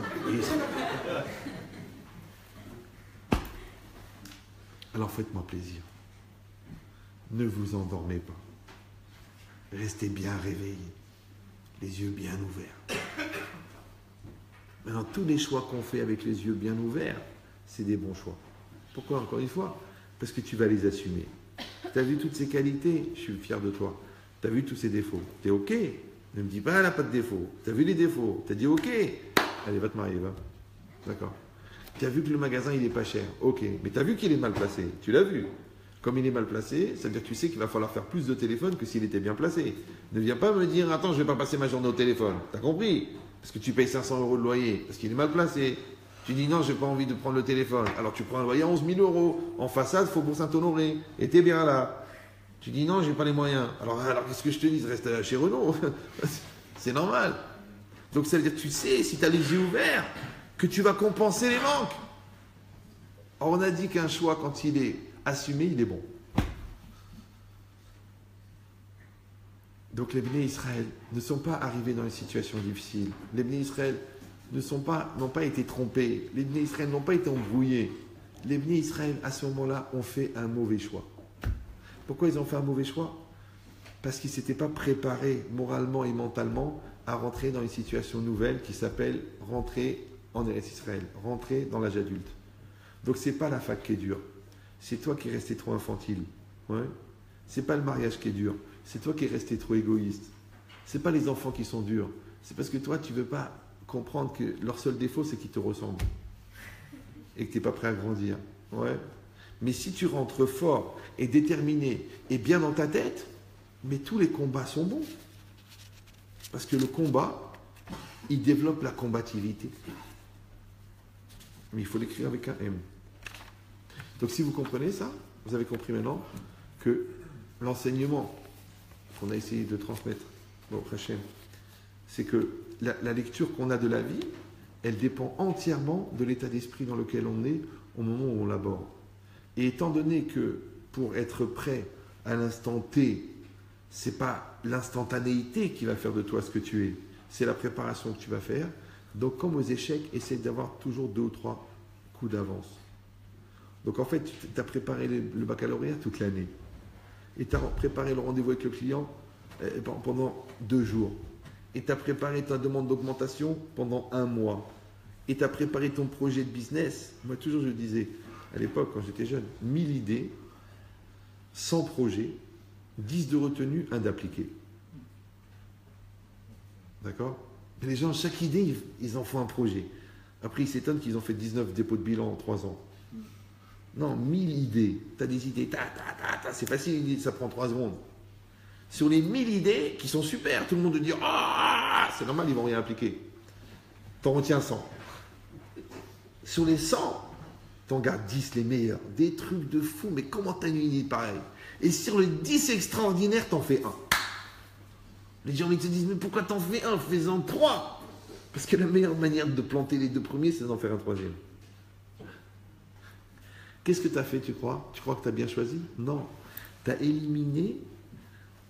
Alors faites-moi plaisir. Ne vous endormez pas. Restez bien réveillés. Les yeux bien ouverts. Maintenant, tous les choix qu'on fait avec les yeux bien ouverts, c'est des bons choix. Pourquoi, encore une fois? Parce que tu vas les assumer. Tu as vu toutes ces qualités? Je suis fier de toi. Tu as vu tous ses défauts. Tu es OK. Ne me dis pas, elle n'a pas de défauts. Tu as vu les défauts. Tu as dit OK. Allez, va te marier, va. D'accord. Tu as vu que le magasin, il n'est pas cher. OK. Mais tu as vu qu'il est mal placé. Tu l'as vu. Comme il est mal placé, ça veut dire que tu sais qu'il va falloir faire plus de téléphone que s'il était bien placé. Ne viens pas me dire, attends, je ne vais pas passer ma journée au téléphone. Tu as compris? parce que tu payes 500 € de loyer, parce qu'il est mal placé. Tu dis non, j'ai pas envie de prendre le téléphone. Alors tu prends un loyer à 11 000 € en façade, Faubourg Saint-Honoré, et t'es bien là. Tu dis non, j'ai pas les moyens. Alors qu'est-ce que je te dis, reste chez Renault. C'est normal. Donc ça veut dire que tu sais, si tu as les yeux ouverts, que tu vas compenser les manques. Or, on a dit qu'un choix, quand il est assumé, il est bon. Donc les Bnei Israël ne sont pas arrivés dans une situation difficile. Les Bnei Israël n'ont pas été trompés. Les Bnei Israël n'ont pas été embrouillés. Les Bnei Israël, à ce moment-là, ont fait un mauvais choix. Pourquoi ils ont fait un mauvais choix? Parce qu'ils ne s'étaient pas préparés moralement et mentalement à rentrer dans une situation nouvelle qui s'appelle rentrer en Eretz Israël, rentrer dans l'âge adulte. Donc ce n'est pas la fac qui est dure. C'est toi qui es resté trop infantile. Ouais. Ce n'est pas le mariage qui est dur. C'est toi qui es resté trop égoïste. Ce n'est pas les enfants qui sont durs. C'est parce que toi, tu ne veux pas comprendre que leur seul défaut, c'est qu'ils te ressemblent. Et que tu n'es pas prêt à grandir. Ouais. Mais si tu rentres fort et déterminé et bien dans ta tête, mais tous les combats sont bons. Parce que le combat, il développe la combativité. Mais il faut l'écrire avec un M. Donc si vous comprenez ça, vous avez compris maintenant que l'enseignement qu'on a essayé de transmettre au Hachem, c'est que la lecture qu'on a de la vie, elle dépend entièrement de l'état d'esprit dans lequel on est au moment où on l'aborde. Et étant donné que pour être prêt à l'instant T, c'est pas l'instantanéité qui va faire de toi ce que tu es, c'est la préparation que tu vas faire. Donc comme aux échecs, essaie d'avoir toujours 2 ou 3 coups d'avance. Donc en fait, tu as préparé le baccalauréat toute l'année. Et tu as préparé le rendez-vous avec le client pendant 2 jours. Et tu as préparé ta demande d'augmentation pendant 1 mois. Et tu as préparé ton projet de business. Moi, toujours, je disais, à l'époque, quand j'étais jeune, 1000 idées, 100 projets, 10 de retenue, 1 d'appliqué. D'accord? Mais les gens, chaque idée, ils en font un projet. Après, ils s'étonnent qu'ils ont fait 19 dépôts de bilan en 3 ans. Non, 1000 idées. Tu as des idées, c'est facile, ça prend 3 secondes. Sur les 1000 idées qui sont super, tout le monde te dit ah, c'est normal, ils vont rien appliquer. T'en retiens 100. Sur les 100, t'en gardes 10 les meilleurs. Des trucs de fou, mais comment t'as une idée pareille? Et sur les 10 extraordinaires, t'en fais 1. Les gens ils te disent mais pourquoi t'en fais 1? Fais-en 3. Parce que la meilleure manière de planter les 2 premiers, c'est d'en faire un 3e. Qu'est-ce que tu as fait, tu crois? Tu crois que tu as bien choisi? Non. Tu as éliminé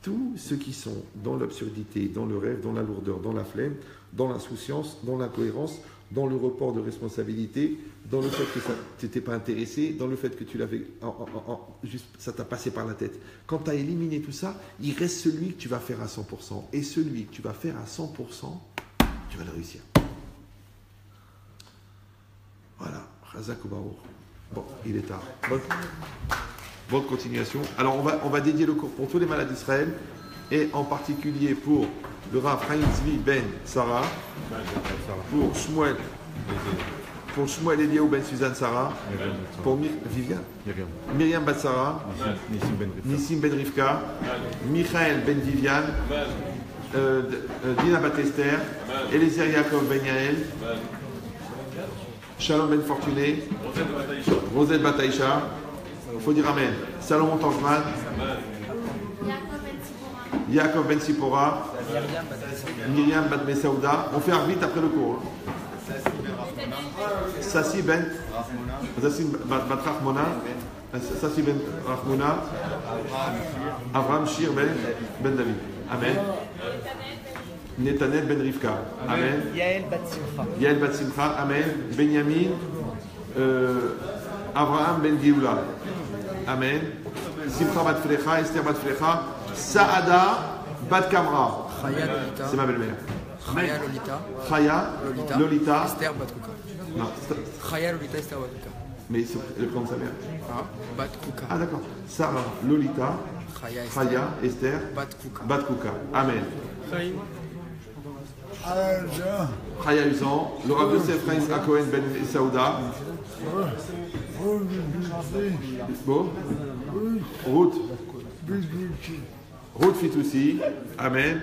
tous ceux qui sont dans l'absurdité, dans le rêve, dans la lourdeur, dans la flemme, dans l'insouciance, dans l'incohérence, dans le report de responsabilité, dans le fait que tu n'étais pas intéressé, dans le fait que tu l'avais... juste, ça t'a passé par la tête. Quand tu as éliminé tout ça, il reste celui que tu vas faire à 100%. Et celui que tu vas faire à 100%, tu vas le réussir. Voilà. Chazak ou Baruch. Bon, il est tard. Bonne continuation. Alors, on va dédier le cours pour tous les malades d'Israël et en particulier pour le Rav Chaim Tzvi Ben Sarah, pour Shmuel Eliaou Ben Suzanne Sarah, pour Myriam Bat Sarah, Nissim Ben Rivka, Michael Ben Vivian, Dina Bat Esther, Eliezer Yaakov Ben Yael, Shalom Ben Fortuné, Rosette Bataïcha, il faut dire Amen. Salomon Tanchman, Yaakov Ben Sipora, Myriam Bat Mesaouda. On fait un vite après le cours. Sassi Ben Bat Rachmona, Sassi Ben Rachmona, Avraham Shir Ben David. Amen. Netanel Ben Rivka. Amen. Yael Bat Simcha. Amen. Benjamin. Avraham Ben Gioula. Amen. Simcha Bat Frecha. Esther Bat Frecha. Saada Bat Kamra. C'est ma belle-mère. Chaya Lolita. Chaya Lolita. Esther Bat Kuka. Non. Chaya Lolita Esther Bat Kuka. Mais le prénom de sa mère. Bat Kuka. Ah d'accord. Sarah Lolita. Chaya Esther Bat Kuka. Amen. Chaya Usan, le Rav Yosef Chaim Akohen Ben Saouda. Bon. Ruth Fitoussi. Amen.